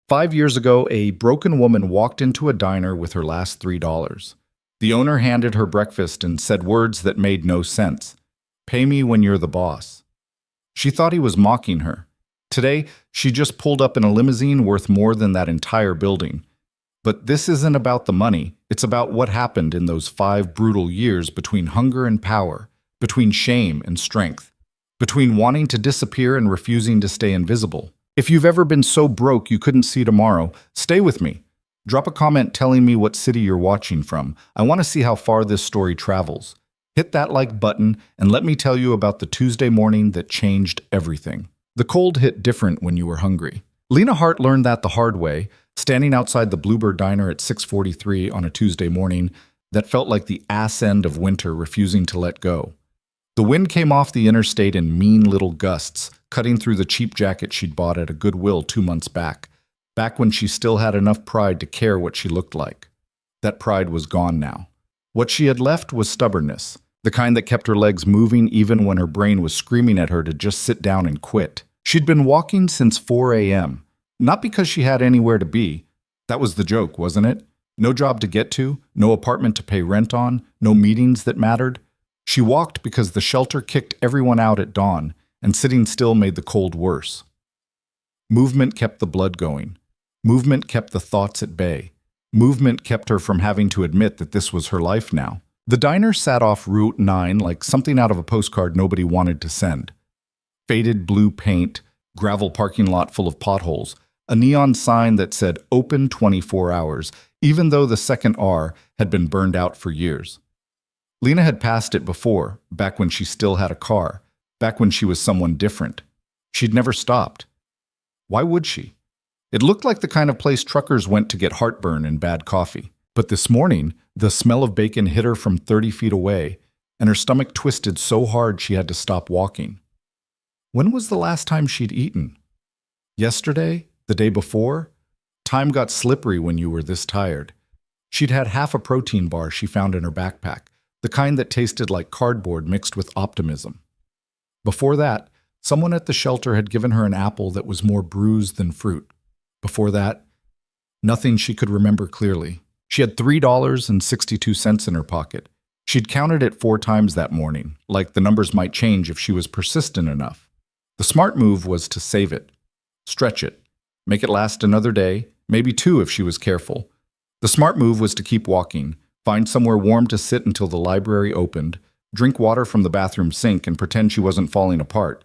5 years ago, a broken woman walked into a diner with her last $3. The owner handed her breakfast and said words that made no sense. "Pay me when you're the boss." She thought he was mocking her. Today, she just pulled up in a limousine worth more than that entire building. But this isn't about the money. It's about what happened in those 5 brutal years between hunger and power, between shame and strength, between wanting to disappear and refusing to stay invisible. If you've ever been so broke you couldn't see tomorrow, stay with me. Drop a comment telling me what city you're watching from. I want to see how far this story travels. Hit that like button and let me tell you about the Tuesday morning that changed everything. The cold hit different when you were hungry. Lena Hart learned that the hard way, standing outside the Bluebird Diner at 6:43 on a Tuesday morning that felt like the ass end of winter refusing to let go. The wind came off the interstate in mean little gusts, cutting through the cheap jacket she'd bought at a Goodwill 2 months back when she still had enough pride to care what she looked like. That pride was gone now. What she had left was stubbornness, the kind that kept her legs moving even when her brain was screaming at her to just sit down and quit. She'd been walking since 4 a.m., not because she had anywhere to be. That was the joke, wasn't it? No job to get to, no apartment to pay rent on, no meetings that mattered. She walked because the shelter kicked everyone out at dawn, and sitting still made the cold worse. Movement kept the blood going. Movement kept the thoughts at bay. Movement kept her from having to admit that this was her life now. The diner sat off Route 9 like something out of a postcard nobody wanted to send. Faded blue paint, gravel parking lot full of potholes, a neon sign that said open 24 hours, even though the second R had been burned out for years. Lena had passed it before, back when she still had a car, back when she was someone different. She'd never stopped. Why would she? It looked like the kind of place truckers went to get heartburn and bad coffee. But this morning, the smell of bacon hit her from 30 feet away, and her stomach twisted so hard she had to stop walking. When was the last time she'd eaten? Yesterday? The day before? Time got slippery when you were this tired. She'd had half a protein bar she found in her backpack, the kind that tasted like cardboard mixed with optimism. Before that, someone at the shelter had given her an apple that was more bruised than fruit. Before that, nothing she could remember clearly. She had $3.62 in her pocket. She'd counted it 4 times that morning, like the numbers might change if she was persistent enough. The smart move was to save it, stretch it, make it last another day, maybe 2 if she was careful. The smart move was to keep walking, find somewhere warm to sit until the library opened, drink water from the bathroom sink and pretend she wasn't falling apart.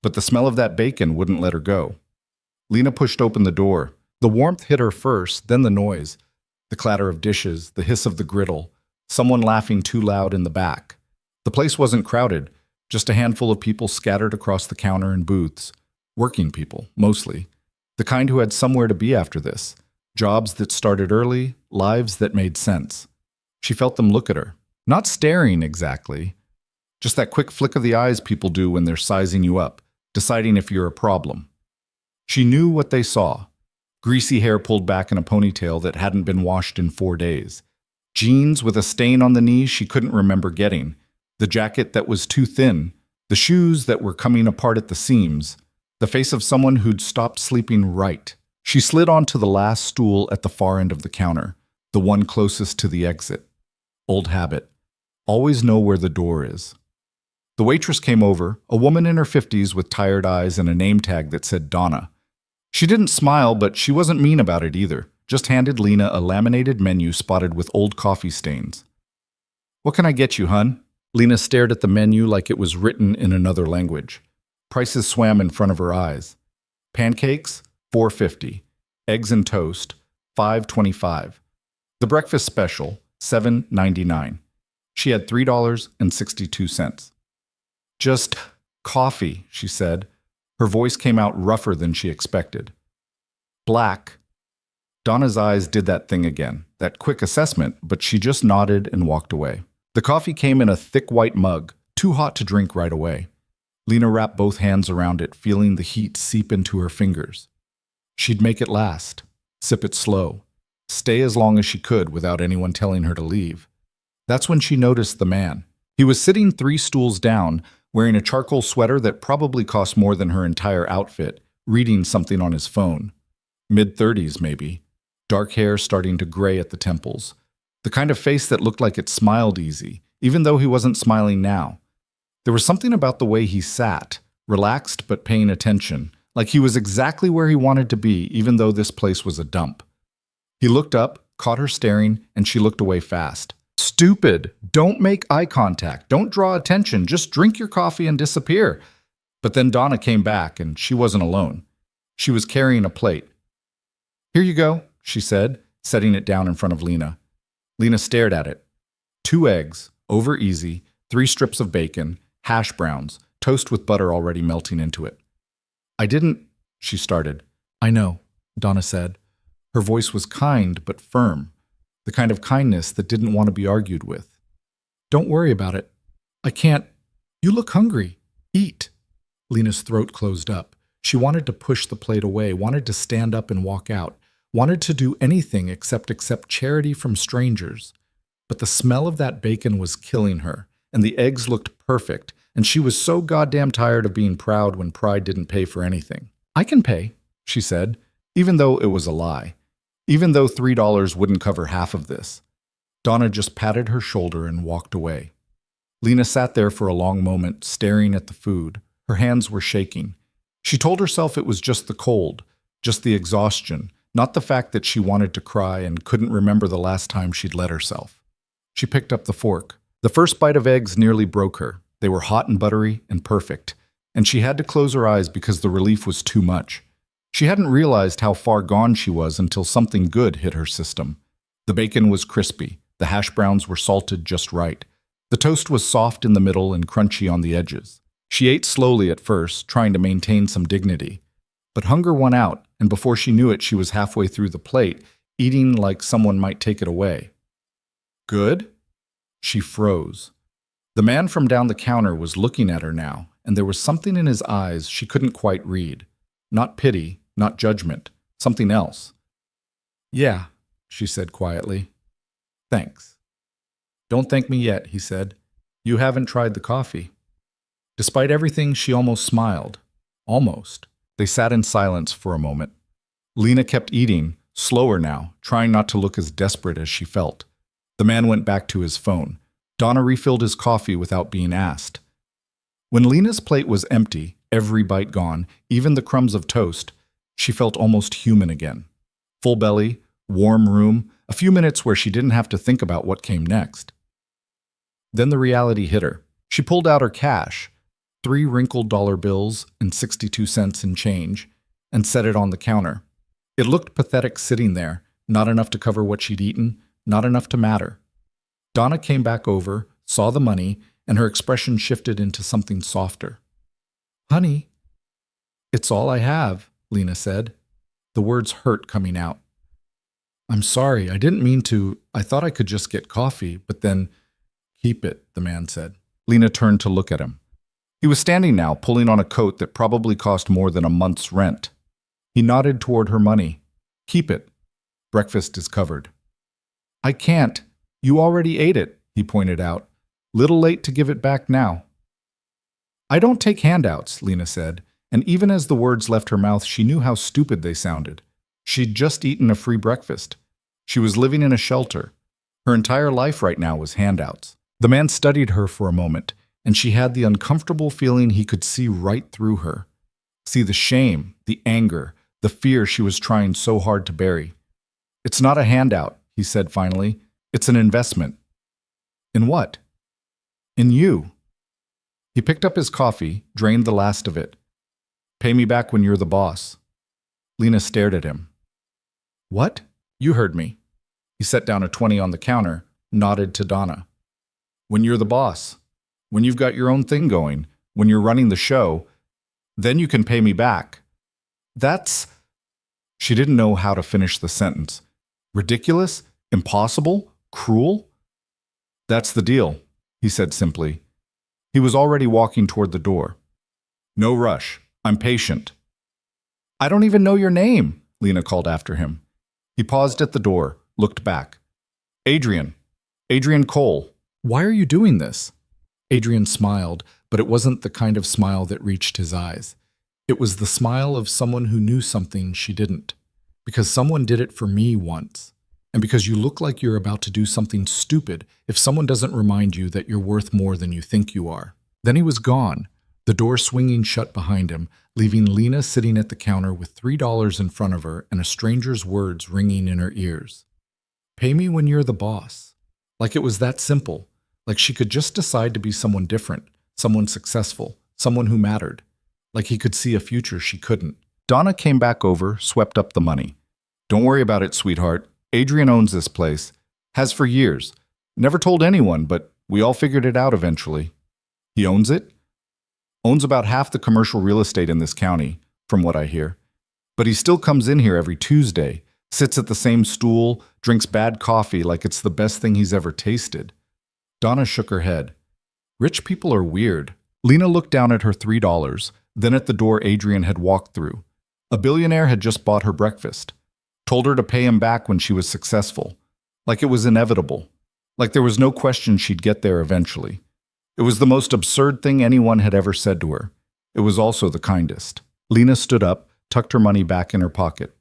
But the smell of that bacon wouldn't let her go. Lena pushed open the door. The warmth hit her first, then the noise. The clatter of dishes, the hiss of the griddle, someone laughing too loud in the back. The place wasn't crowded, just a handful of people scattered across the counter and booths. Working people, mostly. The kind who had somewhere to be after this. Jobs that started early, lives that made sense. She felt them look at her. Not staring exactly. Just that quick flick of the eyes people do when they're sizing you up, deciding if you're a problem. She knew what they saw. Greasy hair pulled back in a ponytail that hadn't been washed in 4 days. Jeans with a stain on the knee she couldn't remember getting. The jacket that was too thin. The shoes that were coming apart at the seams. The face of someone who'd stopped sleeping right. She slid onto the last stool at the far end of the counter, the one closest to the exit. Old habit. Always know where the door is. The waitress came over, a woman in her 50s with tired eyes and a name tag that said Donna. She didn't smile, but she wasn't mean about it either, just handed Lena a laminated menu spotted with old coffee stains. "What can I get you, hun?" Lena stared at the menu like it was written in another language. Prices swam in front of her eyes. Pancakes, $4.50. Eggs and toast, $5.25. The breakfast special, $7.99. She had $3.62. "Just coffee," she said. Her voice came out rougher than she expected. "Black." Donna's eyes did that thing again, that quick assessment, but she just nodded and walked away. The coffee came in a thick white mug, too hot to drink right away. Lena wrapped both hands around it, feeling the heat seep into her fingers. She'd make it last, sip it slow, stay as long as she could without anyone telling her to leave. That's when she noticed the man. He was sitting 3 stools down, wearing a charcoal sweater that probably cost more than her entire outfit, reading something on his phone. Mid-30s, maybe. Dark hair starting to gray at the temples. The kind of face that looked like it smiled easy, even though he wasn't smiling now. There was something about the way he sat, relaxed but paying attention, like he was exactly where he wanted to be, even though this place was a dump. He looked up, caught her staring, and she looked away fast. Stupid! Don't make eye contact. Don't draw attention. Just drink your coffee and disappear. But then Donna came back, and she wasn't alone. She was carrying a plate. Here you go, she said, setting it down in front of Lena. Lena stared at it. 2 eggs, over easy, 3 strips of bacon, hash browns, toast with butter already melting into it. I didn't, she started. I know, Donna said. Her voice was kind but firm, the kind of kindness that didn't want to be argued with. Don't worry about it. I can't. You look hungry. Eat. Lena's throat closed up. She wanted to push the plate away, wanted to stand up and walk out, wanted to do anything except accept charity from strangers. But the smell of that bacon was killing her, and the eggs looked perfect, and she was so goddamn tired of being proud when pride didn't pay for anything. I can pay, she said, even though it was a lie. Even though $3 wouldn't cover half of this. Donna just patted her shoulder and walked away. Lena sat there for a long moment, staring at the food. Her hands were shaking. She told herself it was just the cold, just the exhaustion, not the fact that she wanted to cry and couldn't remember the last time she'd let herself. She picked up the fork. The first bite of eggs nearly broke her. They were hot and buttery and perfect, and she had to close her eyes because the relief was too much. She hadn't realized how far gone she was until something good hit her system. The bacon was crispy. The hash browns were salted just right. The toast was soft in the middle and crunchy on the edges. She ate slowly at first, trying to maintain some dignity. But hunger won out, and before she knew it, she was halfway through the plate, eating like someone might take it away. Good? She froze. The man from down the counter was looking at her now, and there was something in his eyes she couldn't quite read. Not pity, not judgment, something else. Yeah, she said quietly. Thanks. Don't thank me yet, he said. You haven't tried the coffee. Despite everything, she almost smiled. Almost. They sat in silence for a moment. Lena kept eating, slower now, trying not to look as desperate as she felt. The man went back to his phone. Donna refilled his coffee without being asked. When Lena's plate was empty, every bite gone, even the crumbs of toast, she felt almost human again. Full belly, warm room, a few minutes where she didn't have to think about what came next. Then the reality hit her. She pulled out her cash, 3 wrinkled dollar bills and 62 cents in change, and set it on the counter. It looked pathetic sitting there, not enough to cover what she'd eaten, not enough to matter. Donna came back over, saw the money, and her expression shifted into something softer. Honey, it's all I have, Lena said. The words hurt coming out. I'm sorry, I didn't mean to. I thought I could just get coffee, but then... Keep it, the man said. Lena turned to look at him. He was standing now, pulling on a coat that probably cost more than a month's rent. He nodded toward her money. Keep it. Breakfast is covered. I can't. You already ate it, he pointed out. Little late to give it back now. I don't take handouts, Lena said, and even as the words left her mouth, she knew how stupid they sounded. She'd just eaten a free breakfast. She was living in a shelter. Her entire life right now was handouts. The man studied her for a moment, and she had the uncomfortable feeling he could see right through her. See the shame, the anger, the fear she was trying so hard to bury. It's not a handout, he said finally. It's an investment. In what? In you. He picked up his coffee, drained the last of it. Pay me back when you're the boss. Lena stared at him. What? You heard me. He set down a 20 on the counter, nodded to Donna. When you're the boss, when you've got your own thing going, when you're running the show, then you can pay me back. That's... She didn't know how to finish the sentence. Ridiculous? Impossible? Cruel? That's the deal, he said simply. He was already walking toward the door. No rush. I'm patient. I don't even know your name, Lena called after him. He paused at the door, looked back. Adrian. Adrian Cole. Why are you doing this? Adrian smiled, but it wasn't the kind of smile that reached his eyes. It was the smile of someone who knew something she didn't. because someone did it for me once, and because you look like you're about to do something stupid if someone doesn't remind you that you're worth more than you think you are." Then he was gone, the door swinging shut behind him, leaving Lena sitting at the counter with $3 in front of her and a stranger's words ringing in her ears. "Pay me when you're the boss." Like it was that simple, like she could just decide to be someone different, someone successful, someone who mattered. Like he could see a future she couldn't. Donna came back over, swept up the money. "Don't worry about it, sweetheart. Adrian owns this place. Has for years. Never told anyone, but we all figured it out eventually." "He owns it?" "Owns about half the commercial real estate in this county, from what I hear. But he still comes in here every Tuesday, sits at the same stool, drinks bad coffee like it's the best thing he's ever tasted." Donna shook her head. "Rich people are weird." Lena looked down at her $3, then at the door Adrian had walked through. A billionaire had just bought her breakfast. Told her to pay him back when she was successful. Like it was inevitable. Like there was no question she'd get there eventually. It was the most absurd thing anyone had ever said to her. It was also the kindest. Lena stood up, tucked her money back in her pocket.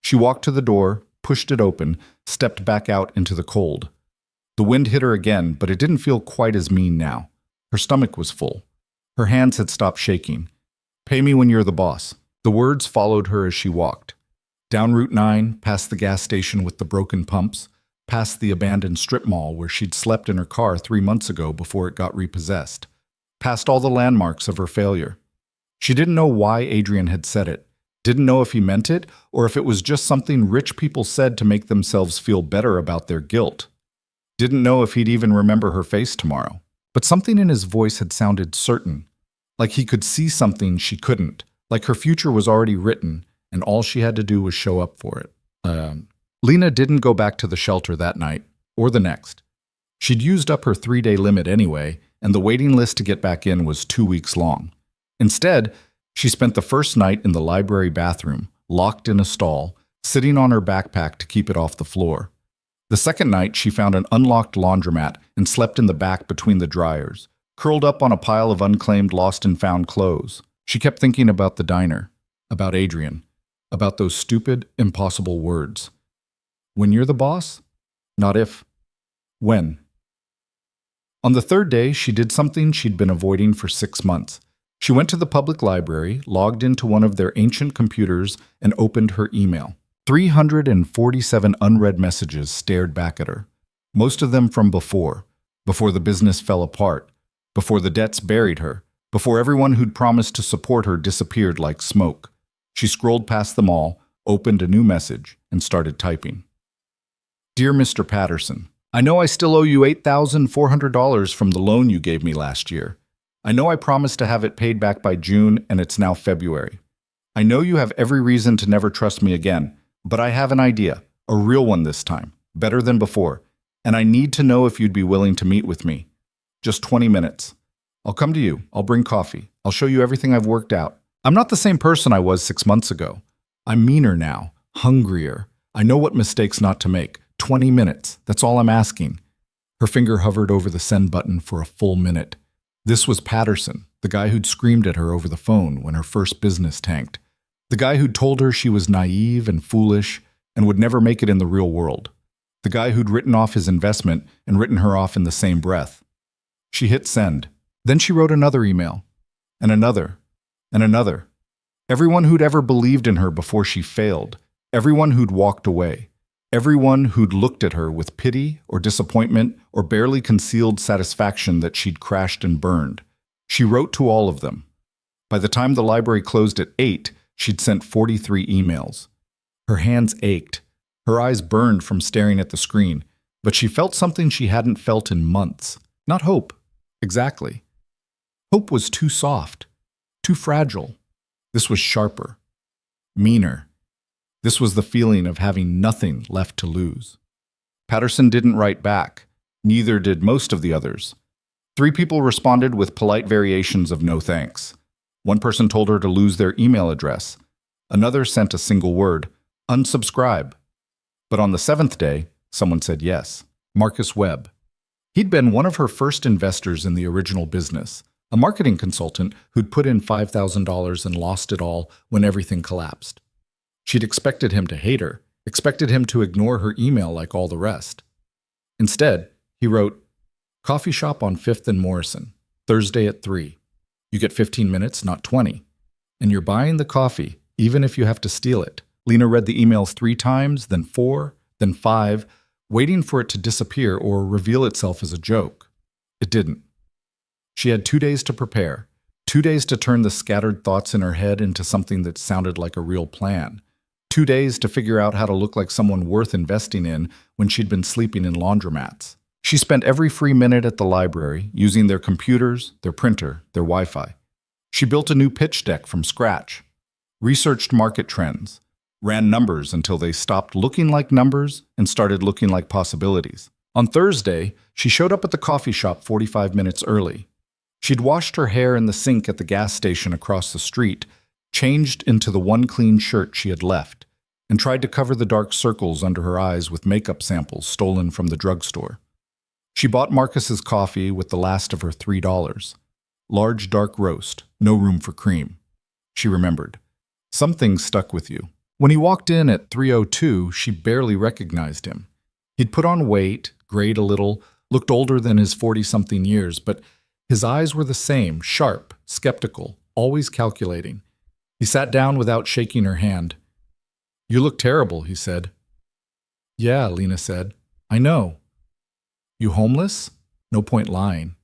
She walked to the door, pushed it open, stepped back out into the cold. The wind hit her again, but it didn't feel quite as mean now. Her stomach was full. Her hands had stopped shaking. "Pay me when you're the boss." The words followed her as she walked. Down Route 9, past the gas station with the broken pumps, past the abandoned strip mall where she'd slept in her car 3 months ago before it got repossessed, past all the landmarks of her failure. She didn't know why Adrian had said it, didn't know if he meant it, or if it was just something rich people said to make themselves feel better about their guilt. Didn't know if he'd even remember her face tomorrow. But something in his voice had sounded certain, like he could see something she couldn't, like her future was already written, and all she had to do was show up for it. Lena didn't go back to the shelter that night, or the next. She'd used up her 3-day limit anyway, and the waiting list to get back in was 2 weeks long. Instead, she spent the first night in the library bathroom, locked in a stall, sitting on her backpack to keep it off the floor. The second night, she found an unlocked laundromat and slept in the back between the dryers, curled up on a pile of unclaimed lost and found clothes. She kept thinking about the diner, about Adrian, about those stupid, impossible words. When you're the boss? Not if. When. On the third day, she did something she'd been avoiding for 6 months. She went to the public library, logged into one of their ancient computers, and opened her email. 347 unread messages stared back at her. Most of them from before the business fell apart, before the debts buried her, before everyone who'd promised to support her disappeared like smoke. She scrolled past them all, opened a new message, and started typing. "Dear Mr. Patterson, I know I still owe you $8,400 from the loan you gave me last year. I know I promised to have it paid back by June, and it's now February. I know you have every reason to never trust me again, but I have an idea, a real one this time, better than before, and I need to know if you'd be willing to meet with me. Just 20 minutes. I'll come to you. I'll bring coffee. I'll show you everything I've worked out. I'm not the same person I was 6 months ago. I'm meaner now, hungrier. I know what mistakes not to make. 20 minutes. That's all I'm asking." Her finger hovered over the send button for a full minute. This was Patterson, the guy who'd screamed at her over the phone when her first business tanked. The guy who'd told her she was naive and foolish and would never make it in the real world. The guy who'd written off his investment and written her off in the same breath. She hit send. Then she wrote another email, and another, and another. Everyone who'd ever believed in her before she failed. Everyone who'd walked away. Everyone who'd looked at her with pity or disappointment or barely concealed satisfaction that she'd crashed and burned. She wrote to all of them. By the time the library closed at 8, she'd sent 43 emails. Her hands ached. Her eyes burned from staring at the screen, but she felt something she hadn't felt in months. Not hope. Exactly. Hope was too soft, too fragile. This was sharper, meaner. This was the feeling of having nothing left to lose. Patterson didn't write back. Neither did most of the others. 3 people responded with polite variations of no thanks. One person told her to lose their email address. Another sent a single word, unsubscribe. But on the 7th day, someone said yes. Marcus Webb. He'd been one of her first investors in the original business, a marketing consultant who'd put in $5,000 and lost it all when everything collapsed. She'd expected him to hate her, expected him to ignore her email like all the rest. Instead, he wrote, "Coffee shop on 5th and Morrison, Thursday at 3. You get 15 minutes, not 20. And you're buying the coffee, even if you have to steal it." Lena read the emails 3 times, then 4, then 5, waiting for it to disappear or reveal itself as a joke. It didn't. She had 2 days to prepare, 2 days to turn the scattered thoughts in her head into something that sounded like a real plan. 2 days to figure out how to look like someone worth investing in when she'd been sleeping in laundromats. She spent every free minute at the library using their computers, their printer, their Wi-Fi. She built a new pitch deck from scratch, researched market trends, ran numbers until they stopped looking like numbers and started looking like possibilities. On Thursday, she showed up at the coffee shop 45 minutes early. She'd washed her hair in the sink at the gas station across the street, changed into the one clean shirt she had left, and tried to cover the dark circles under her eyes with makeup samples stolen from the drugstore. She bought Marcus's coffee with the last of her $3. Large dark roast, no room for cream. She remembered. Some things stuck with you. When he walked in at 3:02, she barely recognized him. He'd put on weight, grayed a little, looked older than his 40-something years, but his eyes were the same, sharp, skeptical, always calculating. He sat down without shaking her hand. "You look terrible," he said. "Yeah," Lena said. "I know." "You homeless?" No point lying.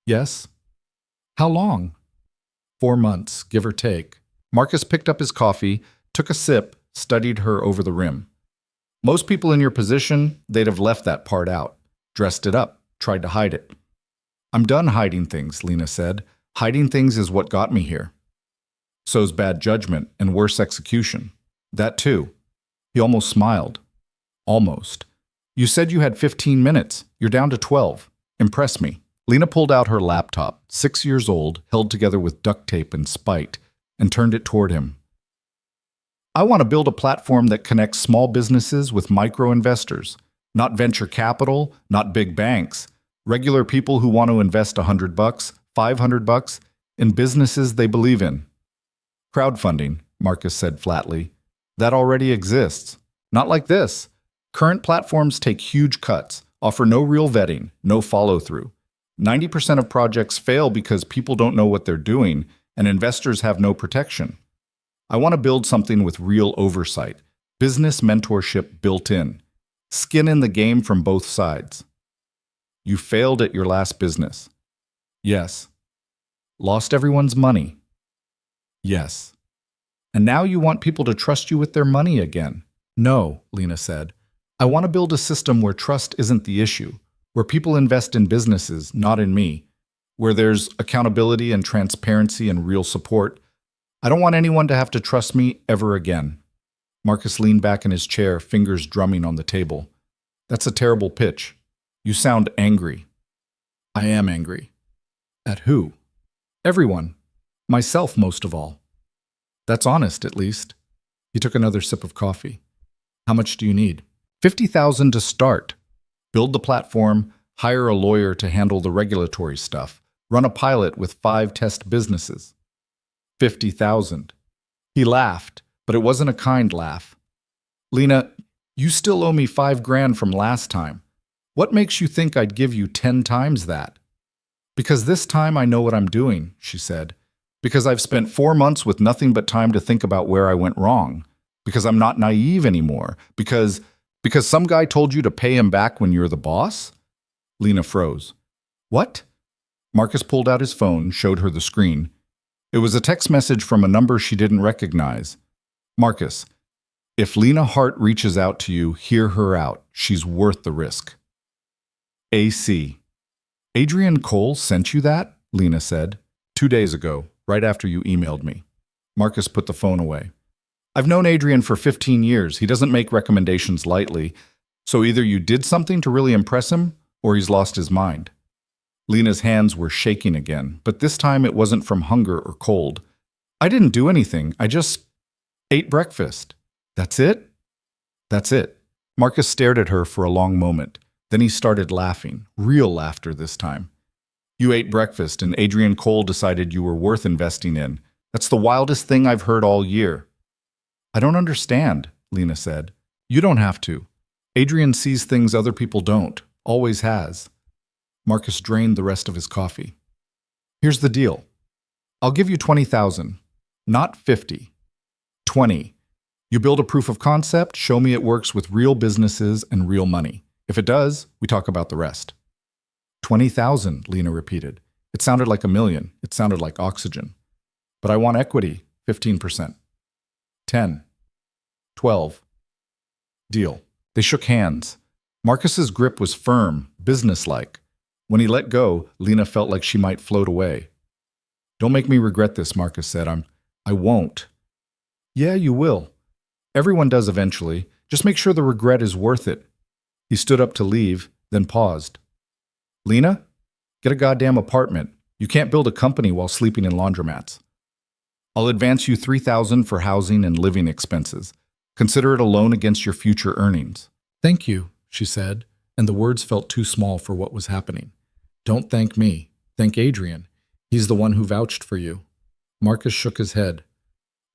"Yes." "How long?" 4 months, give or take. Marcus picked up his coffee, took a sip, studied her over the rim. "Most people in your position, they'd have left that part out, dressed it up, tried to hide it." "I'm done hiding things," Lena said. "Hiding things is what got me here." "So's bad judgment and worse execution." "That too." He almost smiled. "Almost. You said you had 15 minutes. You're down to 12. Impress me." Lena pulled out her laptop, 6 years old, held together with duct tape and spite, and turned it toward him. "I want to build a platform that connects small businesses with micro investors. Not venture capital, not big banks. Regular people who want to invest $100, $500 in businesses they believe in." "Crowdfunding," Marcus said flatly. "That already exists. Not like this. Current platforms take huge cuts, offer no real vetting, no follow-through. 90% of projects fail because people don't know what they're doing, and investors have no protection. I want to build something with real oversight, business mentorship built in, skin in the game from both sides." "You failed at your last business." "Yes." "Lost everyone's money." "Yes." "And now you want people to trust you with their money again." "No," Lena said. "I want to build a system where trust isn't the issue, where people invest in businesses, not in me, where there's accountability and transparency and real support. I don't want anyone to have to trust me ever again." Marcus leaned back in his chair, fingers drumming on the table. "That's a terrible pitch. You sound angry." "I am angry." "At who?" "Everyone. Myself most of all." "That's honest, at least." He took another sip of coffee. "How much do you need?" $50,000 to start. Build the platform, hire a lawyer to handle the regulatory stuff, run a pilot with 5 test businesses. 50,000. He laughed, but it wasn't a kind laugh. "Lena, you still owe me $5,000 from last time. What makes you think I'd give you 10 times that?" "Because this time I know what I'm doing," she said. "Because I've spent 4 months with nothing but time to think about where I went wrong. Because I'm not naive anymore. Because some guy told you to pay him back when you're the boss?" Lena froze. "What?" Marcus pulled out his phone, showed her the screen. It was a text message from a number she didn't recognize. "Marcus, if Lena Hart reaches out to you, hear her out. She's worth the risk." AC. "Adrian Cole sent you that?" Lena said. 2 days ago, right after you emailed me." Marcus put the phone away. "I've known Adrian for 15 years. He doesn't make recommendations lightly. So either you did something to really impress him, or he's lost his mind." Lena's hands were shaking again, but this time it wasn't from hunger or cold. "I didn't do anything. I just ate breakfast." "That's it?" "That's it." Marcus stared at her for a long moment. Then he started laughing, real laughter this time. "You ate breakfast and Adrian Cole decided you were worth investing in. That's the wildest thing I've heard all year." I don't understand, Lena said. You don't have to. Adrian sees things other people don't, always has. Marcus drained the rest of his coffee. Here's the deal. I'll give you 20,000, not 50. 20. You build a proof of concept, show me it works with real businesses and real money. If it does, we talk about the rest. 20,000, Lena repeated. It sounded like a million. It sounded like oxygen. But I want equity, 15%. 10. 12. Deal. They shook hands. Marcus's grip was firm, businesslike. When he let go, Lena felt like she might float away. Don't make me regret this, Marcus said. I won't. Yeah, you will. Everyone does eventually. Just make sure the regret is worth it. He stood up to leave, then paused. Lena, get a goddamn apartment. You can't build a company while sleeping in laundromats. I'll advance you $3,000 for housing and living expenses. Consider it a loan against your future earnings. Thank you, she said, and the words felt too small for what was happening. Don't thank me. Thank Adrian. He's the one who vouched for you. Marcus shook his head,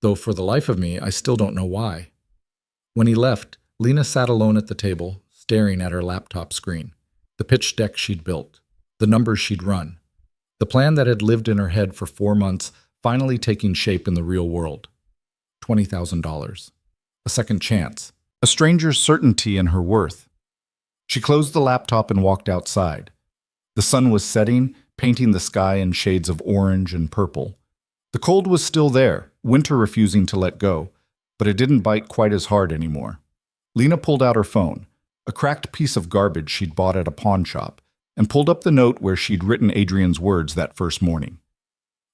though for the life of me, I still don't know why. When he left, Lena sat alone at the table, staring at her laptop screen. The pitch deck she'd built, the numbers she'd run, the plan that had lived in her head for 4 months, finally taking shape in the real world. $20,000. A second chance. A stranger's certainty in her worth. She closed the laptop and walked outside. The sun was setting, painting the sky in shades of orange and purple. The cold was still there, winter refusing to let go, but it didn't bite quite as hard anymore. Lena pulled out her phone, a cracked piece of garbage she'd bought at a pawn shop, and pulled up the note where she'd written Adrian's words that first morning.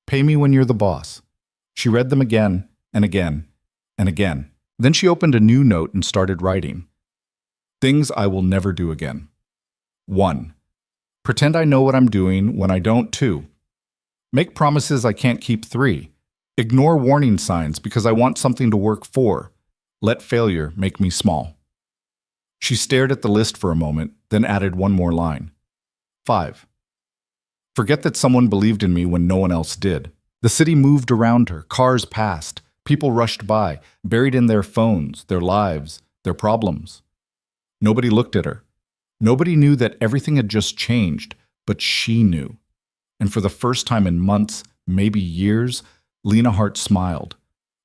Pay me when you're the boss. She read them again and again and again. Then she opened a new note and started writing. Things I will never do again. 1. Pretend I know what I'm doing when I don't. 2. Make promises I can't keep. 3. Ignore warning signs because I want something to work for. Let failure make me small. She stared at the list for a moment, then added one more line. 5. Forget that someone believed in me when no one else did. The city moved around her, cars passed, people rushed by, buried in their phones, their lives, their problems. Nobody looked at her. Nobody knew that everything had just changed, but she knew. And for the first time in months, maybe years, Lena Hart smiled.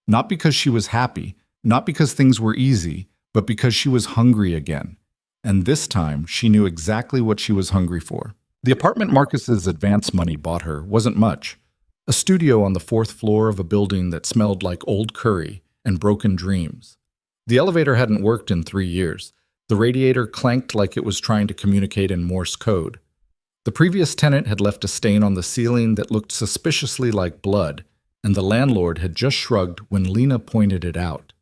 Not because she was happy, not because things were easy, but because she was hungry again. And this time, she knew exactly what she was hungry for. The apartment Marcus's advance money bought her wasn't much. A studio on the 4th floor of a building that smelled like old curry and broken dreams. The elevator hadn't worked in 3 years. The radiator clanked like it was trying to communicate in Morse code. The previous tenant had left a stain on the ceiling that looked suspiciously like blood, and the landlord had just shrugged when Lena pointed it out.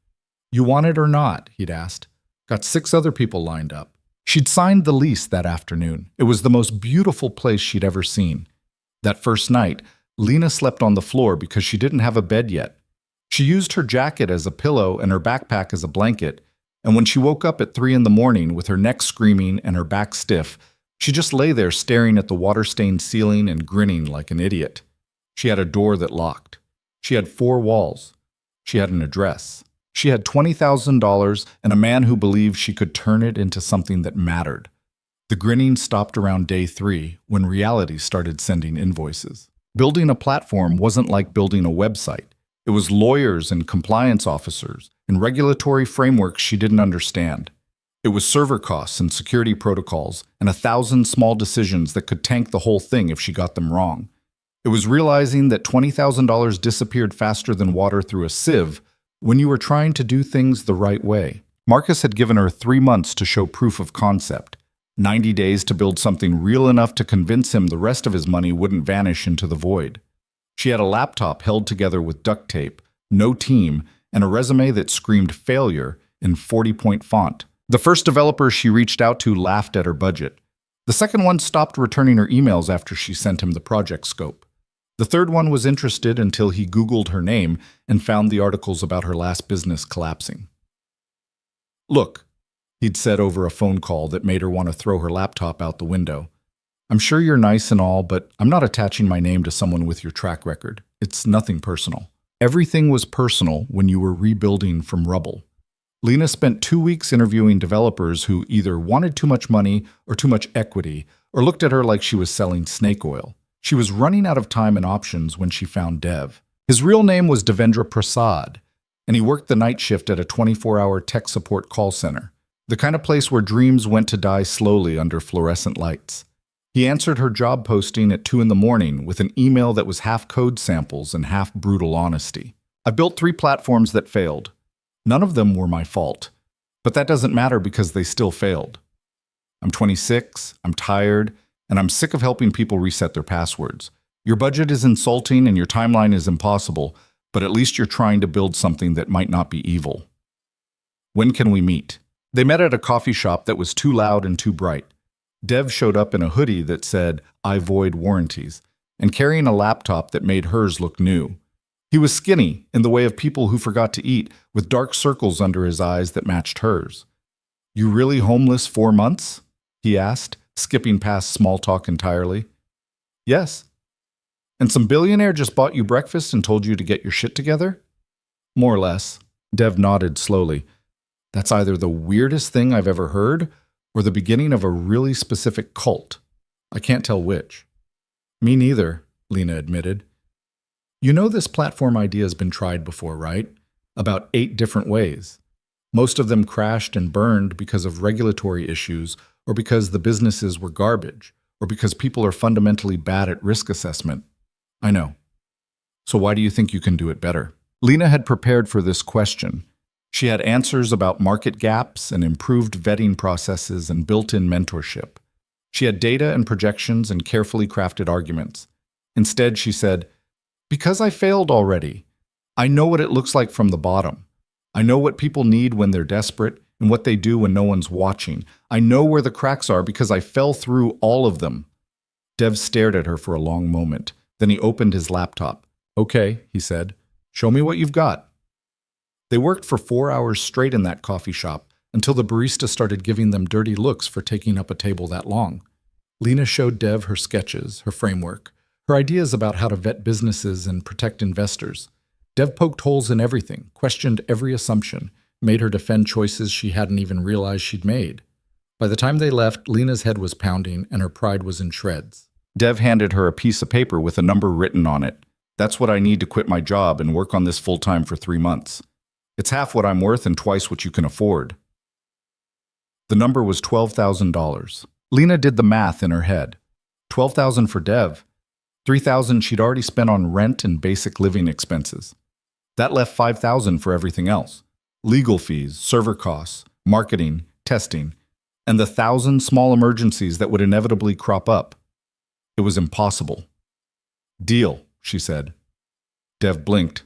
You want it or not? He'd asked. Got 6 other people lined up. She'd signed the lease that afternoon. It was the most beautiful place she'd ever seen. That first night, Lena slept on the floor because she didn't have a bed yet. She used her jacket as a pillow and her backpack as a blanket, and when she woke up at 3 a.m. with her neck screaming and her back stiff, she just lay there staring at the water-stained ceiling and grinning like an idiot. She had a door that locked. She had 4 walls. She had an address. She had $20,000 and a man who believed she could turn it into something that mattered. The grinning stopped around day 3 when reality started sending invoices. Building a platform wasn't like building a website. It was lawyers and compliance officers and regulatory frameworks she didn't understand. It was server costs and security protocols and 1,000 small decisions that could tank the whole thing if she got them wrong. It was realizing that $20,000 disappeared faster than water through a sieve when you were trying to do things the right way. Marcus had given her 3 months to show proof of concept, 90 days to build something real enough to convince him the rest of his money wouldn't vanish into the void. She had a laptop held together with duct tape, no team, and a resume that screamed failure in 40-point font. The first developer she reached out to laughed at her budget. The second one stopped returning her emails after she sent him the project scope. The third one was interested until he Googled her name and found the articles about her last business collapsing. Look, he'd said over a phone call that made her want to throw her laptop out the window. I'm sure you're nice and all, but I'm not attaching my name to someone with your track record. It's nothing personal. Everything was personal when you were rebuilding from rubble. Lena spent 2 weeks interviewing developers who either wanted too much money or too much equity, or looked at her like she was selling snake oil. She was running out of time and options when she found Dev. His real name was Devendra Prasad, and he worked the night shift at a 24-hour tech support call center, the kind of place where dreams went to die slowly under fluorescent lights. He answered her job posting at 2 in the morning with an email that was half code samples and half brutal honesty. I built 3 platforms that failed. None of them were my fault, but that doesn't matter because they still failed. I'm 26, I'm tired, and I'm sick of helping people reset their passwords. Your budget is insulting and your timeline is impossible, but at least you're trying to build something that might not be evil. When can we meet? They met at a coffee shop that was too loud and too bright. Dev showed up in a hoodie that said, "I void warranties," and carrying a laptop that made hers look new. He was skinny, in the way of people who forgot to eat, with dark circles under his eyes that matched hers. "You really homeless 4 months?" he asked, skipping past small talk entirely. "Yes." "And some billionaire just bought you breakfast and told you to get your shit together?" "More or less." Dev nodded slowly. "That's either the weirdest thing I've ever heard or the beginning of a really specific cult. I can't tell which." "Me neither," Lena admitted. "You know this platform idea has been tried before, right? About 8 different ways. Most of them crashed and burned because of regulatory issues, or because the businesses were garbage, or because people are fundamentally bad at risk assessment." "I know. So why do you think you can do it better?" Lena had prepared for this question. She had answers about market gaps and improved vetting processes and built-in mentorship. She had data and projections and carefully crafted arguments. Instead, she said, "Because I failed already. I know what it looks like from the bottom. I know what people need when they're desperate and what they do when no one's watching. I know where the cracks are because I fell through all of them." Dev stared at her for a long moment. Then he opened his laptop. "Okay," he said. "Show me what you've got." They worked for 4 hours straight in that coffee shop until the barista started giving them dirty looks for taking up a table that long. Lena showed Dev her sketches, her framework, her ideas about how to vet businesses and protect investors. Dev poked holes in everything, questioned every assumption, made her defend choices she hadn't even realized she'd made. By the time they left, Lena's head was pounding and her pride was in shreds. Dev handed her a piece of paper with a number written on it. "That's what I need to quit my job and work on this full-time for 3 months. It's half what I'm worth and twice what you can afford." The number was $12,000. Lena did the math in her head. $12,000 for Dev. $3,000 she'd already spent on rent and basic living expenses. That left $5,000 for everything else. Legal fees, server costs, marketing, testing, and the 1,000 small emergencies that would inevitably crop up. It was impossible. "Deal," she said. Dev blinked.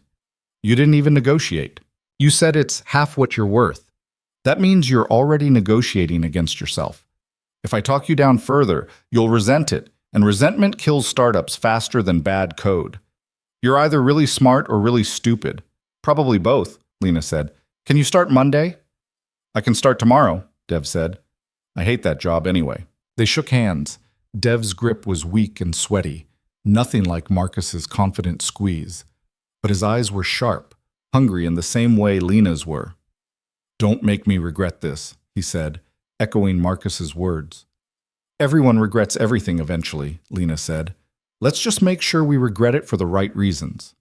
"You didn't even negotiate. You said it's half what you're worth. That means you're already negotiating against yourself. If I talk you down further, you'll resent it, and resentment kills startups faster than bad code. You're either really smart or really stupid." "Probably both," Lena said. "Can you start Monday?" "I can start tomorrow," Dev said. "I hate that job anyway." They shook hands. Dev's grip was weak and sweaty, nothing like Marcus's confident squeeze. But his eyes were sharp, hungry in the same way Lena's were. "Don't make me regret this," he said, echoing Marcus's words. "Everyone regrets everything eventually," Lena said. "Let's just make sure we regret it for the right reasons."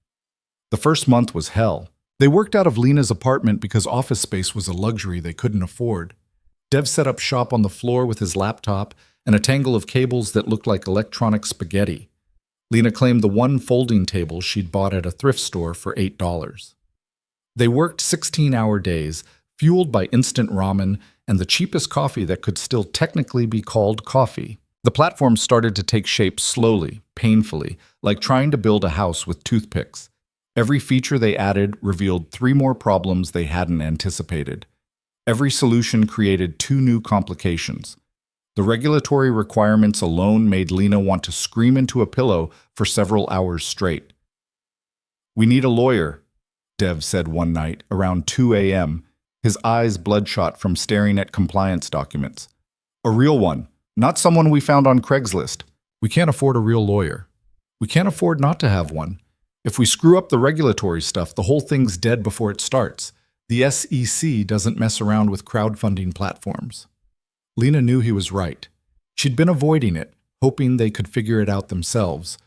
The first month was hell. They worked out of Lena's apartment because office space was a luxury they couldn't afford. Dev set up shop on the floor with his laptop and a tangle of cables that looked like electronic spaghetti. Lena claimed the one folding table she'd bought at a thrift store for $8. They worked 16-hour days, fueled by instant ramen and the cheapest coffee that could still technically be called coffee. The platform started to take shape slowly, painfully, like trying to build a house with toothpicks. Every feature they added revealed 3 more problems they hadn't anticipated. Every solution created 2 new complications. The regulatory requirements alone made Lena want to scream into a pillow for several hours straight. "We need a lawyer," Dev said one night, around 2 a.m., his eyes bloodshot from staring at compliance documents. "A real one, not someone we found on Craigslist. We can't afford a real lawyer. We can't afford not to have one. If we screw up the regulatory stuff, the whole thing's dead before it starts. The SEC doesn't mess around with crowdfunding platforms. Lena knew he was right. She'd been avoiding it, hoping they could figure it out themselves.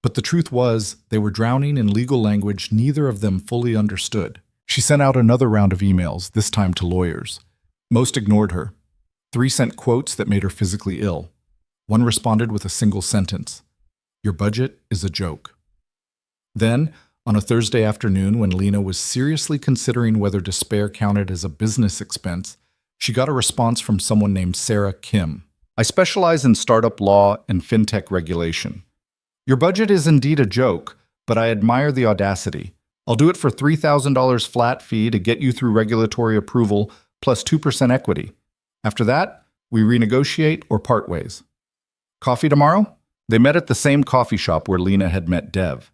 But the truth was, they were drowning in legal language neither of them fully understood. She sent out another round of emails, this time to lawyers. Most ignored her. 3 sent quotes that made her physically ill. One responded with a single sentence. "Your budget is a joke." Then, on a Thursday afternoon when Lena was seriously considering whether despair counted as a business expense, she got a response from someone named Sarah Kim. "I specialize in startup law and fintech regulation. Your budget is indeed a joke, but I admire the audacity. I'll do it for $3,000 flat fee to get you through regulatory approval plus 2% equity. After that, we renegotiate or part ways." Coffee tomorrow? They met at the same coffee shop where Lena had met Dev.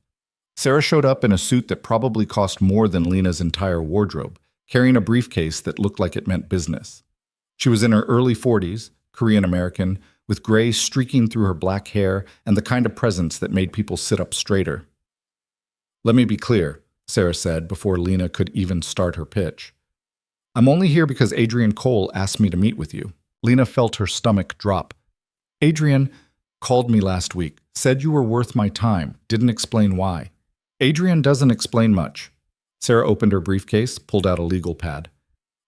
Sarah showed up in a suit that probably cost more than Lena's entire wardrobe, carrying a briefcase that looked like it meant business. She was in her early 40s, Korean-American, with gray streaking through her black hair and the kind of presence that made people sit up straighter. "Let me be clear," Sarah said before Lena could even start her pitch. "I'm only here because Adrian Cole asked me to meet with you." Lena felt her stomach drop. "Adrian called me last week, said you were worth my time, didn't explain why." "Adrian doesn't explain much." Sarah opened her briefcase, pulled out a legal pad.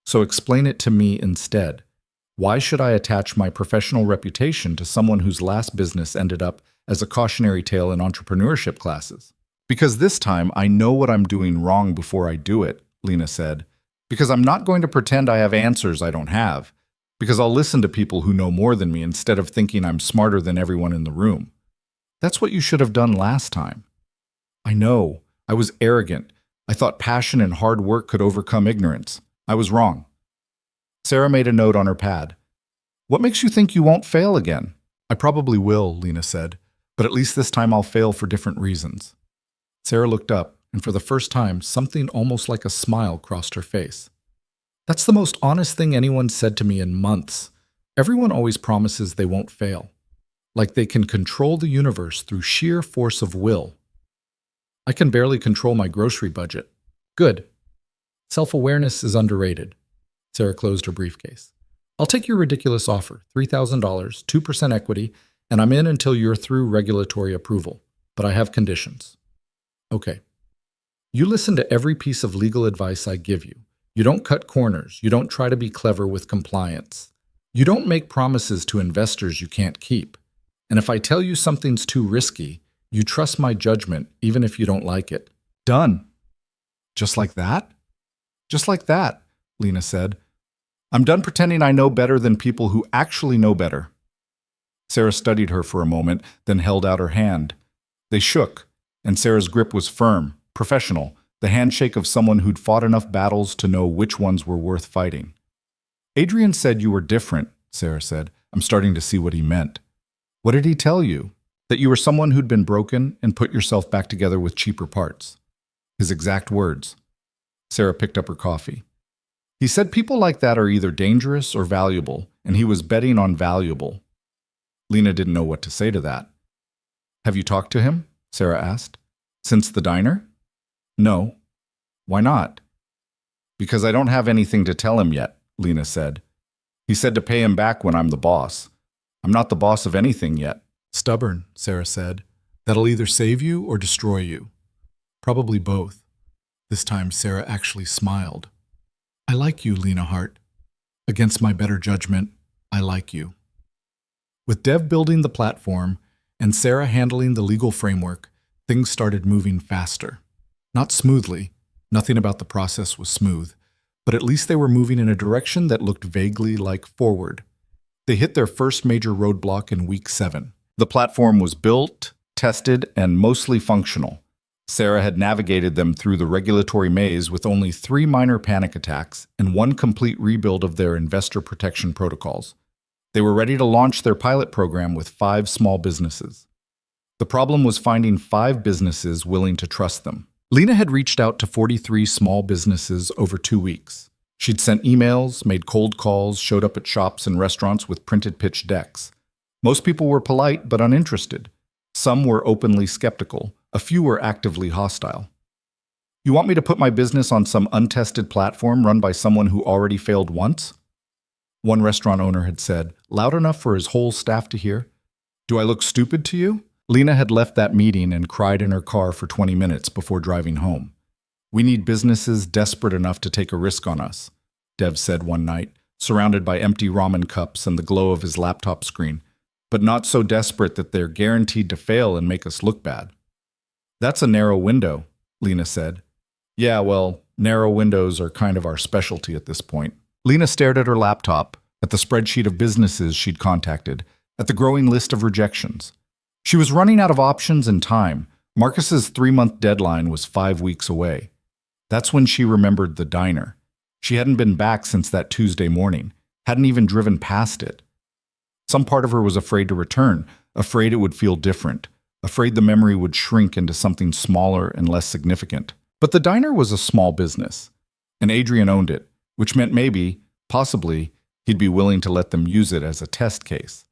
"So explain it to me instead. Why should I attach my professional reputation to someone whose last business ended up as a cautionary tale in entrepreneurship classes?" "Because this time I know what I'm doing wrong before I do it," Lena said. "Because I'm not going to pretend I have answers I don't have. Because I'll listen to people who know more than me instead of thinking I'm smarter than everyone in the room. That's what you should have done last time." "I know. I was arrogant. I thought passion and hard work could overcome ignorance. I was wrong." Sarah made a note on her pad. "What makes you think you won't fail again?" "I probably will," Lena said, "but at least this time I'll fail for different reasons." Sarah looked up, and for the first time, something almost like a smile crossed her face. "That's the most honest thing anyone said to me in months. Everyone always promises they won't fail, like they can control the universe through sheer force of will. I can barely control my grocery budget." "Good. Self-awareness is underrated." Sarah closed her briefcase. "I'll take your ridiculous offer, $3,000, 2% equity, and I'm in until you're through regulatory approval. But I have conditions." "Okay. You listen to every piece of legal advice I give you. You don't cut corners. You don't try to be clever with compliance. You don't make promises to investors you can't keep. And if I tell you something's too risky, you trust my judgment even if you don't like it." "Done." "Just like that?" "Just like that," Lena said. "I'm done pretending I know better than people who actually know better." Sarah studied her for a moment, then held out her hand. They shook, and Sarah's grip was firm, professional, the handshake of someone who'd fought enough battles to know which ones were worth fighting. "Adrian said you were different," Sarah said. "I'm starting to see what he meant." "What did he tell you?" "That you were someone who'd been broken and put yourself back together with cheaper parts." His exact words. Sarah picked up her coffee. "He said people like that are either dangerous or valuable, and he was betting on valuable." Lena didn't know what to say to that. "Have you talked to him?" Sarah asked. "Since the diner?" "No." "Why not?" "Because I don't have anything to tell him yet," Lena said. "He said to pay him back when I'm the boss. I'm not the boss of anything yet." "Stubborn," Sarah said. "That'll either save you or destroy you." "Probably both." This time Sarah actually smiled. "I like you, Lena Hart. Against my better judgment, I like you." With Dev building the platform and Sarah handling the legal framework, things started moving faster. Not smoothly. Nothing about the process was smooth. But at least they were moving in a direction that looked vaguely like forward. They hit their first major roadblock in week 7. The platform was built, tested, and mostly functional. Sarah had navigated them through the regulatory maze with only 3 minor panic attacks and 1 complete rebuild of their investor protection protocols. They were ready to launch their pilot program with 5 small businesses. The problem was finding 5 businesses willing to trust them. Lena had reached out to 43 small businesses over 2 weeks. She'd sent emails, made cold calls, showed up at shops and restaurants with printed pitch decks. Most people were polite but uninterested. Some were openly skeptical. A few were actively hostile. You want me to put my business on some untested platform run by someone who already failed once? One restaurant owner had said, loud enough for his whole staff to hear. Do I look stupid to you? Lena had left that meeting and cried in her car for 20 minutes before driving home. We need businesses desperate enough to take a risk on us, Dev said one night, surrounded by empty ramen cups and the glow of his laptop screen, but not so desperate that they're guaranteed to fail and make us look bad. That's a narrow window, Lena said. Yeah, well, narrow windows are kind of our specialty at this point. Lena stared at her laptop, at the spreadsheet of businesses she'd contacted, at the growing list of rejections. She was running out of options and time. Marcus's 3-month deadline was 5 weeks away. That's when she remembered the diner. She hadn't been back since that Tuesday morning, hadn't even driven past it. Some part of her was afraid to return, afraid it would feel different, afraid the memory would shrink into something smaller and less significant. But the diner was a small business, and Adrian owned it, which meant maybe, possibly, he'd be willing to let them use it as a test case.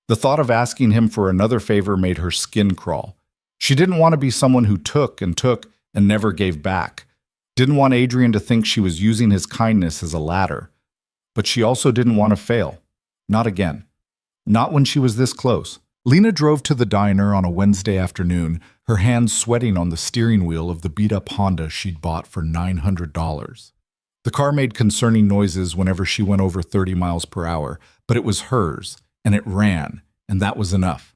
The thought of asking him for another favor made her skin crawl. She didn't want to be someone who took and never gave back. Didn't want Adrian to think she was using his kindness as a ladder. But she also didn't want to fail. Not again. Not when she was this close. Lena drove to the diner on a Wednesday afternoon, her hands sweating on the steering wheel of the beat-up Honda she'd bought for $900. The car made concerning noises whenever she went over 30 miles per hour, but it was hers, and it ran, and that was enough.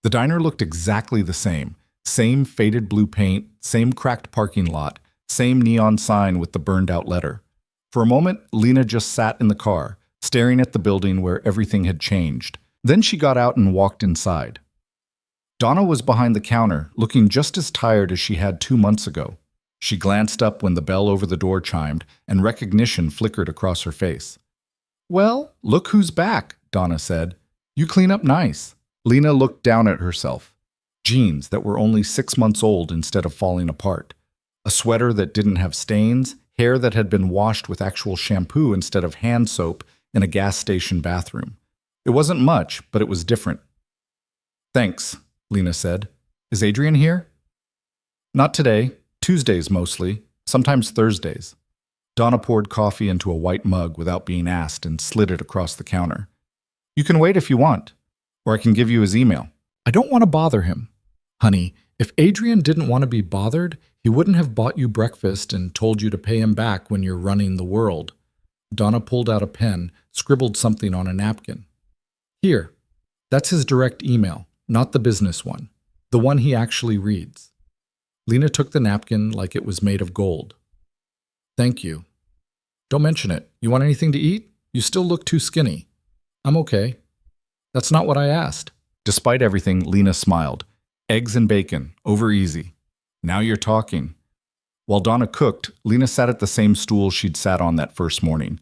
The diner looked exactly the same. Same faded blue paint, same cracked parking lot, same neon sign with the burned-out letter. For a moment, Lena just sat in the car, staring at the building where everything had changed. Then she got out and walked inside. Donna was behind the counter, looking just as tired as she had 2 months ago. She glanced up when the bell over the door chimed, and recognition flickered across her face. Well, look who's back, Donna said. You clean up nice. Lena looked down at herself. Jeans that were only 6 months old instead of falling apart. A sweater that didn't have stains, hair that had been washed with actual shampoo instead of hand soap in a gas station bathroom. It wasn't much, but it was different. Thanks, Lena said. Is Adrian here? Not today. Tuesdays mostly, sometimes Thursdays. Donna poured coffee into a white mug without being asked and slid it across the counter. You can wait if you want, or I can give you his email. I don't want to bother him. Honey, if Adrian didn't want to be bothered, he wouldn't have bought you breakfast and told you to pay him back when you're running the world. Donna pulled out a pen, scribbled something on a napkin. Here, that's his direct email, not the business one, the one he actually reads. Lena took the napkin like it was made of gold. Thank you. Don't mention it. You want anything to eat? You still look too skinny. I'm okay. That's not what I asked. Despite everything, Lena smiled. Eggs and bacon, over easy. Now you're talking. While Donna cooked, Lena sat at the same stool she'd sat on that first morning.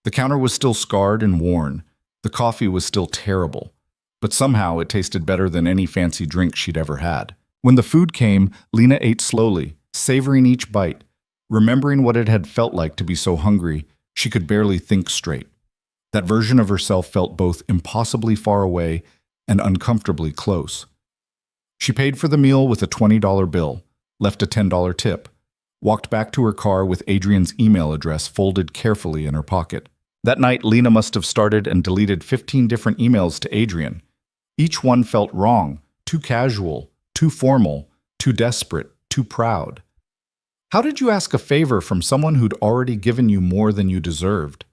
The counter was still scarred and worn. The coffee was still terrible. But somehow it tasted better than any fancy drink she'd ever had. When the food came, Lena ate slowly, savoring each bite. Remembering what it had felt like to be so hungry, she could barely think straight. That version of herself felt both impossibly far away and uncomfortably close. She paid for the meal with a $20 bill, left a $10 tip, walked back to her car with Adrian's email address folded carefully in her pocket. That night, Lena must have started and deleted 15 different emails to Adrian. Each one felt wrong, too casual, too formal, too desperate, too proud. How did you ask a favor from someone who'd already given you more than you deserved?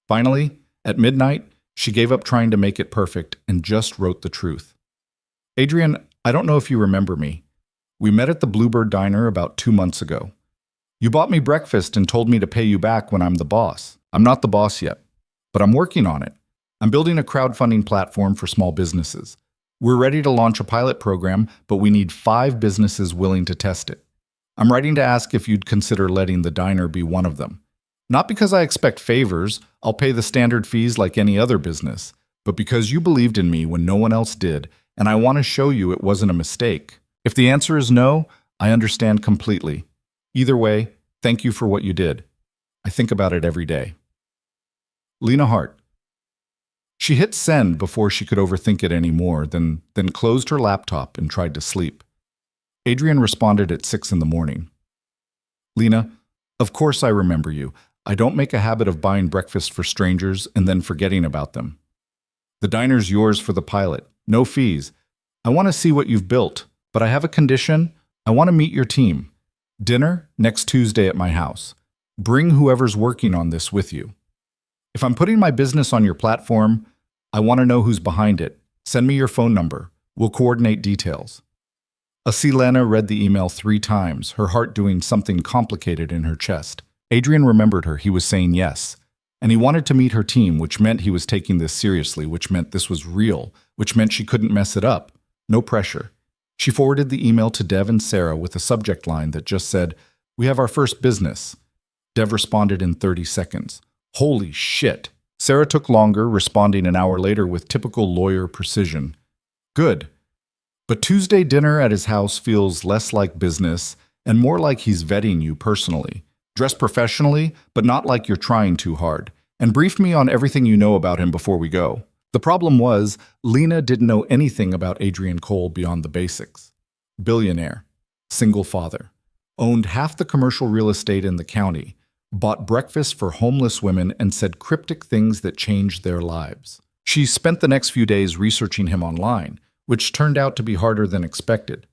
Finally, at midnight, she gave up trying to make it perfect and just wrote the truth. Adrian, I don't know if you remember me. We met at the Bluebird Diner about 2 months ago. You bought me breakfast and told me to pay you back when I'm the boss. I'm not the boss yet, but I'm working on it. I'm building a crowdfunding platform for small businesses. We're ready to launch a pilot program, but we need 5 businesses willing to test it. I'm writing to ask if you'd consider letting the diner be one of them. Not because I expect favors, I'll pay the standard fees like any other business, but because you believed in me when no one else did, and I want to show you it wasn't a mistake. If the answer is no, I understand completely. Either way, thank you for what you did. I think about it every day. Lena Hart. She hit send before she could overthink it anymore, then closed her laptop and tried to sleep. Adrian responded at 6 in the morning. Lena, of course I remember you. I don't make a habit of buying breakfast for strangers and then forgetting about them. The diner's yours for the pilot. No fees. I want to see what you've built, but I have a condition. I want to meet your team. Dinner next Tuesday at my house. Bring whoever's working on this with you. If I'm putting my business on your platform, I want to know who's behind it. Send me your phone number. We'll coordinate details. Asilena read the email 3 times, her heart doing something complicated in her chest. Adrian remembered her. He was saying yes. And he wanted to meet her team, which meant he was taking this seriously, which meant this was real, which meant she couldn't mess it up. No pressure. She forwarded the email to Dev and Sarah with a subject line that just said, "We have our first business." Dev responded in 30 seconds. Holy shit. Sarah took longer, responding an hour later with typical lawyer precision. Good. But Tuesday dinner at his house feels less like business and more like he's vetting you personally. Dress professionally, but not like you're trying too hard. And brief me on everything you know about him before we go. The problem was, Lena didn't know anything about Adrian Cole beyond the basics. Billionaire. Single father. Owned half the commercial real estate in the county. Bought breakfast for homeless women and said cryptic things that changed their lives. She spent the next few days researching him online, which turned out to be harder than expected.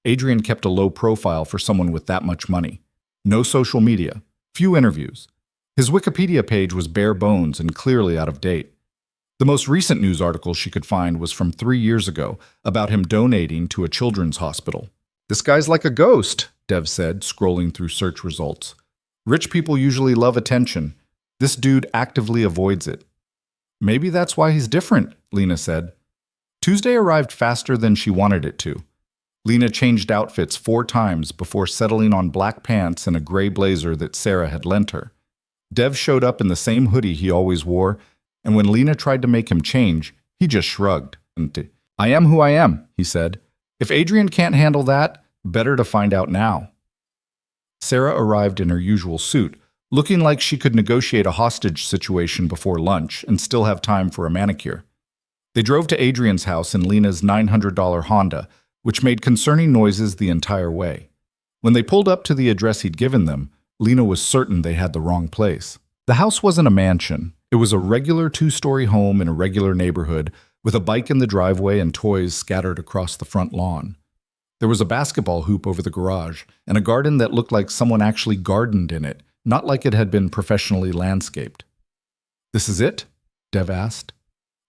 Adrian kept a low profile for someone with that much money. No social media, few interviews. His Wikipedia page was bare bones and clearly out of date. The most recent news article she could find was from 3 years ago about him donating to a children's hospital. This guy's like a ghost, Dev said, scrolling through search results. Rich people usually love attention. This dude actively avoids it. Maybe that's why he's different, Lena said. Tuesday arrived faster than she wanted it to. Lena changed outfits 4 times before settling on black pants and a gray blazer that Sarah had lent her. Dev showed up in the same hoodie he always wore, and when Lena tried to make him change, he just shrugged. I am who I am, he said. If Adrian can't handle that, better to find out now. Sarah arrived in her usual suit, looking like she could negotiate a hostage situation before lunch and still have time for a manicure. They drove to Adrian's house in Lena's $900 Honda, which made concerning noises the entire way. When they pulled up to the address he'd given them, Lena was certain they had the wrong place. The house wasn't a mansion. It was a regular 2-story home in a regular neighborhood with a bike in the driveway and toys scattered across the front lawn. There was a basketball hoop over the garage and a garden that looked like someone actually gardened in it, not like it had been professionally landscaped. "This is it?" Dev asked.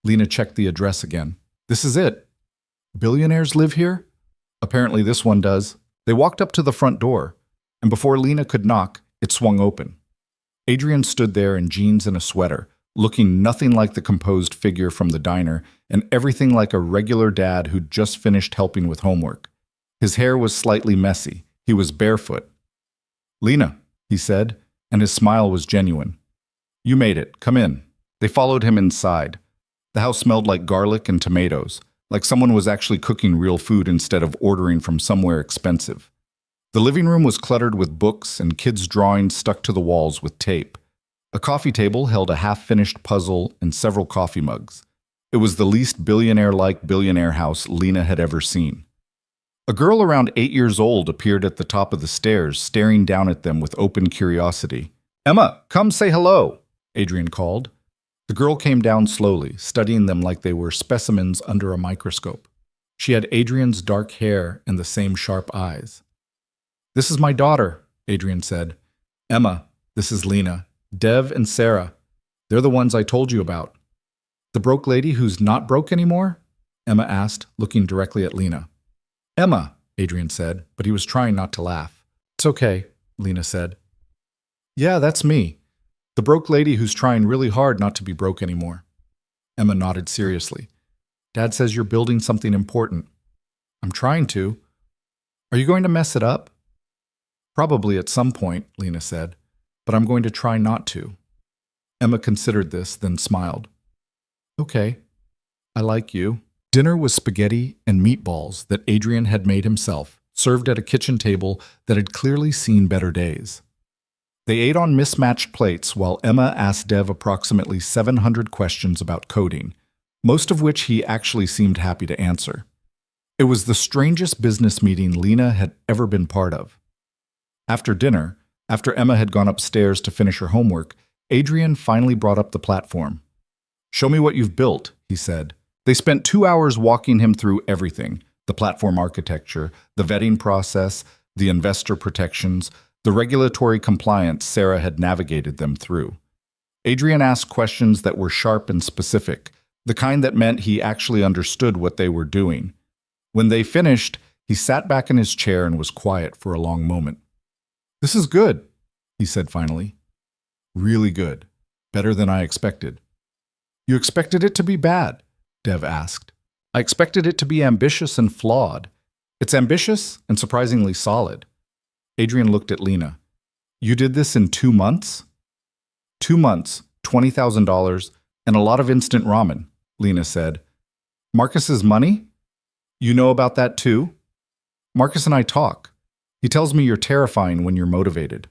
Lena checked the address again. "This is it. Billionaires live here?" "Apparently this one does." They walked up to the front door, and before Lena could knock, it swung open. Adrian stood there in jeans and a sweater, looking nothing like the composed figure from the diner and everything like a regular dad who'd just finished helping with homework. His hair was slightly messy. He was barefoot. "Lena," he said, and his smile was genuine. "You made it. Come in." They followed him inside. The house smelled like garlic and tomatoes, like someone was actually cooking real food instead of ordering from somewhere expensive. The living room was cluttered with books and kids' drawings stuck to the walls with tape. A coffee table held a half-finished puzzle and several coffee mugs. It was the least billionaire-like billionaire house Lena had ever seen. A girl around 8 years old appeared at the top of the stairs, staring down at them with open curiosity. "Emma, come say hello," Adrian called. The girl came down slowly, studying them like they were specimens under a microscope. She had Adrian's dark hair and the same sharp eyes. "This is my daughter," Adrian said. "Emma, this is Lena. Dev and Sarah. They're the ones I told you about." "The broke lady who's not broke anymore?" Emma asked, looking directly at Lena. "Emma," Adrian said, but he was trying not to laugh. "It's okay," Lena said. "Yeah, that's me. The broke lady who's trying really hard not to be broke anymore." Emma nodded seriously. "Dad says you're building something important." "I'm trying to." "Are you going to mess it up?" "Probably at some point," Lena said, "but I'm going to try not to." Emma considered this, then smiled. "Okay, I like you." Dinner was spaghetti and meatballs that Adrian had made himself, served at a kitchen table that had clearly seen better days. They ate on mismatched plates while Emma asked Dev approximately 700 questions about coding, most of which he actually seemed happy to answer. It was the strangest business meeting Lena had ever been part of. After dinner, after Emma had gone upstairs to finish her homework, Adrian finally brought up the platform. "Show me what you've built," he said. They spent 2 hours walking him through everything: the platform architecture, the vetting process, the investor protections, the regulatory compliance Sarah had navigated them through. Adrian asked questions that were sharp and specific, the kind that meant he actually understood what they were doing. When they finished, he sat back in his chair and was quiet for a long moment. "This is good," he said finally. "Really good. Better than I expected." "You expected it to be bad?" Dev asked. "I expected it to be ambitious and flawed. It's ambitious and surprisingly solid." Adrian looked at Lena. "You did this in 2 months?" 2 months, $20,000, and a lot of instant ramen," Lena said. "Marcus's money? You know about that too?" "Marcus and I talk. He tells me you're terrifying when you're motivated."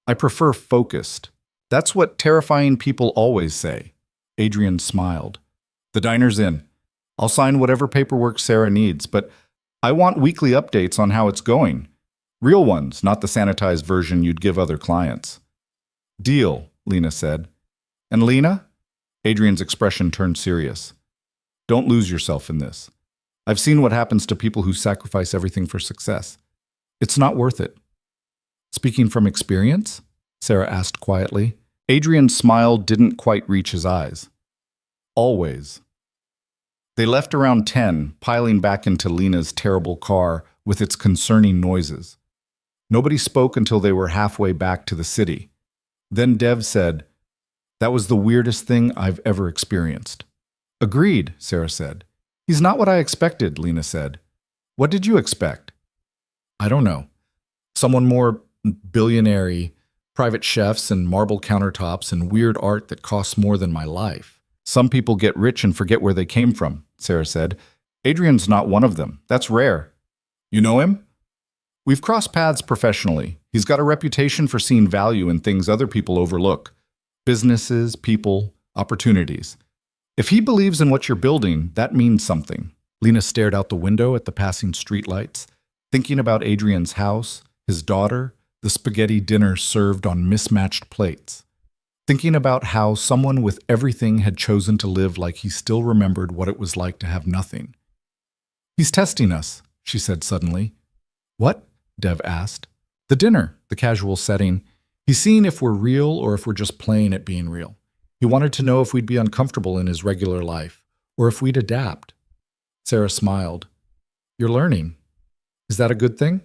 "I prefer focused. That's what terrifying people always say." Adrian smiled. "The diner's in. I'll sign whatever paperwork Sarah needs, but I want weekly updates on how it's going. Real ones, not the sanitized version you'd give other clients." "Deal," Lena said. "And Lena?" Adrian's expression turned serious. "Don't lose yourself in this. I've seen what happens to people who sacrifice everything for success. It's not worth it." "Speaking from experience?" Sarah asked quietly. Adrian's smile didn't quite reach his eyes. "Always." They left around 10, piling back into Lena's terrible car with its concerning noises. Nobody spoke until they were halfway back to the city. Then Dev said, "That was the weirdest thing I've ever experienced." "Agreed," Sarah said. "He's not what I expected," Lena said. "What did you expect?" "I don't know. Someone more billionaire, private chefs and marble countertops and weird art that costs more than my life." "Some people get rich and forget where they came from," Sarah said. "Adrian's not one of them. That's rare." "You know him?" "We've crossed paths professionally. He's got a reputation for seeing value in things other people overlook. Businesses, people, opportunities. If he believes in what you're building, that means something." Lena stared out the window at the passing streetlights, thinking about Adrian's house, his daughter, the spaghetti dinner served on mismatched plates. Thinking about how someone with everything had chosen to live like he still remembered what it was like to have nothing. "He's testing us," she said suddenly. "What?" Dev asked. "The dinner, the casual setting. He's seeing if we're real or if we're just playing at being real. He wanted to know if we'd be uncomfortable in his regular life, or if we'd adapt." Sarah smiled. "You're learning. Is that a good thing?"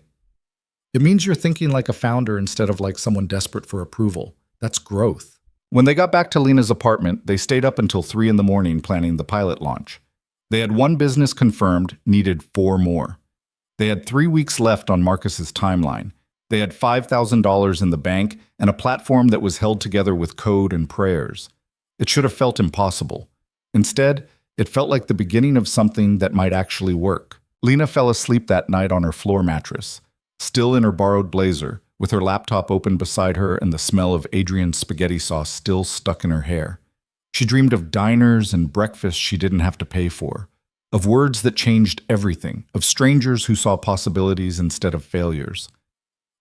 "It means you're thinking like a founder instead of like someone desperate for approval. That's growth." When they got back to Lena's apartment, they stayed up until 3 in the morning planning the pilot launch. They had 1 business confirmed, needed 4 more. They had 3 weeks left on Marcus's timeline. They had $5,000 in the bank and a platform that was held together with code and prayers. It should have felt impossible. Instead, it felt like the beginning of something that might actually work. Lena fell asleep that night on her floor mattress, still in her borrowed blazer, with her laptop open beside her and the smell of Adrian's spaghetti sauce still stuck in her hair. She dreamed of diners and breakfasts she didn't have to pay for, of words that changed everything, of strangers who saw possibilities instead of failures.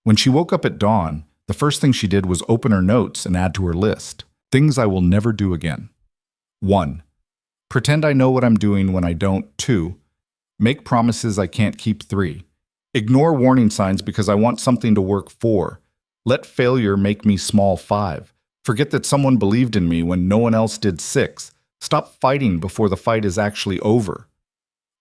When she woke up at dawn, the first thing she did was open her notes and add to her list, "Things I will never do again." 1. Pretend I know what I'm doing when I don't. 2. Make promises I can't keep. 3. Ignore warning signs because I want something to work for. Let failure make me small. 5. Forget that someone believed in me when no one else did. 6. Stop fighting before the fight is actually over.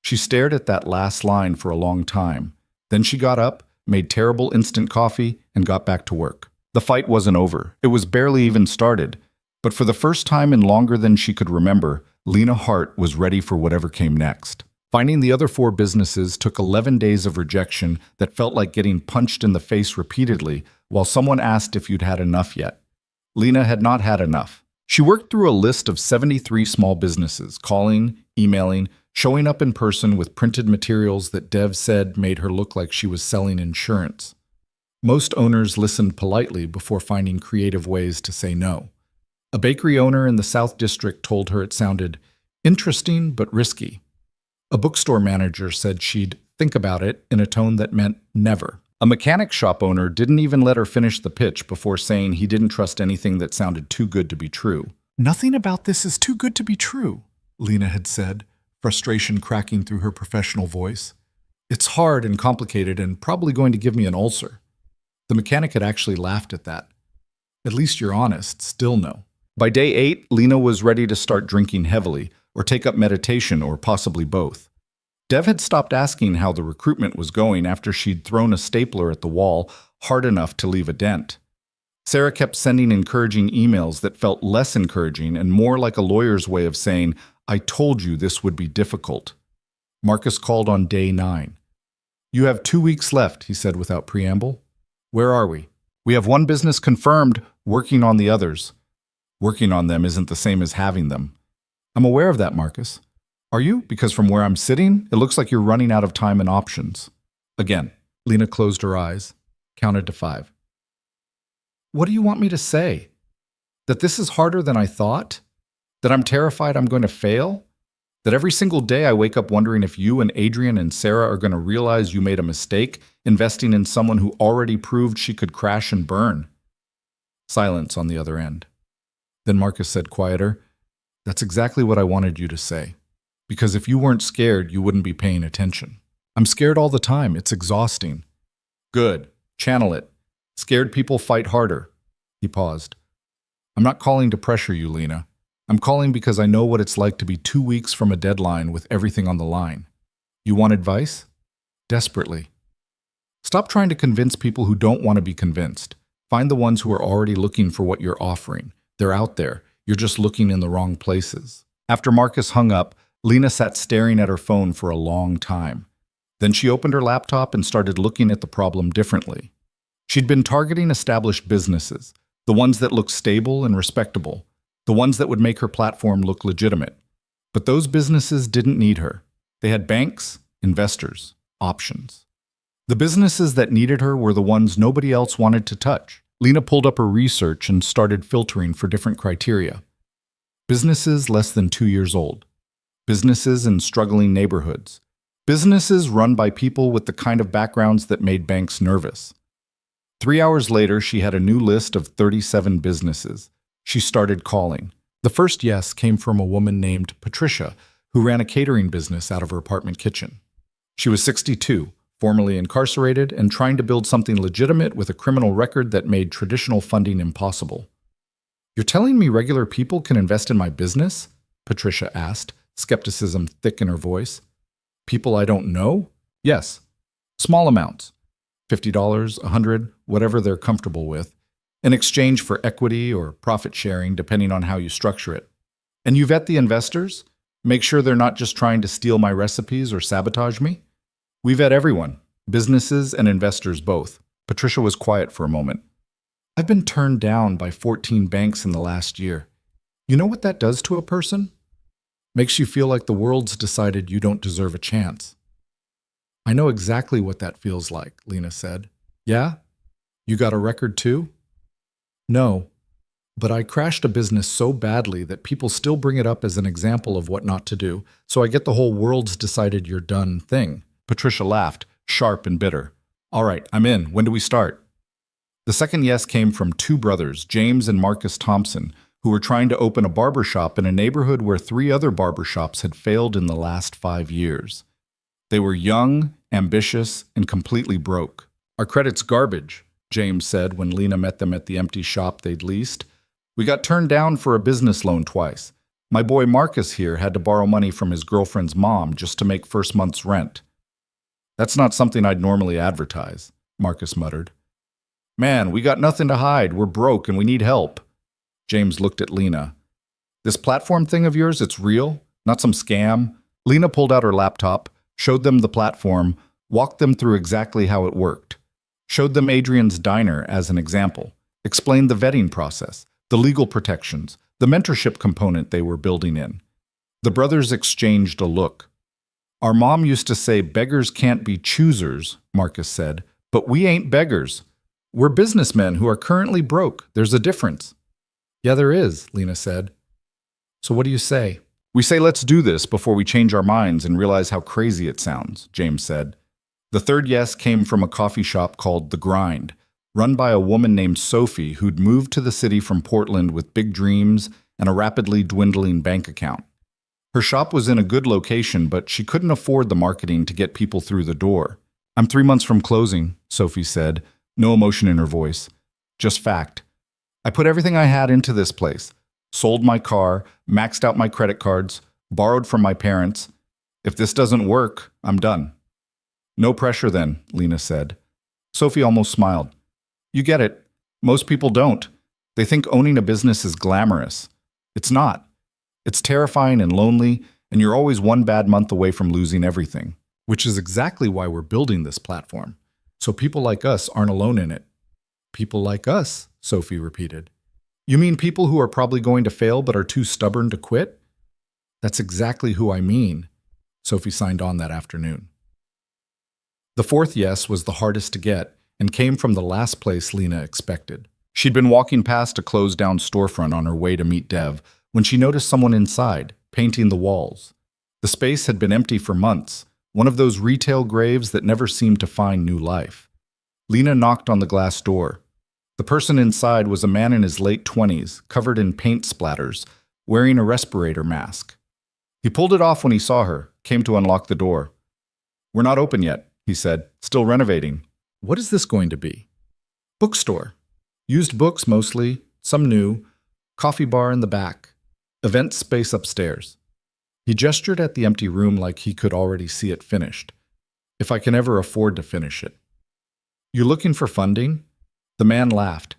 She stared at that last line for a long time. Then she got up, made terrible instant coffee, and got back to work. The fight wasn't over. It was barely even started. But for the first time in longer than she could remember, Lena Hart was ready for whatever came next. Finding the other 4 businesses took 11 days of rejection that felt like getting punched in the face repeatedly while someone asked if you'd had enough yet. Lena had not had enough. She worked through a list of 73 small businesses, calling, emailing, showing up in person with printed materials that Dev said made her look like she was selling insurance. Most owners listened politely before finding creative ways to say no. A bakery owner in the South District told her it sounded interesting but risky. A bookstore manager said she'd think about it in a tone that meant never. A mechanic shop owner didn't even let her finish the pitch before saying he didn't trust anything that sounded too good to be true. "Nothing about this is too good to be true," Lena had said, frustration cracking through her professional voice. "It's hard and complicated and probably going to give me an ulcer." The mechanic had actually laughed at that. "At least you're honest, still no." By day 8, Lena was ready to start drinking heavily, or take up meditation, or possibly both. Dev had stopped asking how the recruitment was going after she'd thrown a stapler at the wall hard enough to leave a dent. Sarah kept sending encouraging emails that felt less encouraging and more like a lawyer's way of saying, "I told you this would be difficult." Marcus called on day 9. "You have 2 weeks left," he said without preamble. "Where are we?" "We have one business confirmed, working on the others." "Working on them isn't the same as having them." "I'm aware of that, Marcus." "Are you? Because from where I'm sitting, it looks like you're running out of time and options." Again, Lena closed her eyes, counted to 5. "What do you want me to say? That this is harder than I thought? That I'm terrified I'm going to fail? That every single day I wake up wondering if you and Adrian and Sarah are going to realize you made a mistake investing in someone who already proved she could crash and burn?" Silence on the other end. Then Marcus said quieter, "That's exactly what I wanted you to say. Because if you weren't scared, you wouldn't be paying attention." "I'm scared all the time. It's exhausting." "Good. Channel it. Scared people fight harder." He paused. "I'm not calling to pressure you, Lena. I'm calling because I know what it's like to be 2 weeks from a deadline with everything on the line. You want advice?" "Desperately." "Stop trying to convince people who don't want to be convinced. Find the ones who are already looking for what you're offering. They're out there. You're just looking in the wrong places." After Marcus hung up, Lena sat staring at her phone for a long time. Then she opened her laptop and started looking at the problem differently. She'd been targeting established businesses, the ones that looked stable and respectable, the ones that would make her platform look legitimate. But those businesses didn't need her. They had banks, investors, options. The businesses that needed her were the ones nobody else wanted to touch. Lena pulled up her research and started filtering for different criteria. Businesses less than 2 years old. Businesses in struggling neighborhoods. Businesses run by people with the kind of backgrounds that made banks nervous. 3 hours later, she had a new list of 37 businesses. She started calling. The first yes came from a woman named Patricia, who ran a catering business out of her apartment kitchen. She was 62, formerly incarcerated, and trying to build something legitimate with a criminal record that made traditional funding impossible. "You're telling me regular people can invest in my business?" Patricia asked, skepticism thick in her voice. "People I don't know?" "Yes. Small amounts. $50, $100, whatever they're comfortable with, in exchange for equity or profit sharing, depending on how you structure it. And you vet the investors? Make sure they're not just trying to steal my recipes or sabotage me?" "We vet everyone, businesses and investors both." Patricia was quiet for a moment. "I've been turned down by 14 banks in the last year. You know what that does to a person? Makes you feel like the world's decided you don't deserve a chance." "I know exactly what that feels like," Lena said. "Yeah? You got a record too?" "No, but I crashed a business so badly that people still bring it up as an example of what not to do, so I get the whole world's decided you're done thing." Patricia laughed, sharp and bitter. "All right, I'm in. When do we start?" The second yes came from 2 brothers, James and Marcus Thompson, who were trying to open a barber shop in a neighborhood where 3 other barber shops had failed in the last 5 years. They were young, ambitious, and completely broke. "Our credit's garbage," James said when Lena met them at the empty shop they'd leased. "We got turned down for a business loan twice. My boy Marcus here had to borrow money from his girlfriend's mom just to make first month's rent." "That's not something I'd normally advertise," Marcus muttered. "Man, we got nothing to hide. We're broke and we need help." James looked at Lena. "This platform thing of yours, it's real? Not some scam?" Lena pulled out her laptop, showed them the platform, walked them through exactly how it worked. Showed them Adrian's diner as an example. Explained the vetting process, the legal protections, the mentorship component they were building in. The brothers exchanged a look. "Our mom used to say beggars can't be choosers," Marcus said, "but we ain't beggars. We're businessmen who are currently broke. There's a difference." "Yeah, there is," Lena said. "So what do you say?" We say let's do this before we change our minds and realize how crazy it sounds, James said. The third yes came from a coffee shop called The Grind, run by a woman named Sophie who'd moved to the city from Portland with big dreams and a rapidly dwindling bank account. Her shop was in a good location, but she couldn't afford the marketing to get people through the door. I'm 3 months from closing, Sophie said, no emotion in her voice. Just fact. I put everything I had into this place. Sold my car, maxed out my credit cards, borrowed from my parents. If this doesn't work, I'm done. No pressure then, Lena said. Sophie almost smiled. You get it. Most people don't. They think owning a business is glamorous. It's not. It's terrifying and lonely, and you're always one bad month away from losing everything, which is exactly why we're building this platform. So people like us aren't alone in it. People like us, Sophie repeated. You mean people who are probably going to fail but are too stubborn to quit? That's exactly who I mean, Sophie signed on that afternoon. The fourth yes was the hardest to get and came from the last place Lena expected. She'd been walking past a closed-down storefront on her way to meet Dev when she noticed someone inside, painting the walls. The space had been empty for months, one of those retail graves that never seemed to find new life. Lena knocked on the glass door. The person inside was a man in his late 20s, covered in paint splatters, wearing a respirator mask. He pulled it off when he saw her, came to unlock the door. We're not open yet, he said, still renovating. What is this going to be? Bookstore. Used books mostly, some new, coffee bar in the back, event space upstairs. He gestured at the empty room like he could already see it finished. If I can ever afford to finish it. You looking for funding? The man laughed.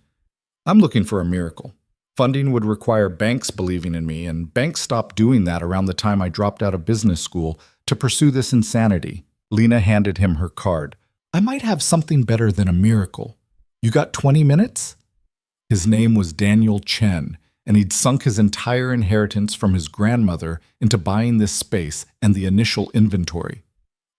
I'm looking for a miracle. Funding would require banks believing in me, and banks stopped doing that around the time I dropped out of business school to pursue this insanity. Lena handed him her card. I might have something better than a miracle. You got 20 minutes? His name was Daniel Chen, and he'd sunk his entire inheritance from his grandmother into buying this space and the initial inventory.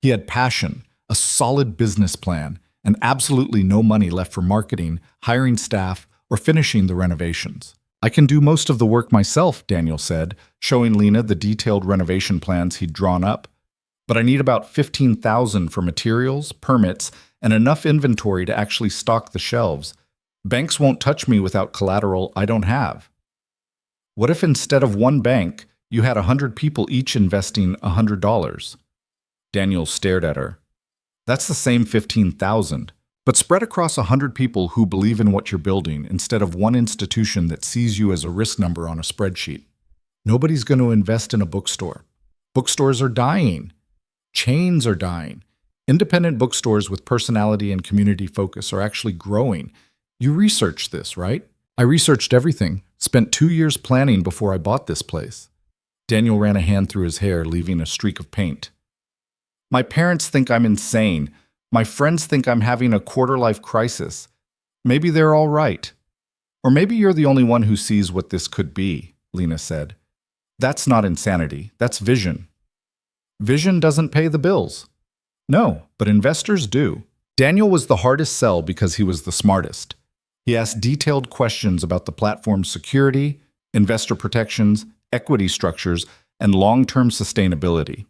He had passion, a solid business plan, and absolutely no money left for marketing, hiring staff, or finishing the renovations. I can do most of the work myself, Daniel said, showing Lena the detailed renovation plans he'd drawn up. But I need about $15,000 for materials, permits, and enough inventory to actually stock the shelves. Banks won't touch me without collateral I don't have. What if instead of one bank, you had 100 people each investing $100? Daniel stared at her. That's the same $15,000, but spread across 100 people who believe in what you're building instead of one institution that sees you as a risk number on a spreadsheet. Nobody's going to invest in a bookstore. Bookstores are dying. Chains are dying. Independent bookstores with personality and community focus are actually growing. You researched this, right? I researched everything. Spent 2 years planning before I bought this place. Daniel ran a hand through his hair, leaving a streak of paint. My parents think I'm insane. My friends think I'm having a quarter-life crisis. Maybe they're all right. Or maybe you're the only one who sees what this could be, Lena said. That's not insanity. That's vision. Vision doesn't pay the bills. No, but investors do. Daniel was the hardest sell because he was the smartest. He asked detailed questions about the platform's security, investor protections, equity structures, and long-term sustainability.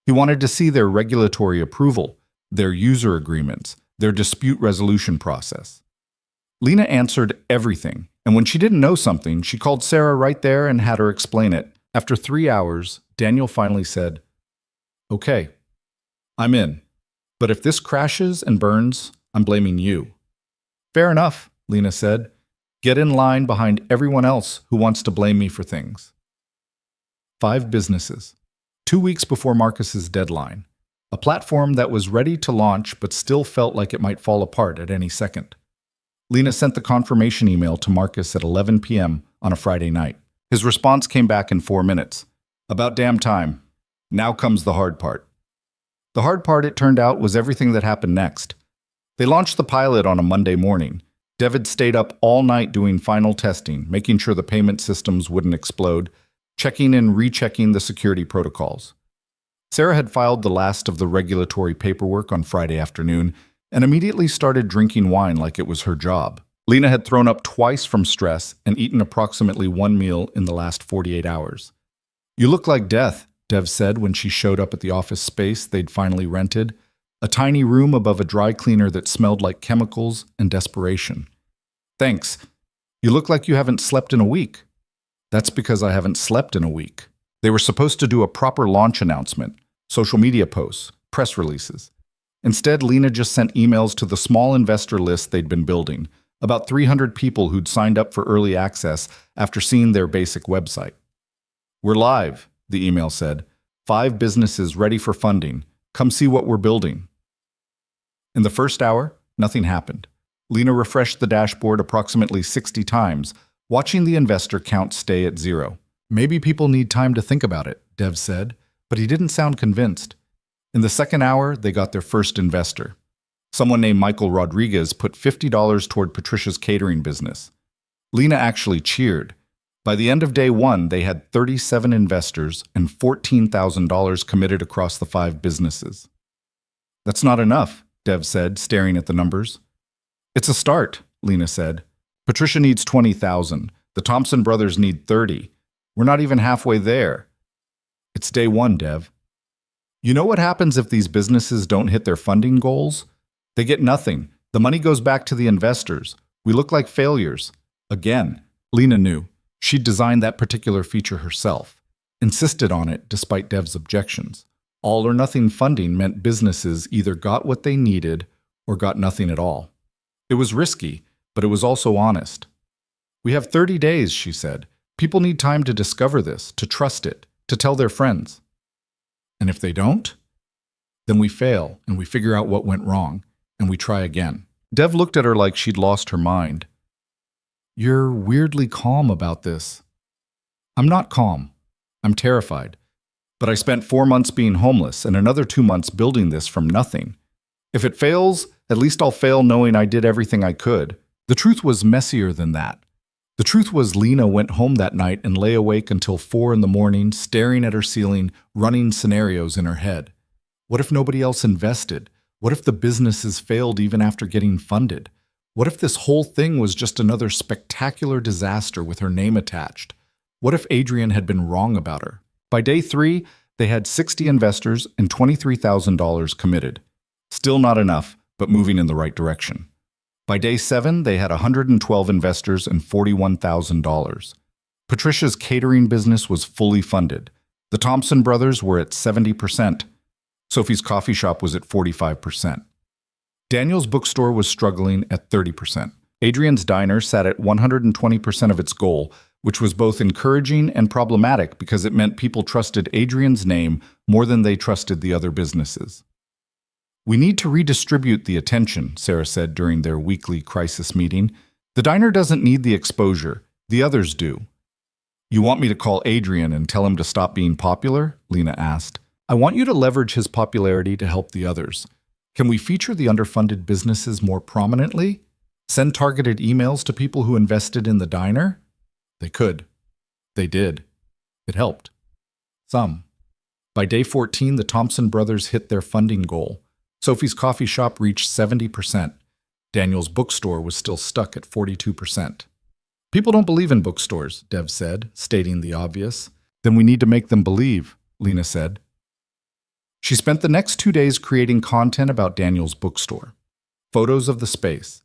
He wanted to see their regulatory approval, their user agreements, their dispute resolution process. Lena answered everything, and when she didn't know something, she called Sarah right there and had her explain it. After 3 hours, Daniel finally said, Okay, I'm in. But if this crashes and burns, I'm blaming you. Fair enough, Lena said. Get in line behind everyone else who wants to blame me for things. 5 businesses. 2 weeks before Marcus's deadline. A platform that was ready to launch but still felt like it might fall apart at any second. Lena sent the confirmation email to Marcus at 11 p.m. on a Friday night. His response came back in 4 minutes. About damn time. Now comes the hard part. The hard part, it turned out, was everything that happened next. They launched the pilot on a Monday morning. David stayed up all night doing final testing, making sure the payment systems wouldn't explode, checking and rechecking the security protocols. Sarah had filed the last of the regulatory paperwork on Friday afternoon and immediately started drinking wine like it was her job. Lena had thrown up twice from stress and eaten approximately 1 meal in the last 48 hours. You look like death, Dev said when she showed up at the office space they'd finally rented, a tiny room above a dry cleaner that smelled like chemicals and desperation. Thanks. You look like you haven't slept in a week. That's because I haven't slept in a week. They were supposed to do a proper launch announcement, social media posts, press releases. Instead, Lena just sent emails to the small investor list they'd been building, about 300 people who'd signed up for early access after seeing their basic website. We're live, the email said. 5 businesses ready for funding. Come see what we're building. In the first hour, nothing happened. Lena refreshed the dashboard approximately 60 times, watching the investor count stay at 0. Maybe people need time to think about it, Dev said, but he didn't sound convinced. In the second hour, they got their first investor. Someone named Michael Rodriguez put $50 toward Patricia's catering business. Lena actually cheered. By the end of day 1, they had 37 investors and $14,000 committed across the 5 businesses. That's not enough, Dev said, staring at the numbers. It's a start, Lena said. Patricia needs 20,000. The Thompson brothers need 30. We're not even halfway there. It's day 1, Dev. You know what happens if these businesses don't hit their funding goals? They get nothing. The money goes back to the investors. We look like failures. Again, Lena knew. She'd designed that particular feature herself, insisted on it despite Dev's objections. All or nothing funding meant businesses either got what they needed or got nothing at all. It was risky, but it was also honest. We have 30 days, she said. People need time to discover this, to trust it, to tell their friends. And if they don't? Then we fail, and we figure out what went wrong, and we try again. Dev looked at her like she'd lost her mind. You're weirdly calm about this. I'm not calm. I'm terrified. But I spent 4 months being homeless and another 2 months building this from nothing. If it fails, at least I'll fail knowing I did everything I could. The truth was messier than that. The truth was Lena went home that night and lay awake until 4 in the morning, staring at her ceiling, running scenarios in her head. What if nobody else invested? What if the businesses failed even after getting funded? What if this whole thing was just another spectacular disaster with her name attached? What if Adrian had been wrong about her? By day 3, they had 60 investors and $23,000 committed. Still not enough, but moving in the right direction. By day 7, they had 112 investors and $41,000. Patricia's catering business was fully funded. The Thompson brothers were at 70%. Sophie's coffee shop was at 45%. Daniel's bookstore was struggling at 30%. Adrian's diner sat at 120% of its goal, which was both encouraging and problematic because it meant people trusted Adrian's name more than they trusted the other businesses. We need to redistribute the attention, Sarah said during their weekly crisis meeting. The diner doesn't need the exposure. The others do. You want me to call Adrian and tell him to stop being popular? Lena asked. I want you to leverage his popularity to help the others. Can we feature the underfunded businesses more prominently? Send targeted emails to people who invested in the diner? They could. They did. It helped. Some. By day 14, the Thompson brothers hit their funding goal. Sophie's coffee shop reached 70%. Daniel's bookstore was still stuck at 42%. People don't believe in bookstores, Dev said, stating the obvious. Then we need to make them believe, Lena said. She spent the next 2 days creating content about Daniel's bookstore. Photos of the space,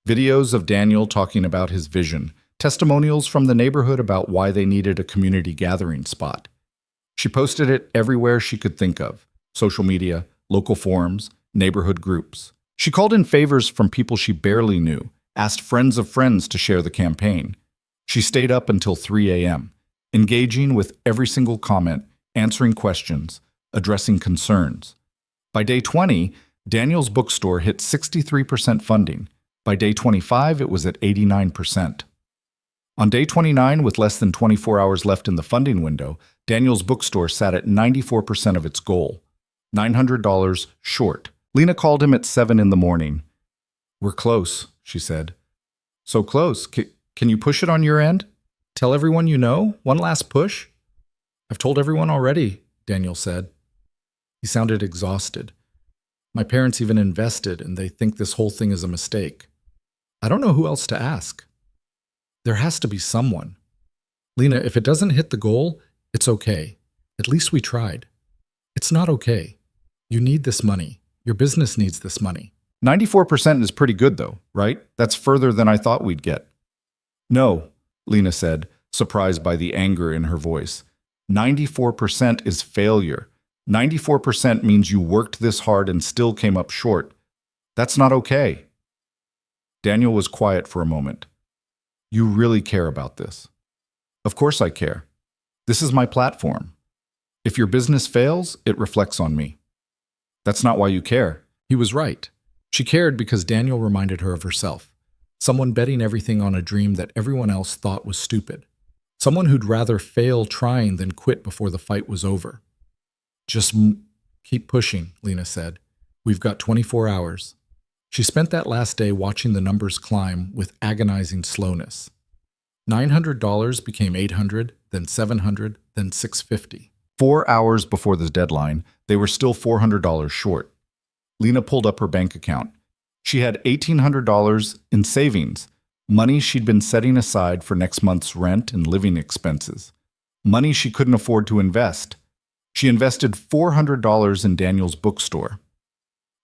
videos of Daniel talking about his vision, testimonials from the neighborhood about why they needed a community gathering spot. She posted it everywhere she could think of: social media, local forums, neighborhood groups. She called in favors from people she barely knew, asked friends of friends to share the campaign. She stayed up until 3 a.m., engaging with every single comment, answering questions, addressing concerns. By day 20, Daniel's bookstore hit 63% funding. By day 25, it was at 89%. On day 29, with less than 24 hours left in the funding window, Daniel's bookstore sat at 94% of its goal, $900 short. Lena called him at 7 in the morning. We're close, she said. So close. Can you push it on your end? Tell everyone you know? One last push? I've told everyone already, Daniel said. He sounded exhausted. My parents even invested, and they think this whole thing is a mistake. I don't know who else to ask. There has to be someone. Lena, if it doesn't hit the goal, it's okay. At least we tried. It's not okay. You need this money. Your business needs this money. 94% is pretty good, though, right? That's further than I thought we'd get. No, Lena said, surprised by the anger in her voice. 94% is failure. 94% means you worked this hard and still came up short. That's not okay. Daniel was quiet for a moment. You really care about this? Of course I care. This is my platform. If your business fails, it reflects on me. That's not why you care. He was right. She cared because Daniel reminded her of herself. Someone betting everything on a dream that everyone else thought was stupid. Someone who'd rather fail trying than quit before the fight was over. Just keep pushing, Lena said. We've got 24 hours. She spent that last day watching the numbers climb with agonizing slowness. $900 became $800, then $700, then $650. 4 hours before the deadline, they were still $400 short. Lena pulled up her bank account. She had $1,800 in savings, money she'd been setting aside for next month's rent and living expenses, money she couldn't afford to invest. She invested $400 in Daniel's bookstore.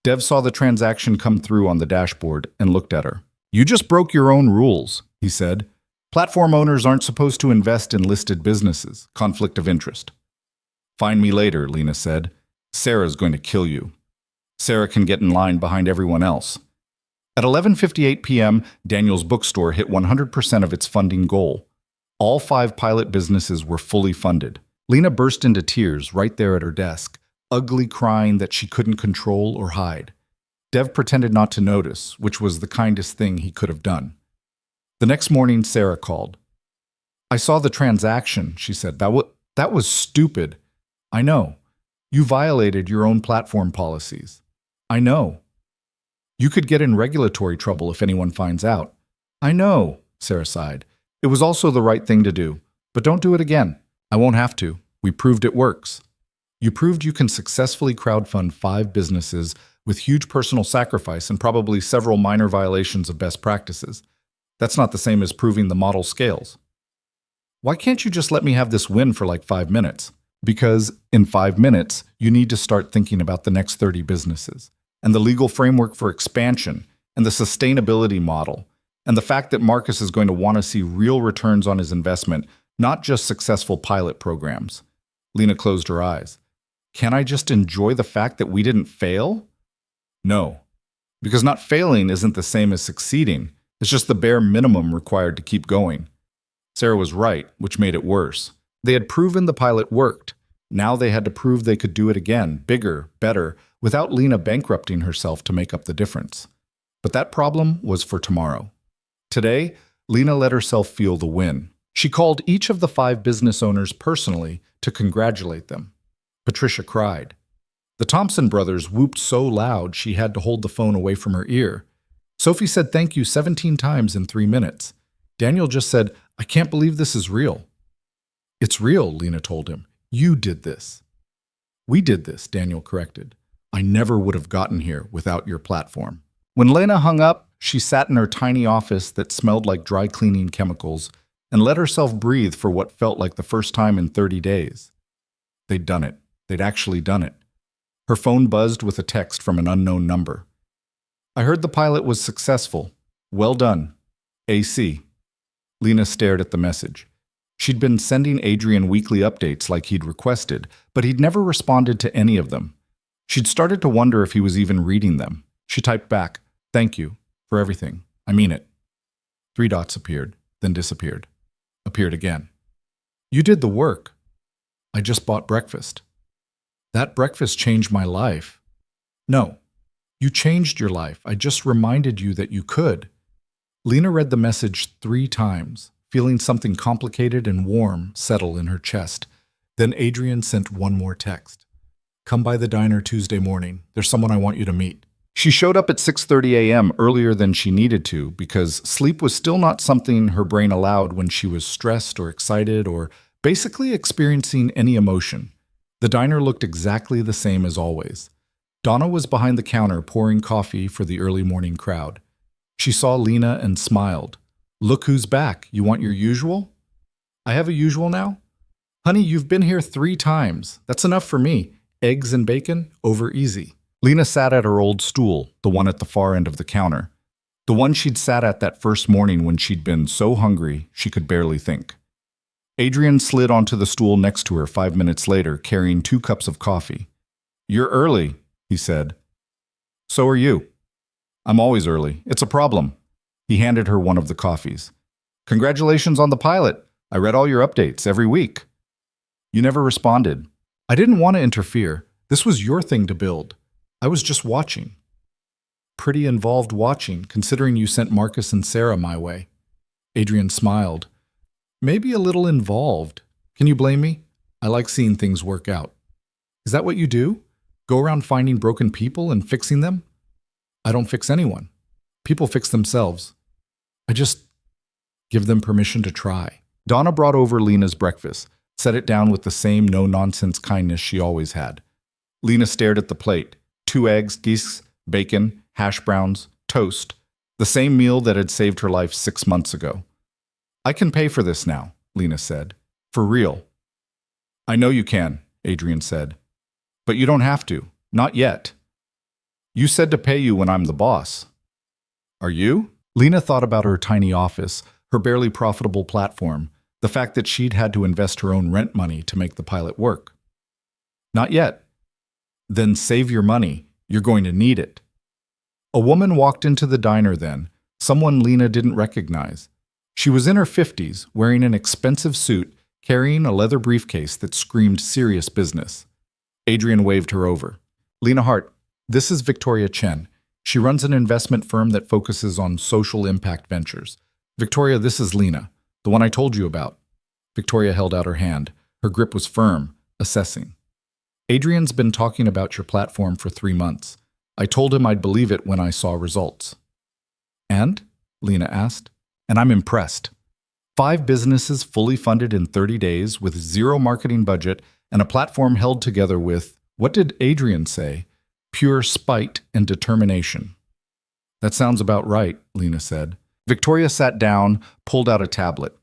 Dev saw the transaction come through on the dashboard and looked at her. You just broke your own rules, he said. Platform owners aren't supposed to invest in listed businesses. Conflict of interest. Find me later, Lena said. Sarah's going to kill you. Sarah can get in line behind everyone else. At 11:58 p.m., Daniel's bookstore hit 100% of its funding goal. All 5 pilot businesses were fully funded. Lena burst into tears right there at her desk, ugly crying that she couldn't control or hide. Dev pretended not to notice, which was the kindest thing he could have done. The next morning, Sarah called. I saw the transaction, she said. That was stupid. I know. You violated your own platform policies. I know. You could get in regulatory trouble if anyone finds out. I know, Sarah sighed. It was also the right thing to do. But don't do it again. I won't have to. We proved it works. You proved you can successfully crowdfund 5 businesses with huge personal sacrifice and probably several minor violations of best practices. That's not the same as proving the model scales. Why can't you just let me have this win for like 5 minutes? Because in 5 minutes, you need to start thinking about the next 30 businesses, and the legal framework for expansion, and the sustainability model, and the fact that Marcus is going to want to see real returns on his investment, not just successful pilot programs. Lena closed her eyes. Can I just enjoy the fact that we didn't fail? No, because not failing isn't the same as succeeding. It's just the bare minimum required to keep going. Sarah was right, which made it worse. They had proven the pilot worked. Now they had to prove they could do it again, bigger, better, without Lena bankrupting herself to make up the difference. But that problem was for tomorrow. Today, Lena let herself feel the win. She called each of the 5 business owners personally to congratulate them. Patricia cried. The Thompson brothers whooped so loud she had to hold the phone away from her ear. Sophie said thank you 17 times in 3 minutes. Daniel just said, I can't believe this is real. It's real, Lena told him. You did this. We did this, Daniel corrected. I never would have gotten here without your platform. When Lena hung up, she sat in her tiny office that smelled like dry cleaning chemicals and let herself breathe for what felt like the first time in 30 days. They'd done it. They'd actually done it. Her phone buzzed with a text from an unknown number. I heard the pilot was successful. Well done. AC. Lena stared at the message. She'd been sending Adrian weekly updates like he'd requested, but he'd never responded to any of them. She'd started to wonder if he was even reading them. She typed back, thank you for everything. I mean it. 3 dots appeared, then disappeared. Appeared again. You did the work. I just bought breakfast. That breakfast changed my life. No, you changed your life. I just reminded you that you could. Lena read the message 3 times, feeling something complicated and warm settle in her chest. Then Adrian sent one more text. Come by the diner Tuesday morning. There's someone I want you to meet. She showed up at 6:30 a.m. earlier than she needed to because sleep was still not something her brain allowed when she was stressed or excited or basically experiencing any emotion. The diner looked exactly the same as always. Donna was behind the counter pouring coffee for the early morning crowd. She saw Lena and smiled. Look who's back. You want your usual? I have a usual now? Honey, you've been here 3 times. That's enough for me. Eggs and bacon, over easy. Lena sat at her old stool, the one at the far end of the counter. The one she'd sat at that first morning when she'd been so hungry she could barely think. Adrian slid onto the stool next to her 5 minutes later, carrying 2 cups of coffee. "You're early," he said. "So are you." "I'm always early. It's a problem." He handed her one of the coffees. "Congratulations on the pilot. I read all your updates every week." "You never responded." I didn't want to interfere. This was your thing to build. I was just watching. Pretty involved watching, considering you sent Marcus and Sarah my way. Adrian smiled. Maybe a little involved. Can you blame me? I like seeing things work out. Is that what you do? Go around finding broken people and fixing them? I don't fix anyone. People fix themselves. I just give them permission to try. Donna brought over Lena's breakfast, set it down with the same no-nonsense kindness she always had. Lena stared at the plate. 2 eggs, geese, bacon, hash browns, toast. The same meal that had saved her life 6 months ago. "I can pay for this now," Lena said. "For real." "I know you can," Adrian said. "But you don't have to. Not yet. You said to pay you when I'm the boss." "Are you?" Lena thought about her tiny office, her barely profitable platform, the fact that she'd had to invest her own rent money to make the pilot work. "Not yet." "Then save your money. You're going to need it." A woman walked into the diner then, someone Lena didn't recognize. She was in her 50s, wearing an expensive suit, carrying a leather briefcase that screamed serious business. Adrian waved her over. "Lena Hart, this is Victoria Chen. She runs an investment firm that focuses on social impact ventures. Victoria, this is Lena, the one I told you about." Victoria held out her hand. Her grip was firm, assessing. "Adrian's been talking about your platform for 3 months. I told him I'd believe it when I saw results." "And?" Lena asked. "And I'm impressed. 5 businesses fully funded in 30 days with 0 marketing budget and a platform held together with, what did Adrian say? Pure spite and determination." "That sounds about right," Lena said. Victoria sat down, pulled out a tablet.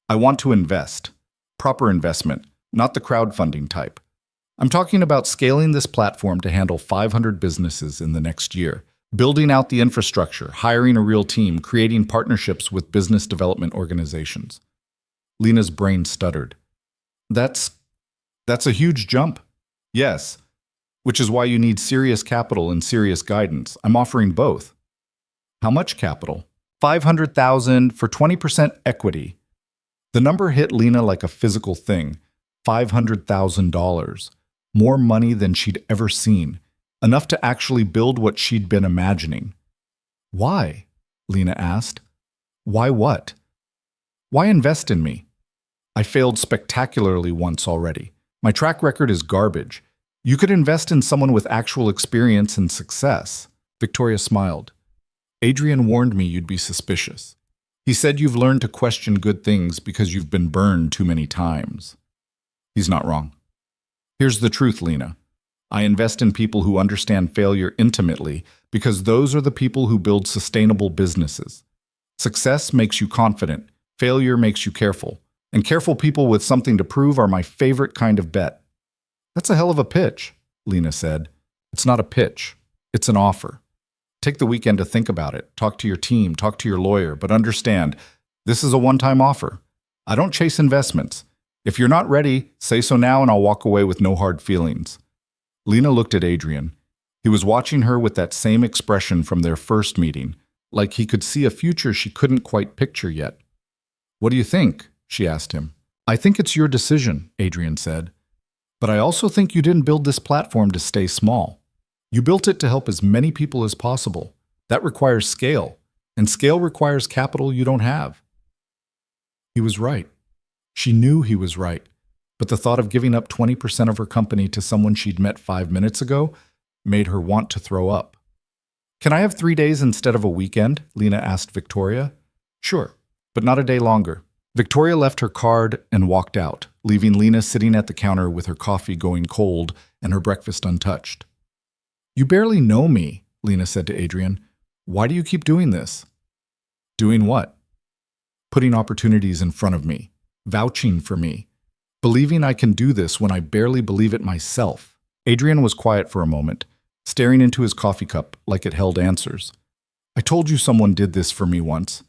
"I want to invest. Proper investment, not the crowdfunding type. I'm talking about scaling this platform to handle 500 businesses in the next year, building out the infrastructure, hiring a real team, creating partnerships with business development organizations." Lena's brain stuttered. That's a huge jump." "Yes, which is why you need serious capital and serious guidance. I'm offering both." "How much capital?" $500,000 for 20% equity. The number hit Lena like a physical thing. $500,000. More money than she'd ever seen. Enough to actually build what she'd been imagining. "Why?" Lena asked. "Why what?" "Why invest in me? I failed spectacularly once already. My track record is garbage. You could invest in someone with actual experience and success." Victoria smiled. "Adrian warned me you'd be suspicious. He said you've learned to question good things because you've been burned too many times." He's not wrong. Here's the truth, Lena. I invest in people who understand failure intimately because those are the people who build sustainable businesses. Success makes you confident. Failure makes you careful. And careful people with something to prove are my favorite kind of bet. "That's a hell of a pitch," Lena said. "It's not a pitch. It's an offer. Take the weekend to think about it. Talk to your team, talk to your lawyer, but understand, this is a one-time offer. I don't chase investments. If you're not ready, say so now and I'll walk away with no hard feelings." Lena looked at Adrian. He was watching her with that same expression from their first meeting, like he could see a future she couldn't quite picture yet. "What do you think?" she asked him. "I think it's your decision," Adrian said. "But I also think you didn't build this platform to stay small. You built it to help as many people as possible. That requires scale, and scale requires capital you don't have." He was right. She knew he was right, but the thought of giving up 20% of her company to someone she'd met 5 minutes ago made her want to throw up. "Can I have 3 days instead of a weekend?" Lena asked Victoria. "Sure, but not a day longer." Victoria left her card and walked out, leaving Lena sitting at the counter with her coffee going cold and her breakfast untouched. "You barely know me," Lena said to Adrian. "Why do you keep doing this?" "Doing what?" "Putting opportunities in front of me, vouching for me. Believing I can do this when I barely believe it myself. Adrian was quiet for a moment, staring into his coffee cup like it held answers. I told you someone did this for me once.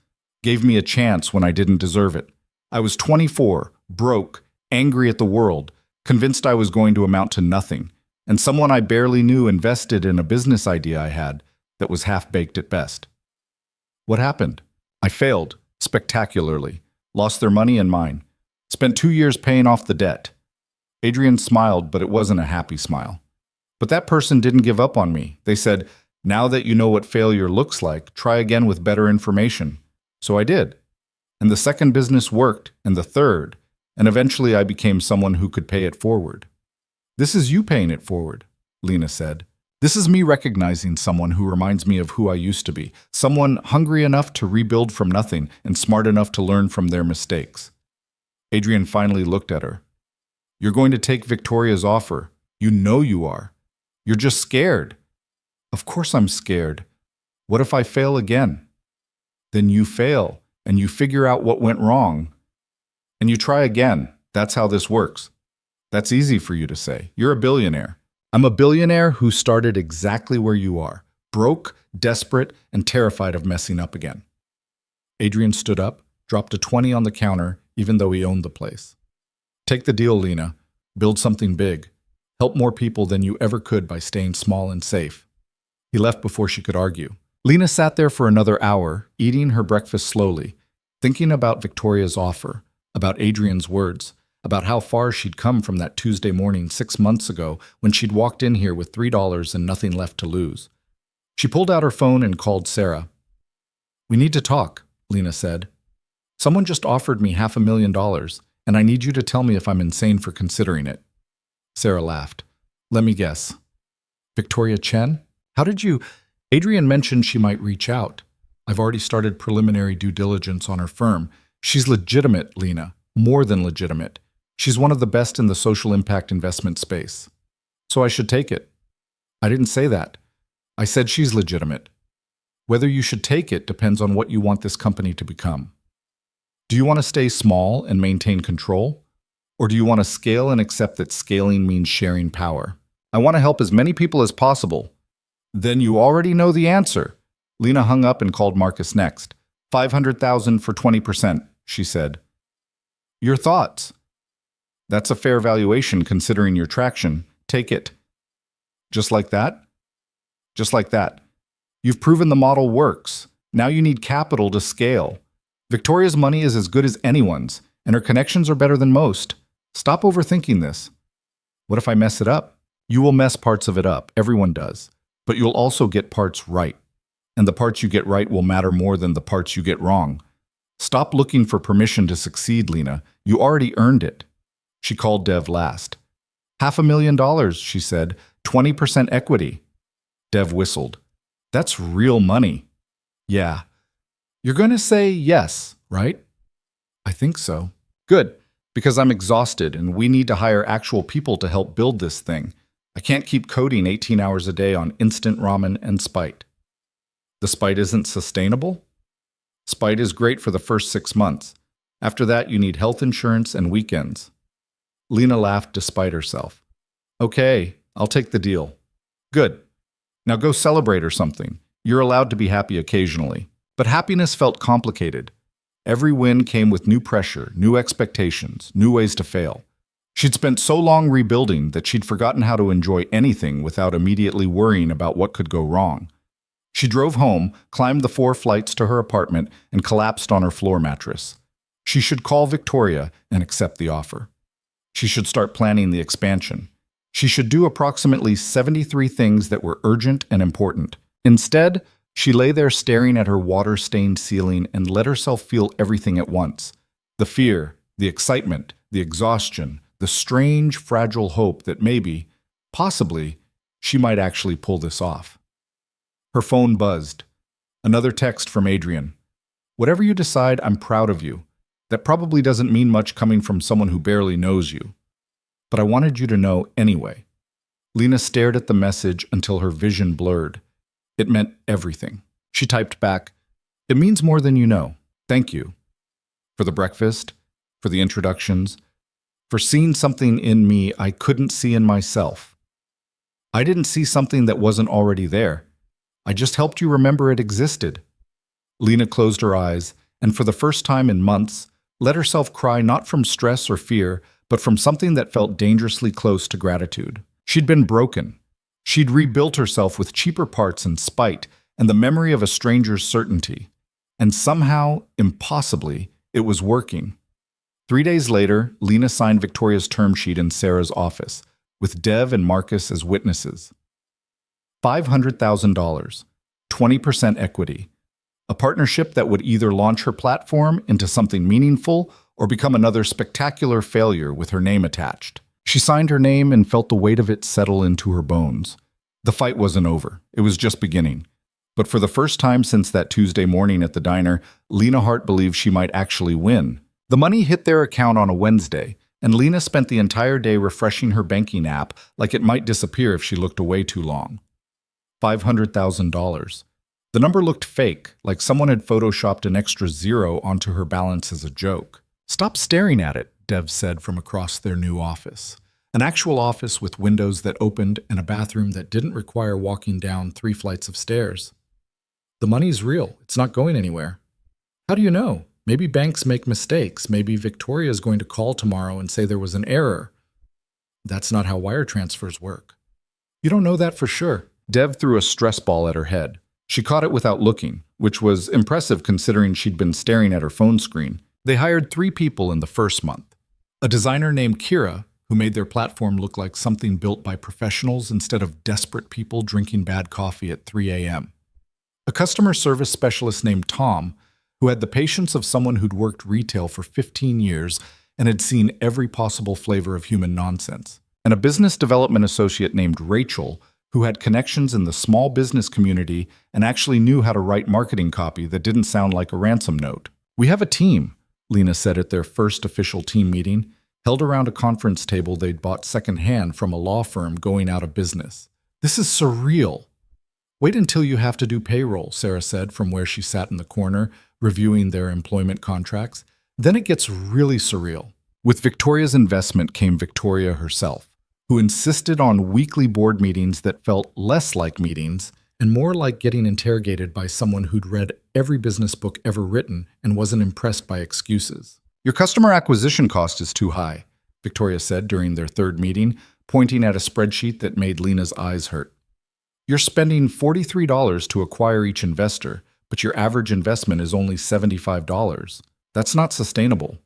Gave me a chance when I didn't deserve it. I was 24, broke, angry at the world, convinced I was going to amount to nothing, and someone I barely knew invested in a business idea I had that was half-baked at best. What happened? I failed, spectacularly, lost their money and mine, spent 2 years paying off the debt. Adrian smiled, but it wasn't a happy smile. But that person didn't give up on me. They said, now that you know what failure looks like, try again with better information. So I did. And the second business worked, and the third, and eventually I became someone who could pay it forward. This is you paying it forward, Lena said. This is me recognizing someone who reminds me of who I used to be, someone hungry enough to rebuild from nothing and smart enough to learn from their mistakes. Adrian finally looked at her. You're going to take Victoria's offer. You know you are. You're just scared. Of course I'm scared. What if I fail again? Then you fail, and you figure out what went wrong. And you try again. That's how this works. That's easy for you to say. You're a billionaire. I'm a billionaire who started exactly where you are, broke, desperate, and terrified of messing up again. Adrian stood up, dropped a 20 on the counter, even though he owned the place. Take the deal, Lena. Build something big. Help more people than you ever could by staying small and safe. He left before she could argue. Lena sat there for another hour, eating her breakfast slowly, thinking about Victoria's offer, about Adrian's words, about how far she'd come from that Tuesday morning 6 months ago when she'd walked in here with $3 and nothing left to lose. She pulled out her phone and called Sarah. We need to talk, Lena said. Someone just offered me $500,000, and I need you to tell me if I'm insane for considering it. Sarah laughed. Let me guess. Victoria Chen? How did you... Adrian mentioned she might reach out. I've already started preliminary due diligence on her firm. She's legitimate, Lena. More than legitimate. She's one of the best in the social impact investment space. So I should take it. I didn't say that. I said she's legitimate. Whether you should take it depends on what you want this company to become. Do you want to stay small and maintain control? Or do you want to scale and accept that scaling means sharing power? I want to help as many people as possible. Then you already know the answer. Lena hung up and called Marcus next. $500,000 for 20%, she said. Your thoughts? That's a fair valuation considering your traction. Take it. Just like that? Just like that. You've proven the model works. Now you need capital to scale. Victoria's money is as good as anyone's, and her connections are better than most. Stop overthinking this. What if I mess it up? You will mess parts of it up. Everyone does. But you'll also get parts right. And the parts you get right will matter more than the parts you get wrong. Stop looking for permission to succeed, Lena. You already earned it. She called Dev last. $500,000, she said. 20% equity. Dev whistled. That's real money. Yeah. You're going to say yes, right? I think so. Good, because I'm exhausted and we need to hire actual people to help build this thing. I can't keep coding 18 hours a day on instant ramen and Spite. The Spite isn't sustainable? Spite is great for the first 6 months. After that, you need health insurance and weekends. Lena laughed despite herself. Okay, I'll take the deal. Good. Now go celebrate or something. You're allowed to be happy occasionally. But happiness felt complicated. Every win came with new pressure, new expectations, new ways to fail. She'd spent so long rebuilding that she'd forgotten how to enjoy anything without immediately worrying about what could go wrong. She drove home, climbed the 4 flights to her apartment, and collapsed on her floor mattress. She should call Victoria and accept the offer. She should start planning the expansion. She should do approximately 73 things that were urgent and important. Instead, she lay there staring at her water-stained ceiling and let herself feel everything at once. The fear, the excitement, the exhaustion, the strange, fragile hope that maybe, possibly, she might actually pull this off. Her phone buzzed. Another text from Adrian. Whatever you decide, I'm proud of you. That probably doesn't mean much coming from someone who barely knows you. But I wanted you to know anyway. Lena stared at the message until her vision blurred. It meant everything. She typed back, "It means more than you know. Thank you. For the breakfast, for the introductions, for seeing something in me I couldn't see in myself. I didn't see something that wasn't already there. I just helped you remember it existed." Lena closed her eyes, and for the first time in months, let herself cry not from stress or fear, but from something that felt dangerously close to gratitude. She'd been broken. She'd rebuilt herself with cheaper parts and spite, and the memory of a stranger's certainty. And somehow, impossibly, it was working. 3 days later, Lena signed Victoria's term sheet in Sarah's office, with Dev and Marcus as witnesses. $500,000, 20% equity, a partnership that would either launch her platform into something meaningful or become another spectacular failure with her name attached. She signed her name and felt the weight of it settle into her bones. The fight wasn't over. It was just beginning. But for the first time since that Tuesday morning at the diner, Lena Hart believed she might actually win. The money hit their account on a Wednesday, and Lena spent the entire day refreshing her banking app like it might disappear if she looked away too long. $500,000. The number looked fake, like someone had photoshopped an extra zero onto her balance as a joke. "Stop staring at it," Dev said from across their new office. An actual office with windows that opened and a bathroom that didn't require walking down 3 flights of stairs. "The money's real. It's not going anywhere." "How do you know? Maybe banks make mistakes. Maybe Victoria's going to call tomorrow and say there was an error." "That's not how wire transfers work." "You don't know that for sure." Dev threw a stress ball at her head. She caught it without looking, which was impressive considering she'd been staring at her phone screen. They hired 3 people in the first month. A designer named Kira, who made their platform look like something built by professionals instead of desperate people drinking bad coffee at 3 a.m. A customer service specialist named Tom, who had the patience of someone who'd worked retail for 15 years and had seen every possible flavor of human nonsense. And a business development associate named Rachel, who had connections in the small business community and actually knew how to write marketing copy that didn't sound like a ransom note. "We have a team," Lena said at their first official team meeting, held around a conference table they'd bought secondhand from a law firm going out of business. "This is surreal." "Wait until you have to do payroll," Sarah said from where she sat in the corner, reviewing their employment contracts. "Then it gets really surreal." With Victoria's investment came Victoria herself, who insisted on weekly board meetings that felt less like meetings and more like getting interrogated by someone who'd read every business book ever written and wasn't impressed by excuses. "Your customer acquisition cost is too high," Victoria said during their third meeting, pointing at a spreadsheet that made Lena's eyes hurt. "You're spending $43 to acquire each investor, but your average investment is only $75. That's not sustainable."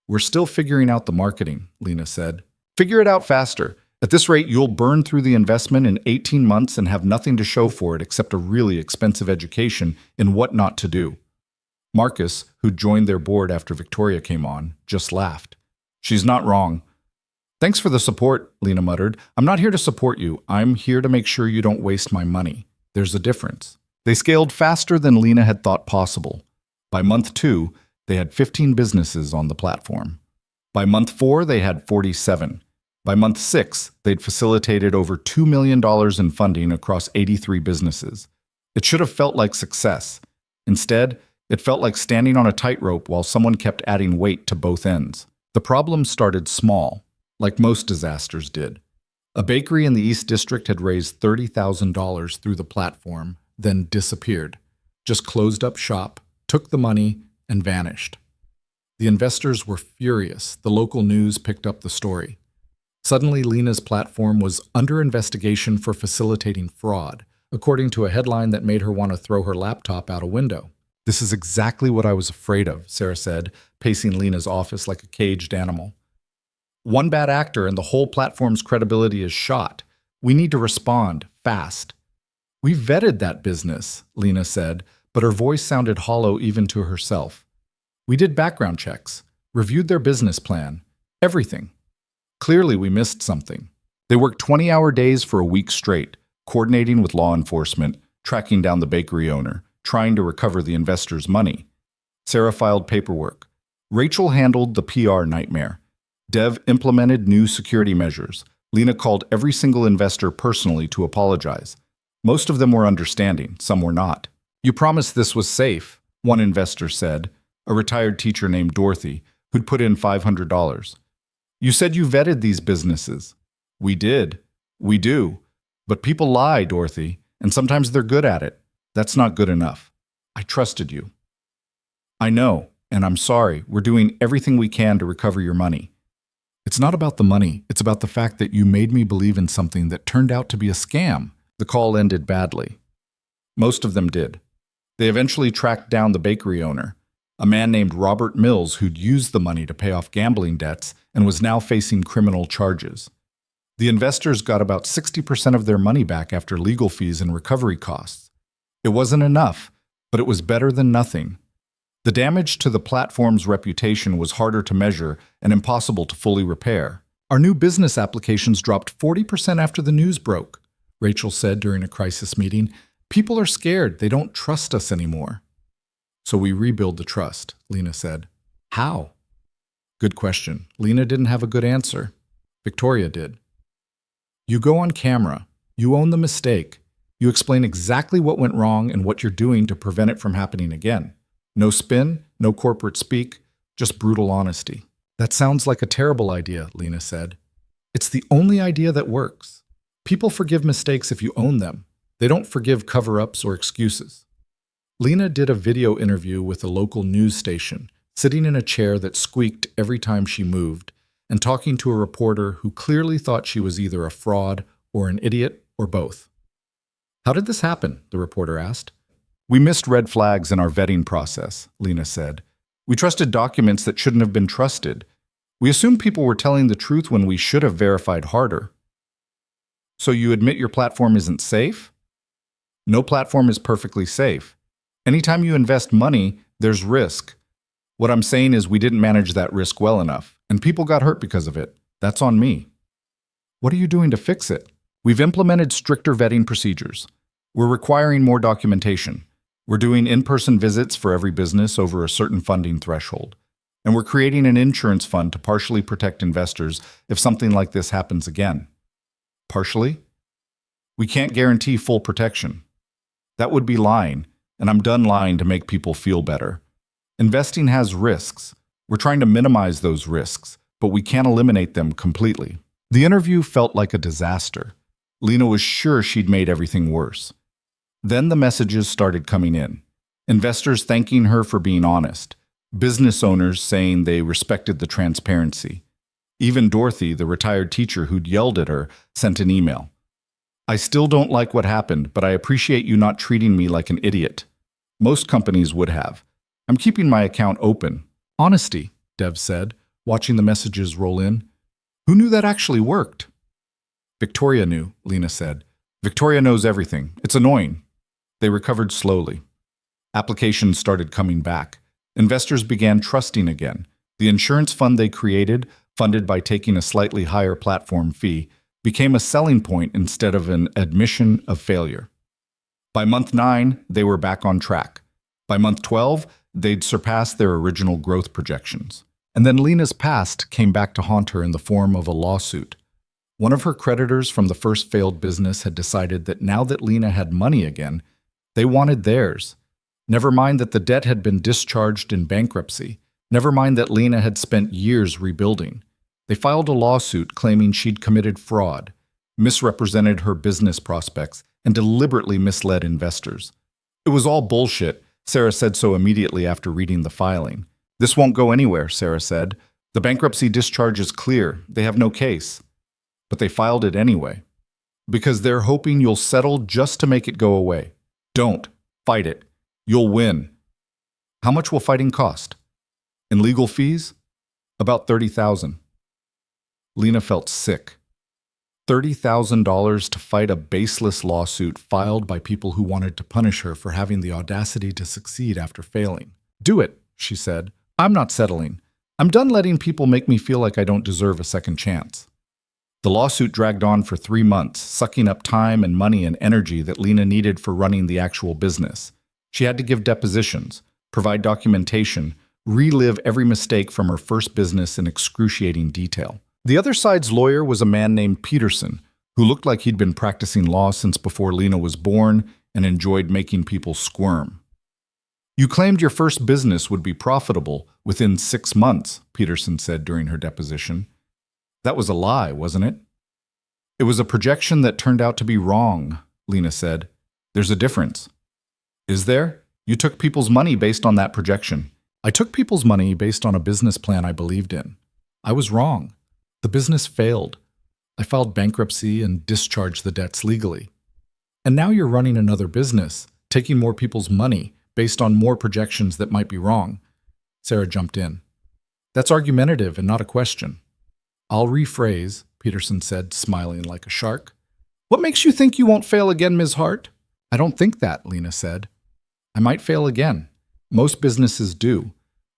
"We're still figuring out the marketing," Lena said. "Figure it out faster. At this rate, you'll burn through the investment in 18 months and have nothing to show for it except a really expensive education in what not to do." Marcus, who joined their board after Victoria came on, just laughed. "She's not wrong." "Thanks for the support," Lena muttered. "I'm not here to support you. I'm here to make sure you don't waste my money. There's a difference." They scaled faster than Lena had thought possible. By month 2, they had 15 businesses on the platform. By month 4, they had 47. By month 6, they'd facilitated over $2 million in funding across 83 businesses. It should have felt like success. Instead, it felt like standing on a tightrope while someone kept adding weight to both ends. The problem started small, like most disasters did. A bakery in the East District had raised $30,000 through the platform, then disappeared, just closed up shop, took the money, and vanished. The investors were furious. The local news picked up the story. Suddenly, Lena's platform was under investigation for facilitating fraud, according to a headline that made her want to throw her laptop out a window. "This is exactly what I was afraid of," Sarah said, pacing Lena's office like a caged animal. "One bad actor and the whole platform's credibility is shot. We need to respond, fast." "We vetted that business," Lena said, but her voice sounded hollow even to herself. "We did background checks, reviewed their business plan, everything. Clearly we missed something." They worked 20-hour days for a week straight, coordinating with law enforcement, tracking down the bakery owner, trying to recover the investors' money. Sarah filed paperwork. Rachel handled the PR nightmare. Dev implemented new security measures. Lena called every single investor personally to apologize. Most of them were understanding, some were not. "You promised this was safe," one investor said, a retired teacher named Dorothy, who'd put in $500. You said you vetted these businesses. We did. We do. But people lie, Dorothy, and sometimes they're good at it. That's not good enough. I trusted you. I know, and I'm sorry. We're doing everything we can to recover your money. It's not about the money. It's about the fact that you made me believe in something that turned out to be a scam. The call ended badly. Most of them did. They eventually tracked down the bakery owner, a man named Robert Mills who'd used the money to pay off gambling debts and was now facing criminal charges. The investors got about 60% of their money back after legal fees and recovery costs. It wasn't enough, but it was better than nothing. The damage to the platform's reputation was harder to measure and impossible to fully repair. Our new business applications dropped 40% after the news broke, Rachel said during a crisis meeting. People are scared. They don't trust us anymore. So we rebuild the trust, Lena said. How? Good question. Lena didn't have a good answer. Victoria did. You go on camera. You own the mistake. You explain exactly what went wrong and what you're doing to prevent it from happening again. No spin, no corporate speak, just brutal honesty. That sounds like a terrible idea, Lena said. It's the only idea that works. People forgive mistakes if you own them. They don't forgive cover-ups or excuses. Lena did a video interview with a local news station, sitting in a chair that squeaked every time she moved, and talking to a reporter who clearly thought she was either a fraud or an idiot or both. How did this happen? The reporter asked. We missed red flags in our vetting process, Lena said. We trusted documents that shouldn't have been trusted. We assumed people were telling the truth when we should have verified harder. So you admit your platform isn't safe? No platform is perfectly safe. Anytime you invest money, there's risk. What I'm saying is we didn't manage that risk well enough, and people got hurt because of it. That's on me. What are you doing to fix it? We've implemented stricter vetting procedures. We're requiring more documentation. We're doing in-person visits for every business over a certain funding threshold. And we're creating an insurance fund to partially protect investors if something like this happens again. Partially? We can't guarantee full protection. That would be lying, and I'm done lying to make people feel better. Investing has risks. We're trying to minimize those risks, but we can't eliminate them completely. The interview felt like a disaster. Lena was sure she'd made everything worse. Then the messages started coming in. Investors thanking her for being honest. Business owners saying they respected the transparency. Even Dorothy, the retired teacher who'd yelled at her, sent an email. I still don't like what happened, but I appreciate you not treating me like an idiot. Most companies would have. I'm keeping my account open. Honesty, Dev said, watching the messages roll in. Who knew that actually worked? Victoria knew, Lena said. Victoria knows everything. It's annoying. They recovered slowly. Applications started coming back. Investors began trusting again. The insurance fund they created, funded by taking a slightly higher platform fee, became a selling point instead of an admission of failure. By month 9, they were back on track. By month 12, they'd surpassed their original growth projections. And then Lena's past came back to haunt her in the form of a lawsuit. One of her creditors from the first failed business had decided that now that Lena had money again, they wanted theirs. Never mind that the debt had been discharged in bankruptcy. Never mind that Lena had spent years rebuilding. They filed a lawsuit claiming she'd committed fraud, misrepresented her business prospects, and deliberately misled investors. It was all bullshit, Sarah said so immediately after reading the filing. This won't go anywhere, Sarah said. The bankruptcy discharge is clear. They have no case. But they filed it anyway. Because they're hoping you'll settle just to make it go away. Don't. Fight it. You'll win. How much will fighting cost? In legal fees? About $30,000. Lena felt sick. $30,000 to fight a baseless lawsuit filed by people who wanted to punish her for having the audacity to succeed after failing. Do it, she said. I'm not settling. I'm done letting people make me feel like I don't deserve a second chance. The lawsuit dragged on for 3 months, sucking up time and money and energy that Lena needed for running the actual business. She had to give depositions, provide documentation, relive every mistake from her first business in excruciating detail. The other side's lawyer was a man named Peterson, who looked like he'd been practicing law since before Lena was born and enjoyed making people squirm. You claimed your first business would be profitable within 6 months, Peterson said during her deposition. That was a lie, wasn't it? It was a projection that turned out to be wrong, Lena said. There's a difference. Is there? You took people's money based on that projection. I took people's money based on a business plan I believed in. I was wrong. The business failed. I filed bankruptcy and discharged the debts legally. And now you're running another business, taking more people's money based on more projections that might be wrong. Sarah jumped in. That's argumentative and not a question. I'll rephrase, Peterson said, smiling like a shark. What makes you think you won't fail again, Ms. Hart? I don't think that, Lena said. I might fail again. Most businesses do.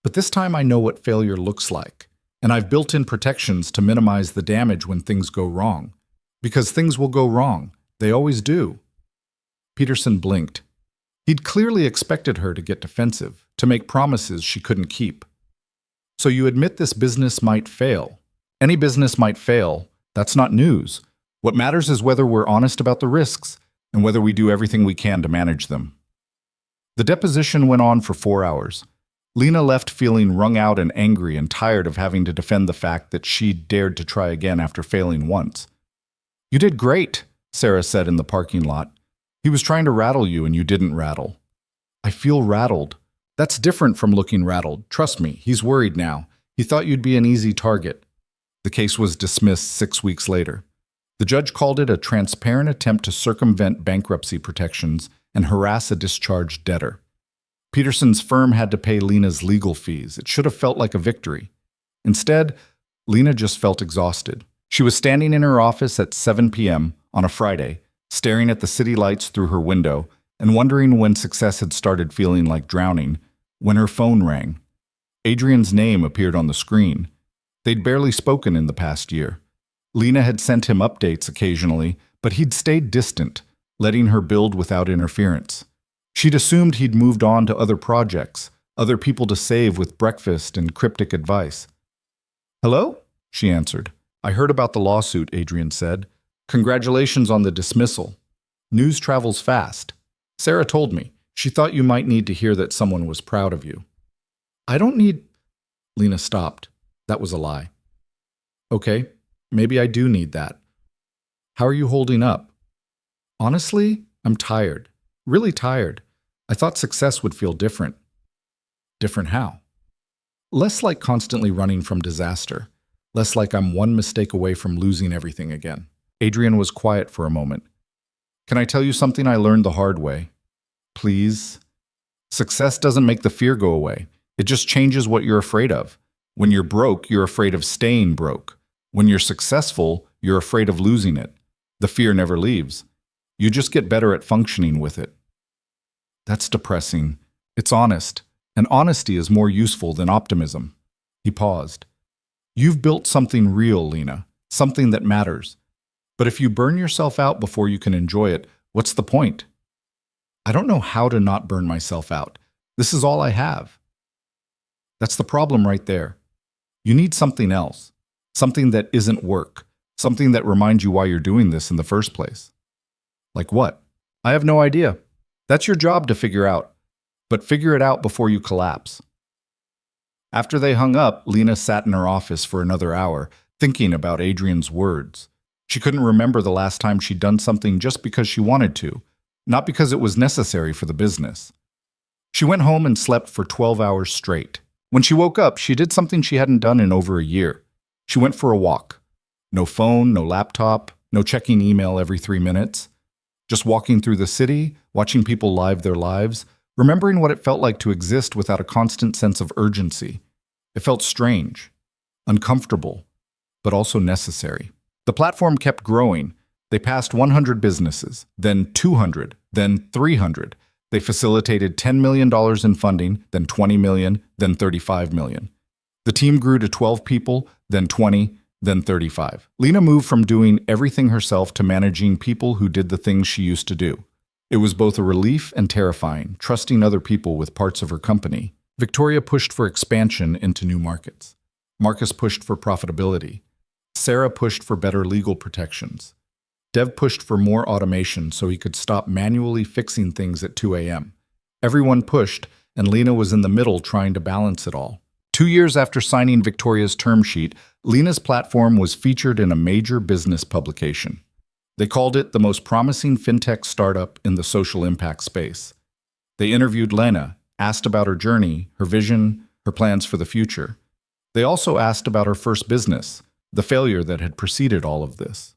But this time I know what failure looks like. And I've built in protections to minimize the damage when things go wrong. Because things will go wrong. They always do. Peterson blinked. He'd clearly expected her to get defensive, to make promises she couldn't keep. So you admit this business might fail. Any business might fail. That's not news. What matters is whether we're honest about the risks and whether we do everything we can to manage them. The deposition went on for 4 hours. Lena left feeling wrung out and angry and tired of having to defend the fact that she'd dared to try again after failing once. You did great, Sarah said in the parking lot. He was trying to rattle you and you didn't rattle. I feel rattled. That's different from looking rattled. Trust me, he's worried now. He thought you'd be an easy target. The case was dismissed 6 weeks later. The judge called it a transparent attempt to circumvent bankruptcy protections and harass a discharged debtor. Peterson's firm had to pay Lena's legal fees. It should have felt like a victory. Instead, Lena just felt exhausted. She was standing in her office at 7 p.m. on a Friday, staring at the city lights through her window and wondering when success had started feeling like drowning, when her phone rang. Adrian's name appeared on the screen. They'd barely spoken in the past year. Lena had sent him updates occasionally, but he'd stayed distant, letting her build without interference. She'd assumed he'd moved on to other projects, other people to save with breakfast and cryptic advice. Hello? She answered. I heard about the lawsuit, Adrian said. Congratulations on the dismissal. News travels fast. Sarah told me. She thought you might need to hear that someone was proud of you. I don't need... Lena stopped. That was a lie. Okay, maybe I do need that. How are you holding up? Honestly, I'm tired. Really tired. I thought success would feel different. Different how? Less like constantly running from disaster. Less like I'm one mistake away from losing everything again. Adrian was quiet for a moment. Can I tell you something I learned the hard way? Please? Success doesn't make the fear go away. It just changes what you're afraid of. When you're broke, you're afraid of staying broke. When you're successful, you're afraid of losing it. The fear never leaves. You just get better at functioning with it. That's depressing. It's honest, and honesty is more useful than optimism. He paused. You've built something real, Lena, something that matters. But if you burn yourself out before you can enjoy it, what's the point? I don't know how to not burn myself out. This is all I have. That's the problem right there. You need something else, something that isn't work, something that reminds you why you're doing this in the first place. Like what? I have no idea. That's your job to figure out. But figure it out before you collapse. After they hung up, Lena sat in her office for another hour, thinking about Adrian's words. She couldn't remember the last time she'd done something just because she wanted to, not because it was necessary for the business. She went home and slept for 12 hours straight. When she woke up, she did something she hadn't done in over a year. She went for a walk. No phone, no laptop, no checking email every 3 minutes. Just walking through the city, watching people live their lives, remembering what it felt like to exist without a constant sense of urgency. It felt strange, uncomfortable, but also necessary. The platform kept growing. They passed 100 businesses, then 200, then 300. They facilitated $10 million in funding, then $20 million, then $35 million. The team grew to 12 people, then 20, then 35. Lena moved from doing everything herself to managing people who did the things she used to do. It was both a relief and terrifying, trusting other people with parts of her company. Victoria pushed for expansion into new markets. Marcus pushed for profitability. Sarah pushed for better legal protections. Dev pushed for more automation so he could stop manually fixing things at 2 a.m. Everyone pushed, and Lena was in the middle trying to balance it all. 2 years after signing Victoria's term sheet, Lena's platform was featured in a major business publication. They called it the most promising fintech startup in the social impact space. They interviewed Lena, asked about her journey, her vision, her plans for the future. They also asked about her first business, the failure that had preceded all of this.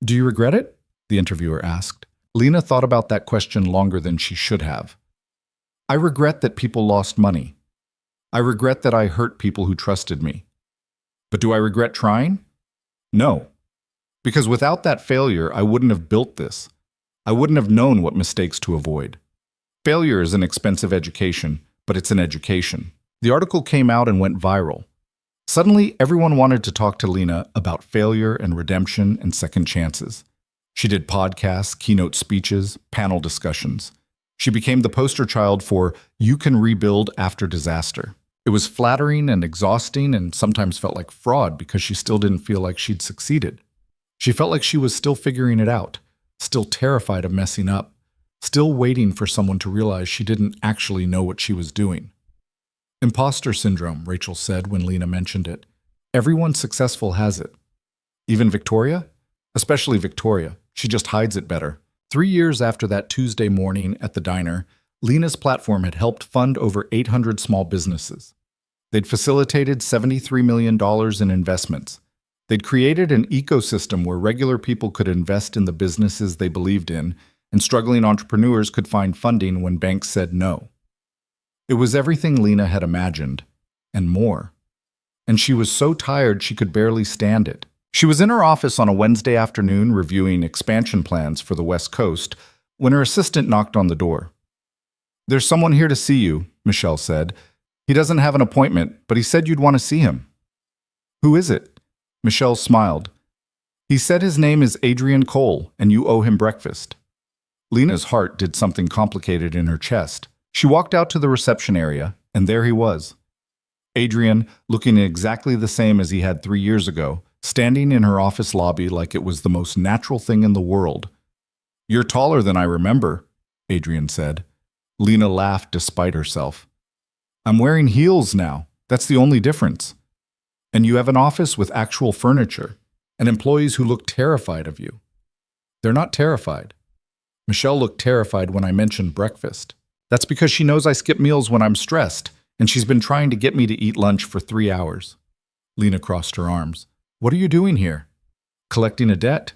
"Do you regret it?" the interviewer asked. Lena thought about that question longer than she should have. "I regret that people lost money. I regret that I hurt people who trusted me. But do I regret trying? No. Because without that failure, I wouldn't have built this. I wouldn't have known what mistakes to avoid. Failure is an expensive education, but it's an education." The article came out and went viral. Suddenly, everyone wanted to talk to Lena about failure and redemption and second chances. She did podcasts, keynote speeches, panel discussions. She became the poster child for "You can rebuild after disaster." It was flattering and exhausting and sometimes felt like fraud because she still didn't feel like she'd succeeded. She felt like she was still figuring it out, still terrified of messing up, still waiting for someone to realize she didn't actually know what she was doing. "Imposter syndrome," Rachel said when Lena mentioned it. "Everyone successful has it. Even Victoria? Especially Victoria. She just hides it better." 3 years after that Tuesday morning at the diner, Lena's platform had helped fund over 800 small businesses. They'd facilitated $73 million in investments. They'd created an ecosystem where regular people could invest in the businesses they believed in, and struggling entrepreneurs could find funding when banks said no. It was everything Lena had imagined, and more. And she was so tired she could barely stand it. She was in her office on a Wednesday afternoon reviewing expansion plans for the West Coast when her assistant knocked on the door. "There's someone here to see you," Michelle said. "He doesn't have an appointment, but he said you'd want to see him." "Who is it?" Michelle smiled. "He said his name is Adrian Cole, and you owe him breakfast." Lena's heart did something complicated in her chest. She walked out to the reception area, and there he was. Adrian, looking exactly the same as he had 3 years ago, standing in her office lobby like it was the most natural thing in the world. "You're taller than I remember," Adrian said. Lena laughed despite herself. "I'm wearing heels now. That's the only difference. And you have an office with actual furniture, and employees who look terrified of you." "They're not terrified. Michelle looked terrified when I mentioned breakfast. That's because she knows I skip meals when I'm stressed, and she's been trying to get me to eat lunch for 3 hours. Lena crossed her arms. "What are you doing here?" "Collecting a debt."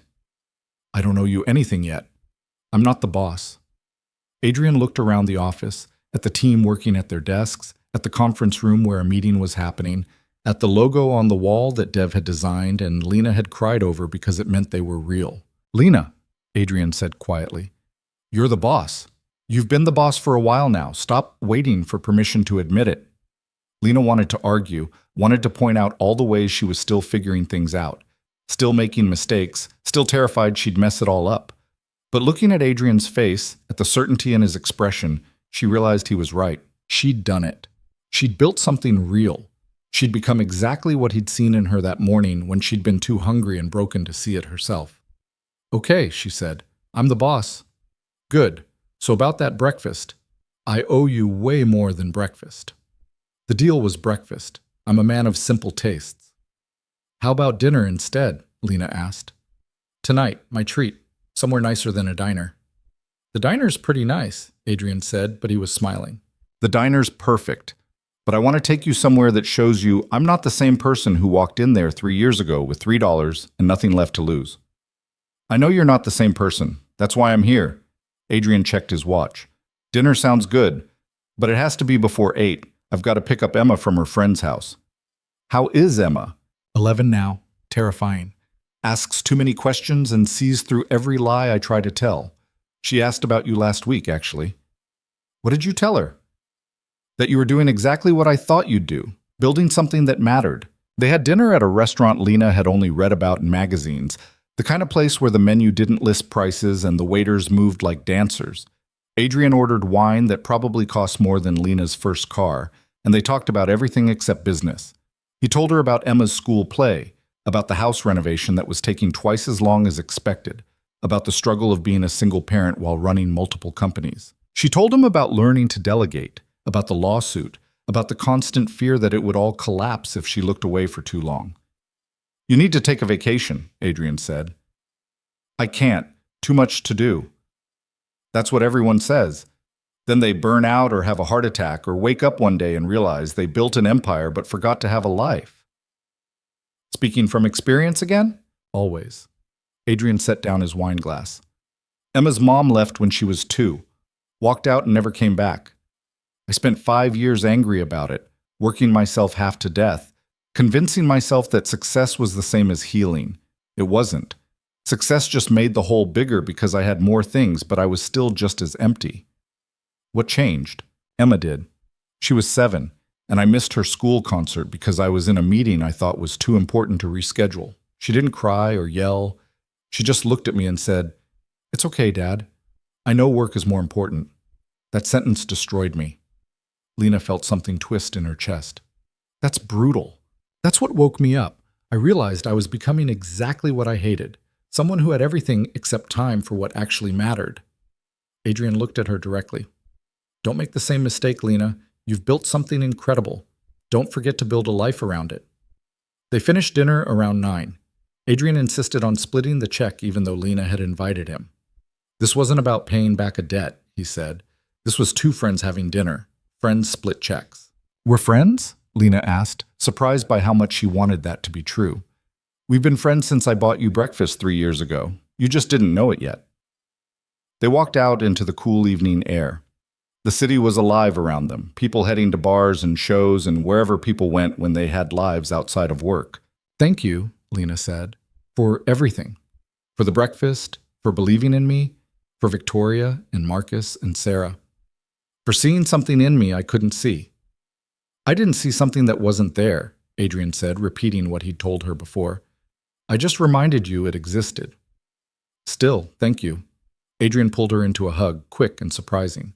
"I don't owe you anything yet. I'm not the boss." Adrian looked around the office, at the team working at their desks, at the conference room where a meeting was happening, at the logo on the wall that Dev had designed and Lena had cried over because it meant they were real. "Lena," Adrian said quietly, "you're the boss. You've been the boss for a while now. Stop waiting for permission to admit it." Lena wanted to argue, wanted to point out all the ways she was still figuring things out, still making mistakes, still terrified she'd mess it all up. But looking at Adrian's face, at the certainty in his expression, she realized he was right. She'd done it. She'd built something real. She'd become exactly what he'd seen in her that morning when she'd been too hungry and broken to see it herself. "Okay," she said. "I'm the boss." "Good. So about that breakfast. I owe you way more than breakfast." The deal was breakfast. I'm a man of simple tastes. "How about dinner instead?" Lena asked. "Tonight, my treat. Somewhere nicer than a diner." "The diner's pretty nice," Adrian said, but he was smiling. "The diner's perfect. But I want to take you somewhere that shows you I'm not the same person who walked in there 3 years ago with $3 and nothing left to lose." "I know you're not the same person. That's why I'm here." Adrian checked his watch. "Dinner sounds good, but it has to be before 8. I've got to pick up Emma from her friend's house." "How is Emma?" 11 now. Terrifying. Asks too many questions and sees through every lie I try to tell. She asked about you last week, actually." "What did you tell her?" "That you were doing exactly what I thought you'd do, building something that mattered." They had dinner at a restaurant Lena had only read about in magazines, the kind of place where the menu didn't list prices and the waiters moved like dancers. Adrian ordered wine that probably cost more than Lena's first car, and they talked about everything except business. He told her about Emma's school play, about the house renovation that was taking twice as long as expected, about the struggle of being a single parent while running multiple companies. She told him about learning to delegate, about the lawsuit, about the constant fear that it would all collapse if she looked away for too long. "You need to take a vacation," Adrian said. "I can't. Too much to do." That's what everyone says. Then they burn out or have a heart attack or wake up one day and realize they built an empire but forgot to have a life. Speaking from experience again? Always. Adrian set down his wine glass. Emma's mom left when she was 2, walked out and never came back. I spent 5 years angry about it, working myself half to death, convincing myself that success was the same as healing. It wasn't. Success just made the hole bigger because I had more things, but I was still just as empty. What changed? Emma did. She was 7, and I missed her school concert because I was in a meeting I thought was too important to reschedule. She didn't cry or yell. She just looked at me and said, "It's okay, Dad. I know work is more important." That sentence destroyed me. Lena felt something twist in her chest. That's brutal. That's what woke me up. I realized I was becoming exactly what I hated. Someone who had everything except time for what actually mattered. Adrian looked at her directly. "Don't make the same mistake, Lena. You've built something incredible. Don't forget to build a life around it." They finished dinner around 9. Adrian insisted on splitting the check even though Lena had invited him. "This wasn't about paying back a debt," he said. "This was 2 friends having dinner. Friends split checks." "We're friends?" Lena asked, surprised by how much she wanted that to be true. "We've been friends since I bought you breakfast 3 years ago. You just didn't know it yet." They walked out into the cool evening air. The city was alive around them, people heading to bars and shows and wherever people went when they had lives outside of work. "Thank you," Lena said, "for everything. For the breakfast, for believing in me, for Victoria and Marcus and Sarah. For seeing something in me I couldn't see." "I didn't see something that wasn't there," Adrian said, repeating what he'd told her before. "I just reminded you it existed." "Still, thank you." Adrian pulled her into a hug, quick and surprising.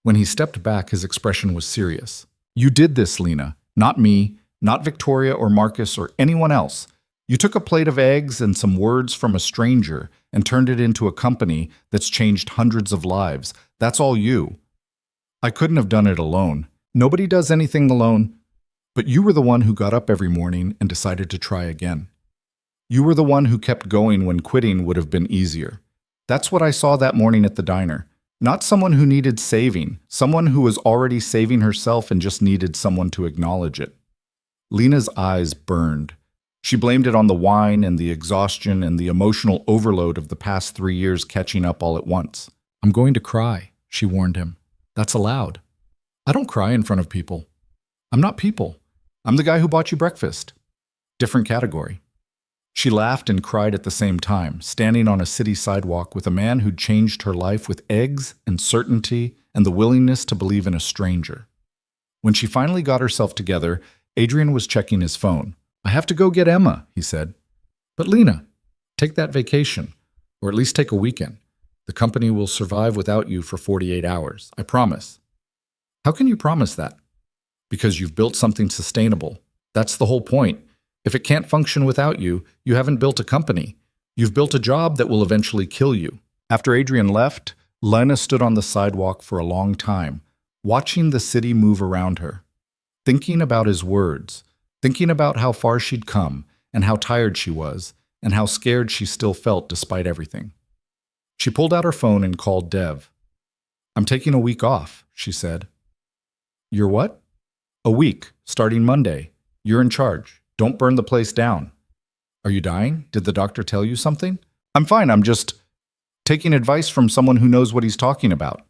When he stepped back, his expression was serious. "You did this, Lena. Not me, not Victoria or Marcus or anyone else. You took a plate of eggs and some words from a stranger and turned it into a company that's changed hundreds of lives. That's all you. I couldn't have done it alone. Nobody does anything alone. But you were the one who got up every morning and decided to try again. You were the one who kept going when quitting would have been easier. That's what I saw that morning at the diner. Not someone who needed saving, someone who was already saving herself and just needed someone to acknowledge it." Lena's eyes burned. She blamed it on the wine and the exhaustion and the emotional overload of the past 3 years catching up all at once. "I'm going to cry," she warned him. "That's allowed. I don't cry in front of people. I'm not people. I'm the guy who bought you breakfast. Different category." She laughed and cried at the same time, standing on a city sidewalk with a man who'd changed her life with eggs and certainty and the willingness to believe in a stranger. When she finally got herself together, Adrian was checking his phone. "I have to go get Emma," he said. "But Lena, take that vacation, or at least take a weekend. The company will survive without you for 48 hours, I promise." "How can you promise that?" "Because you've built something sustainable. That's the whole point. If it can't function without you, you haven't built a company. You've built a job that will eventually kill you." After Adrian left, Lena stood on the sidewalk for a long time, watching the city move around her, thinking about his words, thinking about how far she'd come and how tired she was and how scared she still felt despite everything. She pulled out her phone and called Dev. "I'm taking a week off," she said. "You're what?" "A week, starting Monday. You're in charge. Don't burn the place down." "Are you dying? Did the doctor tell you something?" "I'm fine. I'm just taking advice from someone who knows what he's talking about."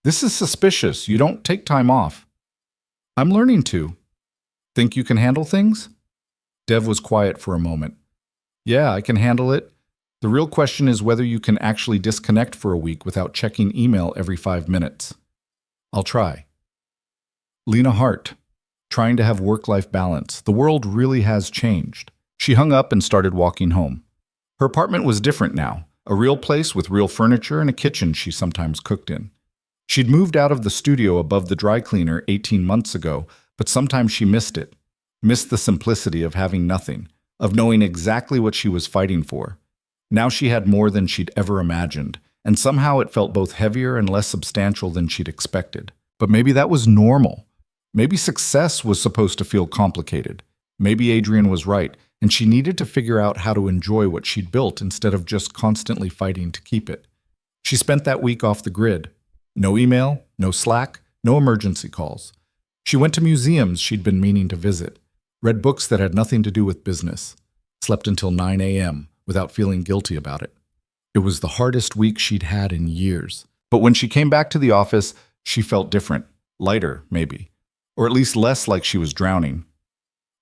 "This is suspicious. You don't take time off." "I'm learning to." "Think you can handle things?" Dev was quiet for a moment. "Yeah, I can handle it. The real question is whether you can actually disconnect for a week without checking email every 5 minutes." "I'll try." Lena Hart. Trying to have work-life balance. The world really has changed. She hung up and started walking home. Her apartment was different now, a real place with real furniture and a kitchen she sometimes cooked in. She'd moved out of the studio above the dry cleaner 18 months ago, but sometimes she missed it. Missed the simplicity of having nothing, of knowing exactly what she was fighting for. Now she had more than she'd ever imagined, and somehow it felt both heavier and less substantial than she'd expected. But maybe that was normal. Maybe success was supposed to feel complicated. Maybe Adrian was right, and she needed to figure out how to enjoy what she'd built instead of just constantly fighting to keep it. She spent that week off the grid. No email, no Slack, no emergency calls. She went to museums she'd been meaning to visit, read books that had nothing to do with business, slept until 9 a.m. without feeling guilty about it. It was the hardest week she'd had in years. But when she came back to the office, she felt different, lighter, maybe, or at least less like she was drowning.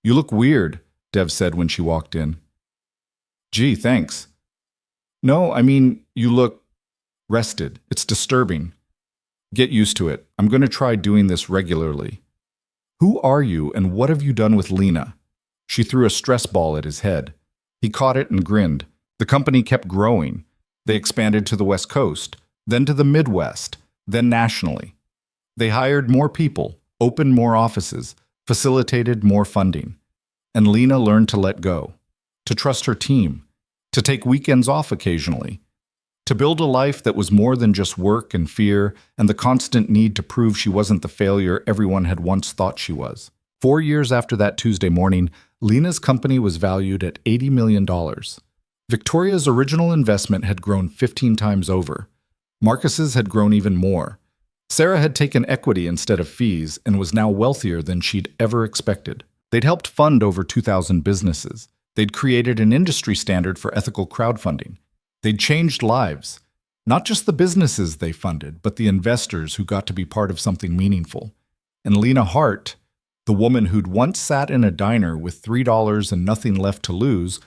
"You look weird," Dev said when she walked in. "Gee, thanks." "No, I mean, you look rested. It's disturbing." "Get used to it. I'm going to try doing this regularly." "Who are you and what have you done with Lena?" She threw a stress ball at his head. He caught it and grinned. The company kept growing. They expanded to the West Coast, then to the Midwest, then nationally. They hired more people, opened more offices, facilitated more funding. And Lena learned to let go, to trust her team, to take weekends off occasionally, to build a life that was more than just work and fear and the constant need to prove she wasn't the failure everyone had once thought she was. 4 years after that Tuesday morning, Lena's company was valued at $80 million. Victoria's original investment had grown 15 times over. Marcus's had grown even more. Sarah had taken equity instead of fees and was now wealthier than she'd ever expected. They'd helped fund over 2,000 businesses. They'd created an industry standard for ethical crowdfunding. They'd changed lives. Not just the businesses they funded, but the investors who got to be part of something meaningful. And Lena Hart, the woman who'd once sat in a diner with $3 and nothing left to lose,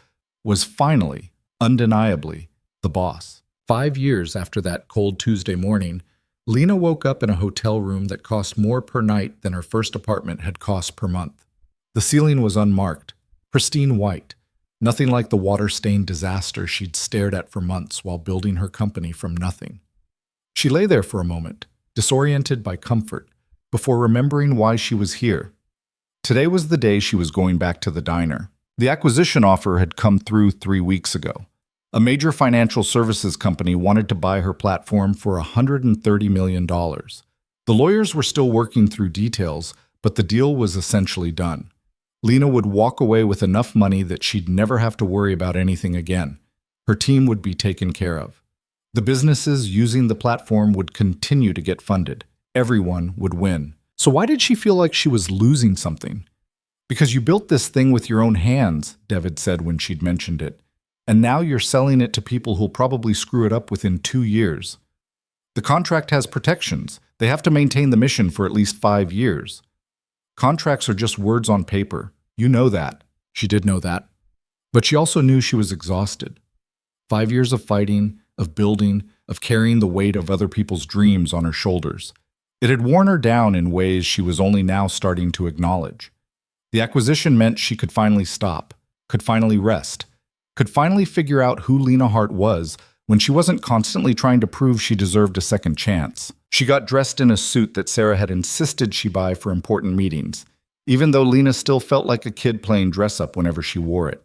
was finally, undeniably, the boss. 5 years after that cold Tuesday morning, Lena woke up in a hotel room that cost more per night than her first apartment had cost per month. The ceiling was unmarked, pristine white, nothing like the water-stained disaster she'd stared at for months while building her company from nothing. She lay there for a moment, disoriented by comfort, before remembering why she was here. Today was the day she was going back to the diner. The acquisition offer had come through 3 weeks ago. A major financial services company wanted to buy her platform for $130 million. The lawyers were still working through details, but the deal was essentially done. Lena would walk away with enough money that she'd never have to worry about anything again. Her team would be taken care of. The businesses using the platform would continue to get funded. Everyone would win. So why did she feel like she was losing something? "Because you built this thing with your own hands," Dev said when she'd mentioned it. "And now you're selling it to people who'll probably screw it up within 2 years. The contract has protections. They have to maintain the mission for at least 5 years. Contracts are just words on paper. You know that." She did know that. But she also knew she was exhausted. 5 years of fighting, of building, of carrying the weight of other people's dreams on her shoulders. It had worn her down in ways she was only now starting to acknowledge. The acquisition meant she could finally stop, could finally rest, could finally figure out who Lena Hart was when she wasn't constantly trying to prove she deserved a second chance. She got dressed in a suit that Sarah had insisted she buy for important meetings, even though Lena still felt like a kid playing dress-up whenever she wore it.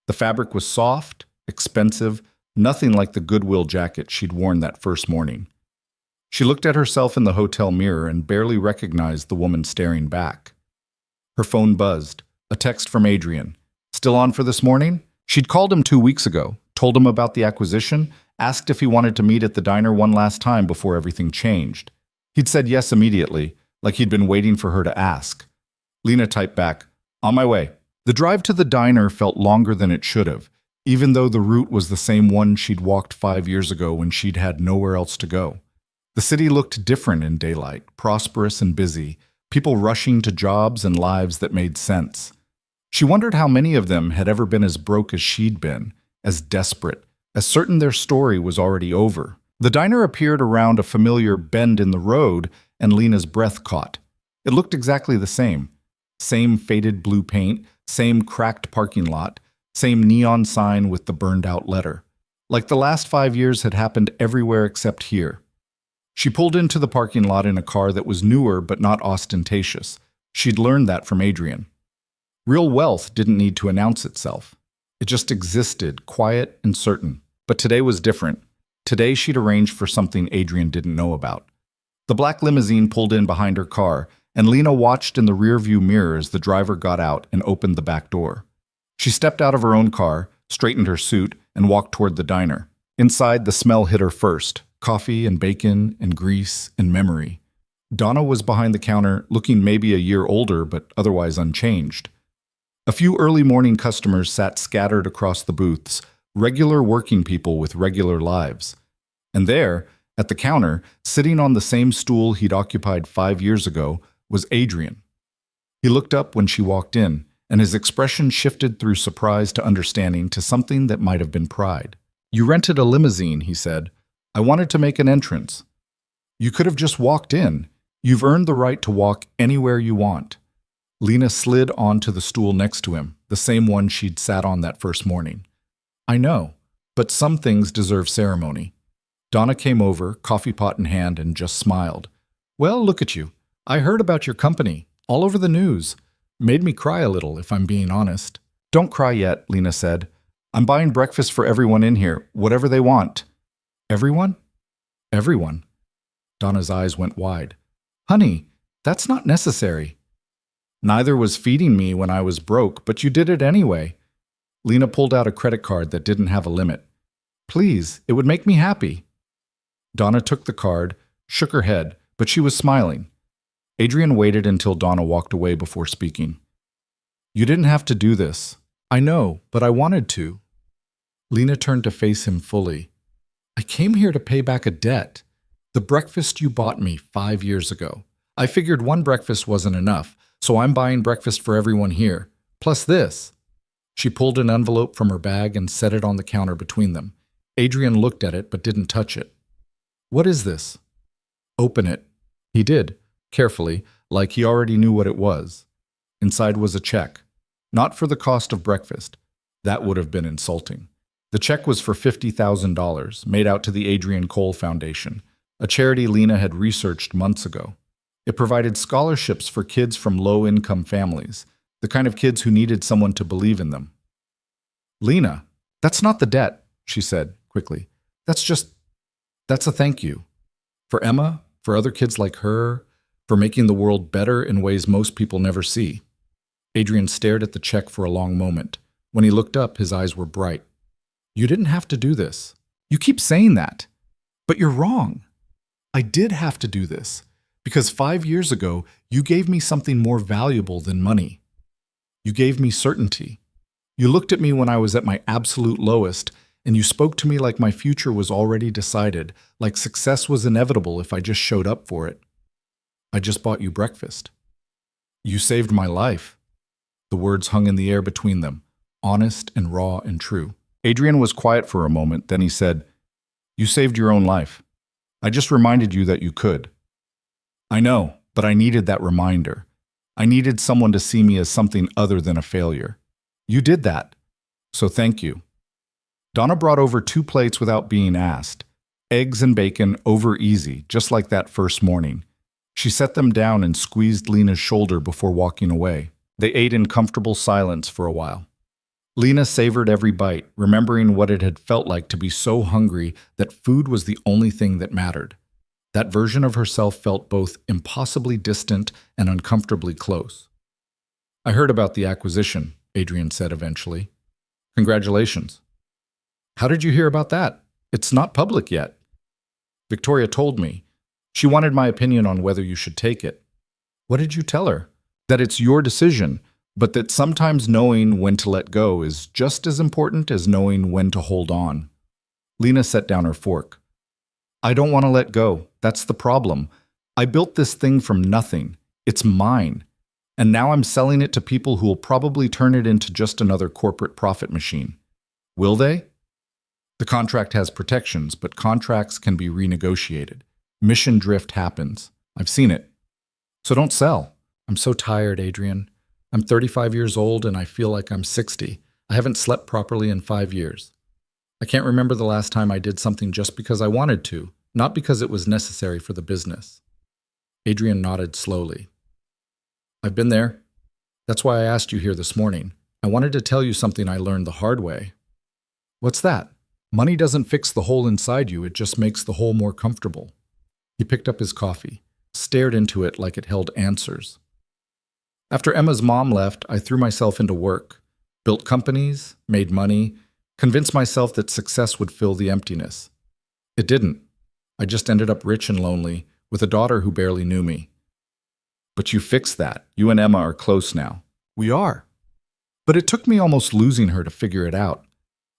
The fabric was soft, expensive, nothing like the Goodwill jacket she'd worn that first morning. She looked at herself in the hotel mirror and barely recognized the woman staring back. Her phone buzzed. A text from Adrian. "Still on for this morning?" She'd called him 2 weeks ago, told him about the acquisition, asked if he wanted to meet at the diner one last time before everything changed. He'd said yes immediately, like he'd been waiting for her to ask. Lena typed back, "On my way." The drive to the diner felt longer than it should have, even though the route was the same one she'd walked 5 years ago when she'd had nowhere else to go. The city looked different in daylight, prosperous and busy, people rushing to jobs and lives that made sense. She wondered how many of them had ever been as broke as she'd been, as desperate, as certain their story was already over. The diner appeared around a familiar bend in the road, and Lena's breath caught. It looked exactly the same. Same faded blue paint, same cracked parking lot, same neon sign with the burned-out letter. Like the last 5 years had happened everywhere except here. She pulled into the parking lot in a car that was newer but not ostentatious. She'd learned that from Adrian. Real wealth didn't need to announce itself. It just existed, quiet and certain. But today was different. Today she'd arranged for something Adrian didn't know about. The black limousine pulled in behind her car, and Lena watched in the rearview mirror as the driver got out and opened the back door. She stepped out of her own car, straightened her suit, and walked toward the diner. Inside, the smell hit her first: coffee and bacon and grease and memory. Donna was behind the counter, looking maybe a year older but otherwise unchanged. A few early morning customers sat scattered across the booths, regular working people with regular lives. And there, at the counter, sitting on the same stool he'd occupied 5 years ago, was Adrian. He looked up when she walked in, and his expression shifted through surprise to understanding to something that might have been pride. "You rented a limousine," he said. "I wanted to make an entrance. You could have just walked in. You've earned the right to walk anywhere you want." Lena slid onto the stool next to him, the same one she'd sat on that first morning. "I know, but some things deserve ceremony." Donna came over, coffee pot in hand, and just smiled. "Well, look at you. I heard about your company, all over the news. Made me cry a little, if I'm being honest." "Don't cry yet," Lena said. "I'm buying breakfast for everyone in here, whatever they want." "Everyone?" "Everyone." Donna's eyes went wide. "Honey, that's not necessary." "Neither was feeding me when I was broke, but you did it anyway." Lena pulled out a credit card that didn't have a limit. "Please, it would make me happy." Donna took the card, shook her head, but she was smiling. Adrian waited until Donna walked away before speaking. "You didn't have to do this." "I know, but I wanted to." Lena turned to face him fully. "I came here to pay back a debt. The breakfast you bought me 5 years ago. I figured one breakfast wasn't enough, so I'm buying breakfast for everyone here. Plus this." She pulled an envelope from her bag and set it on the counter between them. Adrian looked at it but didn't touch it. "What is this?" "Open it." He did, carefully, like he already knew what it was. Inside was a check. Not for the cost of breakfast. That would have been insulting. The check was for $50,000, made out to the Adrian Cole Foundation, a charity Lena had researched months ago. It provided scholarships for kids from low-income families, the kind of kids who needed someone to believe in them. "Lena, that's not the debt," she said quickly. That's a thank you. For Emma, for other kids like her, for making the world better in ways most people never see." Adrian stared at the check for a long moment. When he looked up, his eyes were bright. "You didn't have to do this. You keep saying that. But you're wrong. I did have to do this, because 5 years ago, you gave me something more valuable than money. You gave me certainty. You looked at me when I was at my absolute lowest, and you spoke to me like my future was already decided, like success was inevitable if I just showed up for it. I just bought you breakfast. You saved my life." The words hung in the air between them, honest and raw and true. Adrian was quiet for a moment, then he said, "You saved your own life. I just reminded you that you could." "I know, but I needed that reminder. I needed someone to see me as something other than a failure. You did that, so thank you." Donna brought over 2 plates without being asked. Eggs and bacon over easy, just like that first morning. She set them down and squeezed Lena's shoulder before walking away. They ate in comfortable silence for a while. Lena savored every bite, remembering what it had felt like to be so hungry that food was the only thing that mattered. That version of herself felt both impossibly distant and uncomfortably close. "I heard about the acquisition," Adrian said eventually. "Congratulations." "How did you hear about that? It's not public yet." "Victoria told me. She wanted my opinion on whether you should take it." "What did you tell her?" "That it's your decision, but that sometimes knowing when to let go is just as important as knowing when to hold on." Lena set down her fork. "I don't want to let go. That's the problem. I built this thing from nothing. It's mine. And now I'm selling it to people who will probably turn it into just another corporate profit machine. Will they? The contract has protections, but contracts can be renegotiated. Mission drift happens. I've seen it. So don't sell." "I'm so tired, Adrian. I'm 35 years old and I feel like I'm 60. I haven't slept properly in 5 years. I can't remember the last time I did something just because I wanted to, not because it was necessary for the business." Adrian nodded slowly. "I've been there. That's why I asked you here this morning. I wanted to tell you something I learned the hard way." "What's that?" "Money doesn't fix the hole inside you, it just makes the hole more comfortable." He picked up his coffee. stared into it like it held answers. After Emma's mom left, I threw myself into work, built companies, made money, convinced myself that success would fill the emptiness. It didn't. I just ended up rich and lonely, with a daughter who barely knew me. But you fixed that. You and Emma are close now. We are. But it took me almost losing her to figure it out.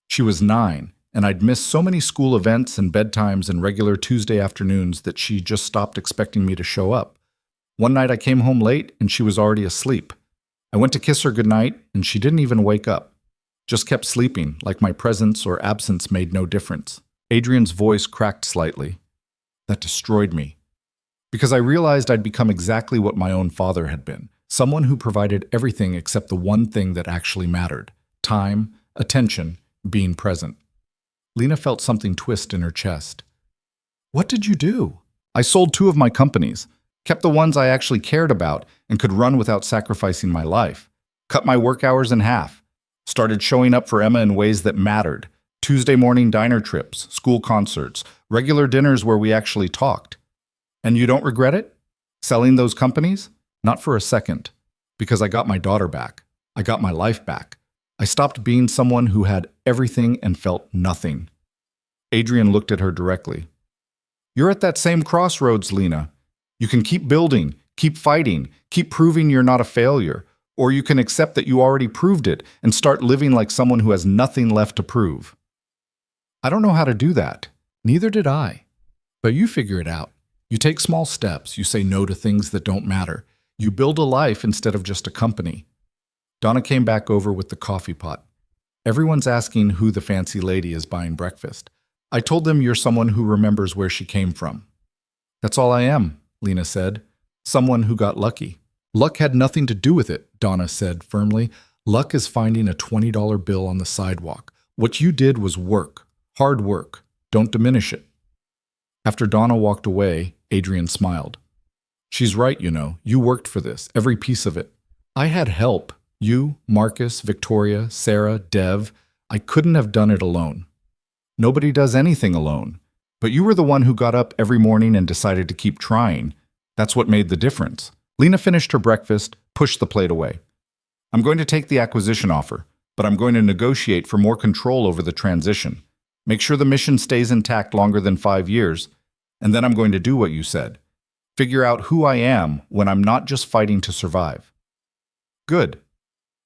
She was 9, and I'd missed so many school events and bedtimes and regular Tuesday afternoons that she just stopped expecting me to show up. One night I came home late, and she was already asleep. I went to kiss her goodnight, and she didn't even wake up. Just kept sleeping, like my presence or absence made no difference. Adrian's voice cracked slightly. That destroyed me. Because I realized I'd become exactly what my own father had been. Someone who provided everything except the one thing that actually mattered. Time, attention, being present. Lena felt something twist in her chest. What did you do? I sold 2 of my companies, kept the ones I actually cared about and could run without sacrificing my life. Cut my work hours in half. Started showing up for Emma in ways that mattered. Tuesday morning diner trips, school concerts, regular dinners where we actually talked. And you don't regret it? Selling those companies? Not for a second. Because I got my daughter back. I got my life back. I stopped being someone who had everything and felt nothing. Adrian looked at her directly. You're at that same crossroads, Lena. You can keep building, keep fighting, keep proving you're not a failure. Or you can accept that you already proved it and start living like someone who has nothing left to prove. I don't know how to do that. Neither did I. But you figure it out. You take small steps. You say no to things that don't matter. You build a life instead of just a company. Donna came back over with the coffee pot. Everyone's asking who the fancy lady is buying breakfast. I told them you're someone who remembers where she came from. That's all I am, Lena said. Someone who got lucky. Luck had nothing to do with it, Donna said firmly. Luck is finding a $20 bill on the sidewalk. What you did was work. Hard work. Don't diminish it. After Donna walked away, Adrian smiled. She's right, you know. You worked for this, every piece of it. I had help. You, Marcus, Victoria, Sarah, Dev. I couldn't have done it alone. Nobody does anything alone. But you were the one who got up every morning and decided to keep trying. That's what made the difference. Lena finished her breakfast, pushed the plate away. I'm going to take the acquisition offer, but I'm going to negotiate for more control over the transition. Make sure the mission stays intact longer than 5 years, and then I'm going to do what you said. Figure out who I am when I'm not just fighting to survive. Good.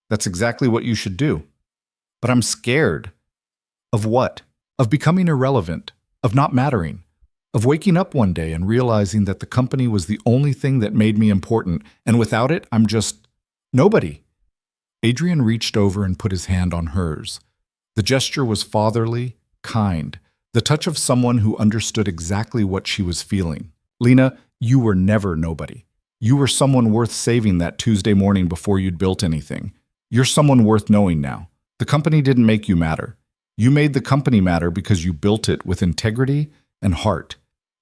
That's exactly what you should do. But I'm scared. Of what? Of becoming irrelevant, of not mattering, of waking up one day and realizing that the company was the only thing that made me important, and without it, I'm just nobody. Adrian reached over and put his hand on hers. The gesture was fatherly, kind, the touch of someone who understood exactly what she was feeling. Lena, you were never nobody. You were someone worth saving that Tuesday morning before you'd built anything. You're someone worth knowing now. The company didn't make you matter. You made the company matter because you built it with integrity and heart,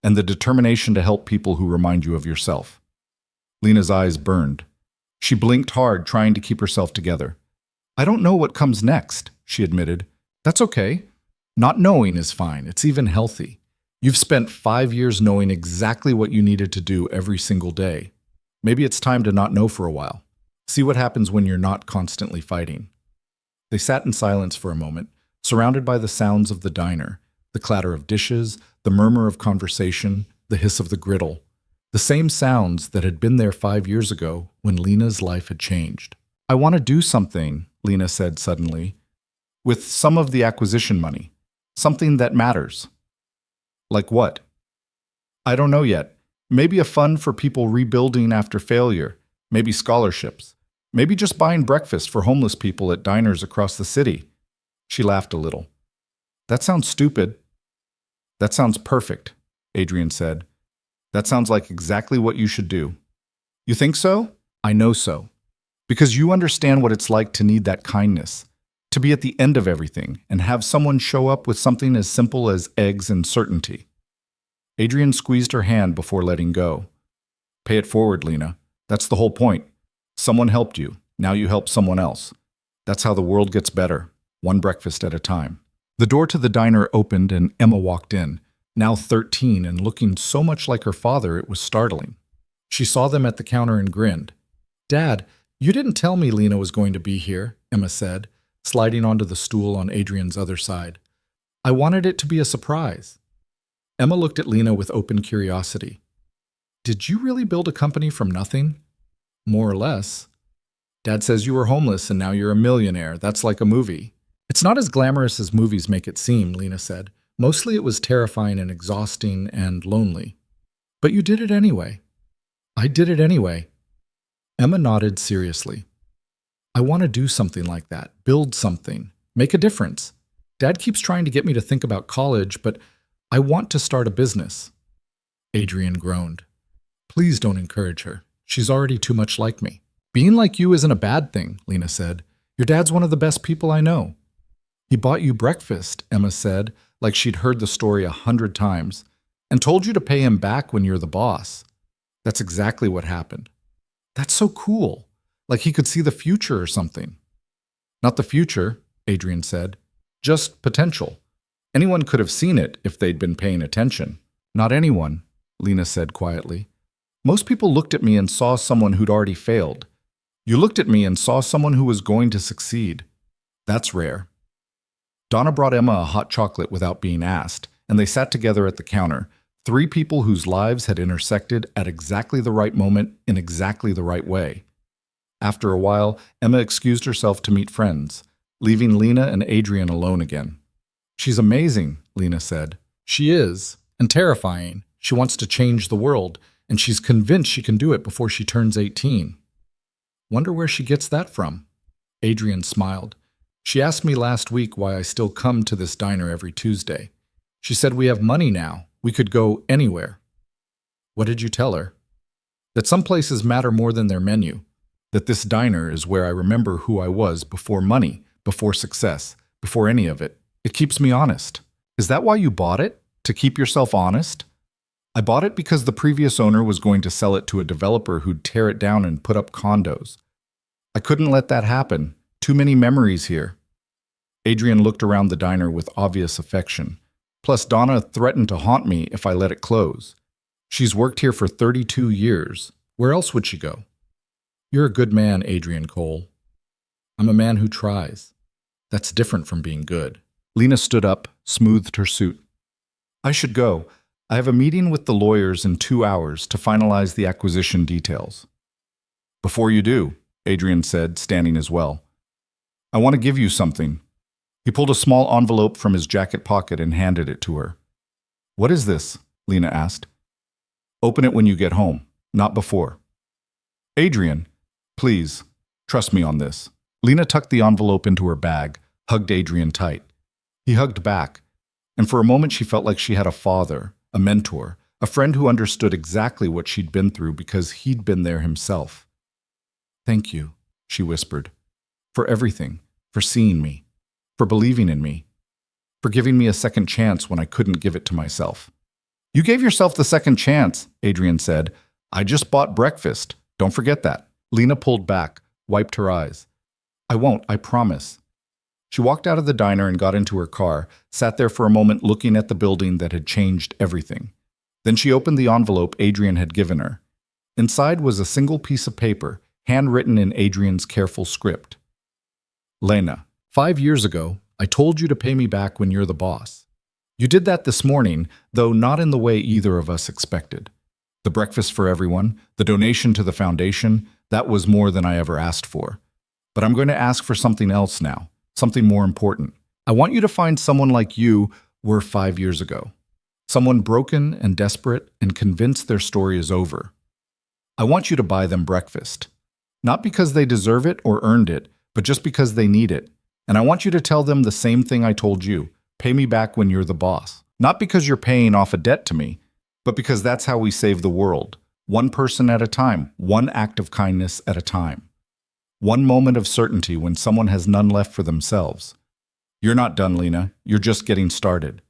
and the determination to help people who remind you of yourself. Lena's eyes burned. She blinked hard, trying to keep herself together. I don't know what comes next, she admitted. That's okay. Not knowing is fine. It's even healthy. You've spent 5 years knowing exactly what you needed to do every single day. Maybe it's time to not know for a while. See what happens when you're not constantly fighting. They sat in silence for a moment, surrounded by the sounds of the diner, the clatter of dishes, the murmur of conversation, the hiss of the griddle. The same sounds that had been there 5 years ago when Lena's life had changed. I want to do something, Lena said suddenly, with some of the acquisition money. Something that matters. Like what? I don't know yet. Maybe a fund for people rebuilding after failure. Maybe scholarships. Maybe just buying breakfast for homeless people at diners across the city. She laughed a little. That sounds stupid. That sounds perfect, Adrian said. That sounds like exactly what you should do. You think so? I know so. Because you understand what it's like to need that kindness, to be at the end of everything and have someone show up with something as simple as eggs and certainty. Adrian squeezed her hand before letting go. Pay it forward, Lena. That's the whole point. Someone helped you. Now you help someone else. That's how the world gets better, one breakfast at a time. The door to the diner opened and Emma walked in, now 13 and looking so much like her father it was startling. She saw them at the counter and grinned. "Dad, you didn't tell me Lena was going to be here," Emma said, sliding onto the stool on Adrian's other side. "I wanted it to be a surprise." Emma looked at Lena with open curiosity. "Did you really build a company from nothing?" "More or less." "Dad says you were homeless and now you're a millionaire. That's like a movie." "It's not as glamorous as movies make it seem," Lena said. "Mostly it was terrifying and exhausting and lonely. But you did it anyway." "I did it anyway." Emma nodded seriously. "I want to do something like that, build something, make a difference. Dad keeps trying to get me to think about college, but I want to start a business." Adrian groaned. "Please don't encourage her. She's already too much like me." "Being like you isn't a bad thing," Lena said. "Your dad's one of the best people I know." "He bought you breakfast," Emma said, like she'd heard the story 100 times, "and told you to pay him back when you're the boss." "That's exactly what happened." "That's so cool. Like he could see the future or something." "Not the future," Adrian said. "Just potential. Anyone could have seen it if they'd been paying attention." "Not anyone," Lena said quietly. "Most people looked at me and saw someone who'd already failed. You looked at me and saw someone who was going to succeed. That's rare." Donna brought Emma a hot chocolate without being asked, and they sat together at the counter, 3 people whose lives had intersected at exactly the right moment in exactly the right way. After a while, Emma excused herself to meet friends, leaving Lena and Adrian alone again. "She's amazing," Lena said. "She is, and terrifying. She wants to change the world, and she's convinced she can do it before she turns 18. Wonder where she gets that from." Adrian smiled. "She asked me last week why I still come to this diner every Tuesday. She said we have money now. We could go anywhere." "What did you tell her?" "That some places matter more than their menu. That this diner is where I remember who I was before money, before success, before any of it. It keeps me honest." "Is that why you bought it? To keep yourself honest?" "I bought it because the previous owner was going to sell it to a developer who'd tear it down and put up condos. I couldn't let that happen. Too many memories here." Adrian looked around the diner with obvious affection. "Plus, Donna threatened to haunt me if I let it close. She's worked here for 32 years. Where else would she go?" "You're a good man, Adrian Cole." "I'm a man who tries. That's different from being good." Lena stood up, smoothed her suit. "I should go. I have a meeting with the lawyers in 2 hours to finalize the acquisition details." "Before you do," Adrian said, standing as well, "I want to give you something." He pulled a small envelope from his jacket pocket and handed it to her. "What is this?" Lena asked. "Open it when you get home, not before." "Adrian, please, trust me on this." Lena tucked the envelope into her bag, hugged Adrian tight. He hugged back, and for a moment she felt like she had a father, a mentor, a friend who understood exactly what she'd been through because he'd been there himself. "Thank you," she whispered, "for everything, for seeing me, for believing in me, for giving me a second chance when I couldn't give it to myself." "You gave yourself the second chance," Adrian said. "I just bought breakfast. Don't forget that." Lena pulled back, wiped her eyes. "I won't, I promise." She walked out of the diner and got into her car, sat there for a moment looking at the building that had changed everything. Then she opened the envelope Adrian had given her. Inside was a single piece of paper, handwritten in Adrian's careful script. "Lena, 5 years ago, I told you to pay me back when you're the boss. You did that this morning, though not in the way either of us expected. The breakfast for everyone, the donation to the foundation, that was more than I ever asked for. But I'm going to ask for something else now, something more important. I want you to find someone like you were 5 years ago. Someone broken and desperate and convinced their story is over. I want you to buy them breakfast. Not because they deserve it or earned it, but just because they need it. And I want you to tell them the same thing I told you. Pay me back when you're the boss. Not because you're paying off a debt to me, but because that's how we save the world. One person at a time, one act of kindness at a time. One moment of certainty when someone has none left for themselves. You're not done, Lena. You're just getting started.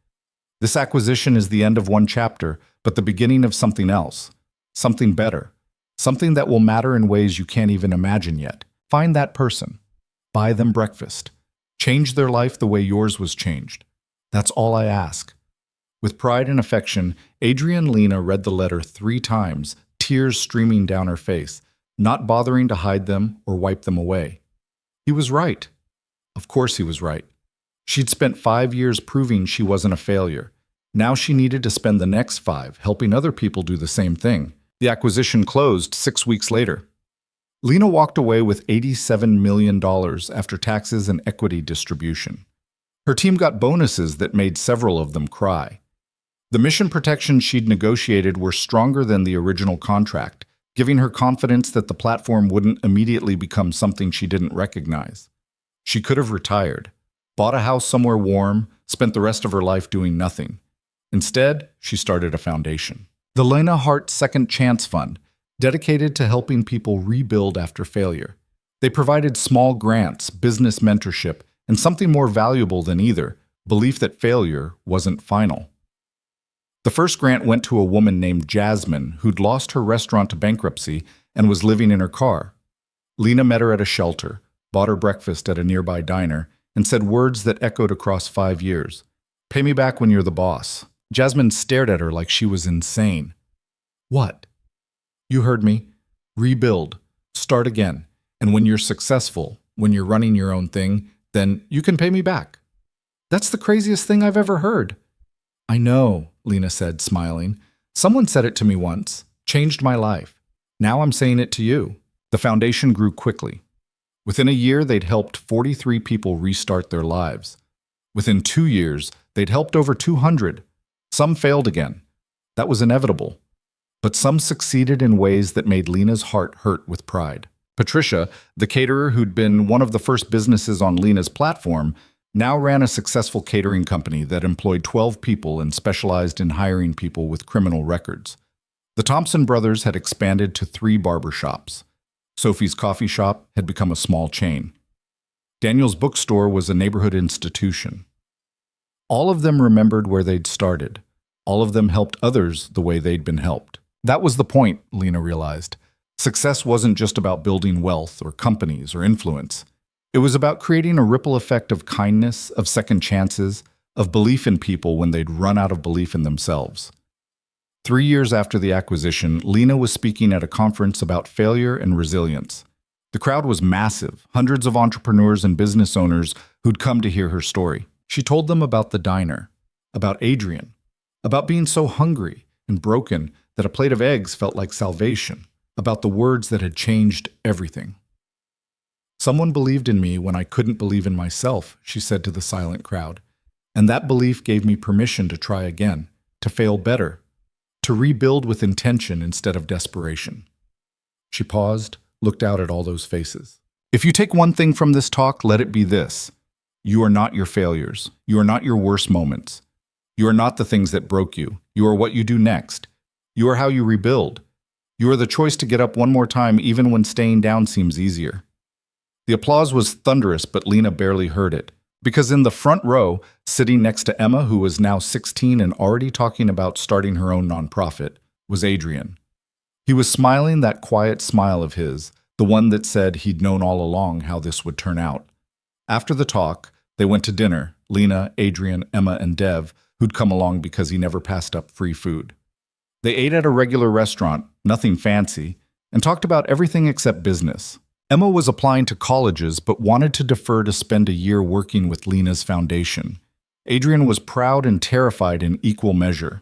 This acquisition is the end of one chapter, but the beginning of something else. Something better. Something that will matter in ways you can't even imagine yet. Find that person. Buy them breakfast. Change their life the way yours was changed. That's all I ask." With pride and affection, Adrian Lena read the letter 3 times, tears streaming down her face, not bothering to hide them or wipe them away. He was right. Of course he was right. She'd spent 5 years proving she wasn't a failure. Now she needed to spend the next 5 helping other people do the same thing. The acquisition closed 6 weeks later. Lena walked away with $87 million after taxes and equity distribution. Her team got bonuses that made several of them cry. The mission protections she'd negotiated were stronger than the original contract, giving her confidence that the platform wouldn't immediately become something she didn't recognize. She could have retired, bought a house somewhere warm, spent the rest of her life doing nothing. Instead, she started a foundation. The Lena Hart Second Chance Fund, dedicated to helping people rebuild after failure. They provided small grants, business mentorship, and something more valuable than either, belief that failure wasn't final. The first grant went to a woman named Jasmine who'd lost her restaurant to bankruptcy and was living in her car. Lena met her at a shelter, bought her breakfast at a nearby diner, and said words that echoed across 5 years. "Pay me back when you're the boss." Jasmine stared at her like she was insane. "What?" "You heard me. Rebuild. Start again. And when you're successful, when you're running your own thing, then you can pay me back." "That's the craziest thing I've ever heard." "I know," Lena said, smiling. "Someone said it to me once. Changed my life. Now I'm saying it to you." The foundation grew quickly. Within a year, they'd helped 43 people restart their lives. Within 2 years, they'd helped over 200. Some failed again. That was inevitable. But some succeeded in ways that made Lena's heart hurt with pride. Patricia, the caterer who'd been one of the first businesses on Lena's platform, now ran a successful catering company that employed 12 people and specialized in hiring people with criminal records. The Thompson brothers had expanded to 3 barbershops. Sophie's coffee shop had become a small chain. Daniel's bookstore was a neighborhood institution. All of them remembered where they'd started. All of them helped others the way they'd been helped. That was the point, Lena realized. Success wasn't just about building wealth or companies or influence. It was about creating a ripple effect of kindness, of second chances, of belief in people when they'd run out of belief in themselves. 3 years after the acquisition, Lena was speaking at a conference about failure and resilience. The crowd was massive, hundreds of entrepreneurs and business owners who'd come to hear her story. She told them about the diner, about Adrian, about being so hungry and broken that a plate of eggs felt like salvation, about the words that had changed everything. "Someone believed in me when I couldn't believe in myself," she said to the silent crowd. "And that belief gave me permission to try again, to fail better, to rebuild with intention instead of desperation." She paused, looked out at all those faces. "If you take one thing from this talk, let it be this. You are not your failures. You are not your worst moments. You are not the things that broke you. You are what you do next. You are how you rebuild. You are the choice to get up one more time even when staying down seems easier." The applause was thunderous, but Lena barely heard it. Because in the front row, sitting next to Emma, who was now 16 and already talking about starting her own nonprofit, was Adrian. He was smiling that quiet smile of his, the one that said he'd known all along how this would turn out. After the talk, they went to dinner, Lena, Adrian, Emma, and Dev, who'd come along because he never passed up free food. They ate at a regular restaurant, nothing fancy, and talked about everything except business. Emma was applying to colleges but wanted to defer to spend a year working with Lena's foundation. Adrian was proud and terrified in equal measure.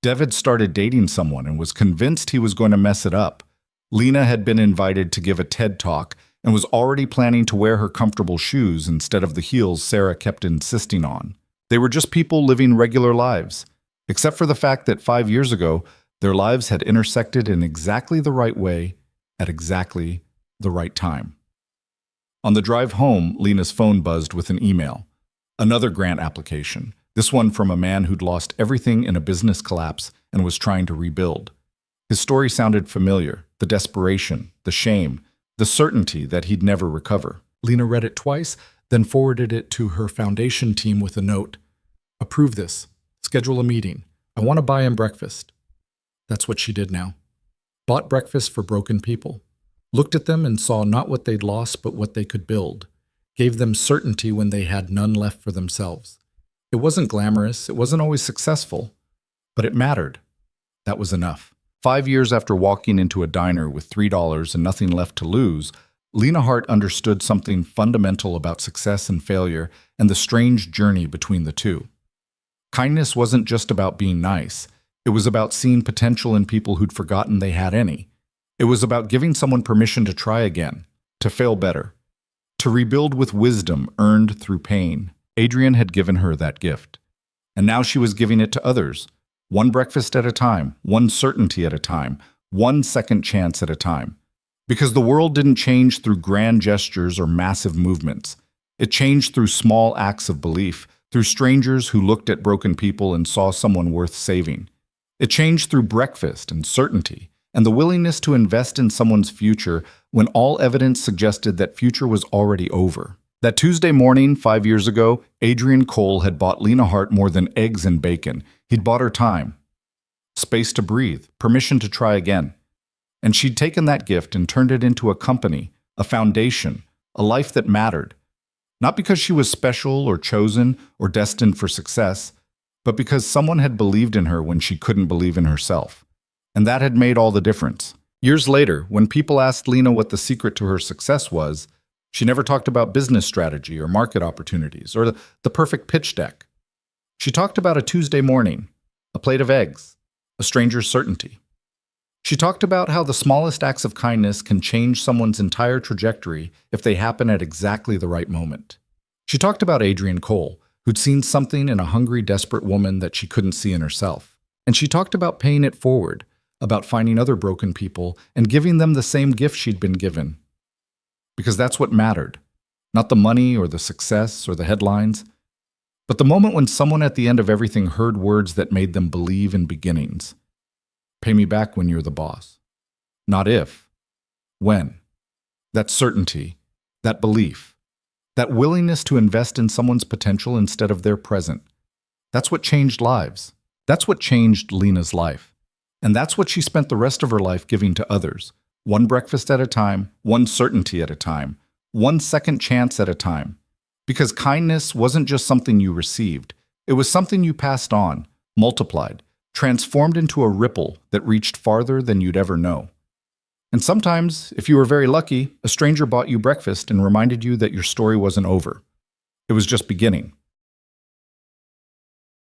Dev had started dating someone and was convinced he was going to mess it up. Lena had been invited to give a TED Talk and was already planning to wear her comfortable shoes instead of the heels Sarah kept insisting on. They were just people living regular lives, except for the fact that 5 years ago, their lives had intersected in exactly the right way at exactly the right time. On the drive home, Lena's phone buzzed with an email. Another grant application, this one from a man who'd lost everything in a business collapse and was trying to rebuild. His story sounded familiar, the desperation, the shame, the certainty that he'd never recover. Lena read it twice, then forwarded it to her foundation team with a note. "Approve this. Schedule a meeting. I want to buy him breakfast." That's what she did now. Bought breakfast for broken people. Looked at them and saw not what they'd lost but what they could build. Gave them certainty when they had none left for themselves. It wasn't glamorous, it wasn't always successful, but it mattered. That was enough. 5 years after walking into a diner with $3 and nothing left to lose, Lena Hart understood something fundamental about success and failure and the strange journey between the two. Kindness wasn't just about being nice. It was about seeing potential in people who'd forgotten they had any. It was about giving someone permission to try again, to fail better, to rebuild with wisdom earned through pain. Adrian had given her that gift. And now she was giving it to others, one breakfast at a time, one certainty at a time, one second chance at a time. Because the world didn't change through grand gestures or massive movements. It changed through small acts of belief, through strangers who looked at broken people and saw someone worth saving. It changed through breakfast and certainty, and the willingness to invest in someone's future when all evidence suggested that future was already over. That Tuesday morning, 5 years ago, Adrian Cole had bought Lena Hart more than eggs and bacon. He'd bought her time, space to breathe, permission to try again. And she'd taken that gift and turned it into a company, a foundation, a life that mattered. Not because she was special or chosen or destined for success, but because someone had believed in her when she couldn't believe in herself. And that had made all the difference. Years later, when people asked Lena what the secret to her success was, she never talked about business strategy or market opportunities or the perfect pitch deck. She talked about a Tuesday morning, a plate of eggs, a stranger's certainty. She talked about how the smallest acts of kindness can change someone's entire trajectory if they happen at exactly the right moment. She talked about Adrian Cole, who'd seen something in a hungry, desperate woman that she couldn't see in herself. And she talked about paying it forward, about finding other broken people and giving them the same gift she'd been given. Because that's what mattered, not the money or the success or the headlines, but the moment when someone at the end of everything heard words that made them believe in beginnings. Pay me back when you're the boss. Not if, when. That certainty, that belief, that willingness to invest in someone's potential instead of their present. That's what changed lives. That's what changed Lena's life. And that's what she spent the rest of her life giving to others. One breakfast at a time, one certainty at a time, one second chance at a time. Because kindness wasn't just something you received. It was something you passed on, multiplied, transformed into a ripple that reached farther than you'd ever know. And sometimes, if you were very lucky, a stranger bought you breakfast and reminded you that your story wasn't over. It was just beginning.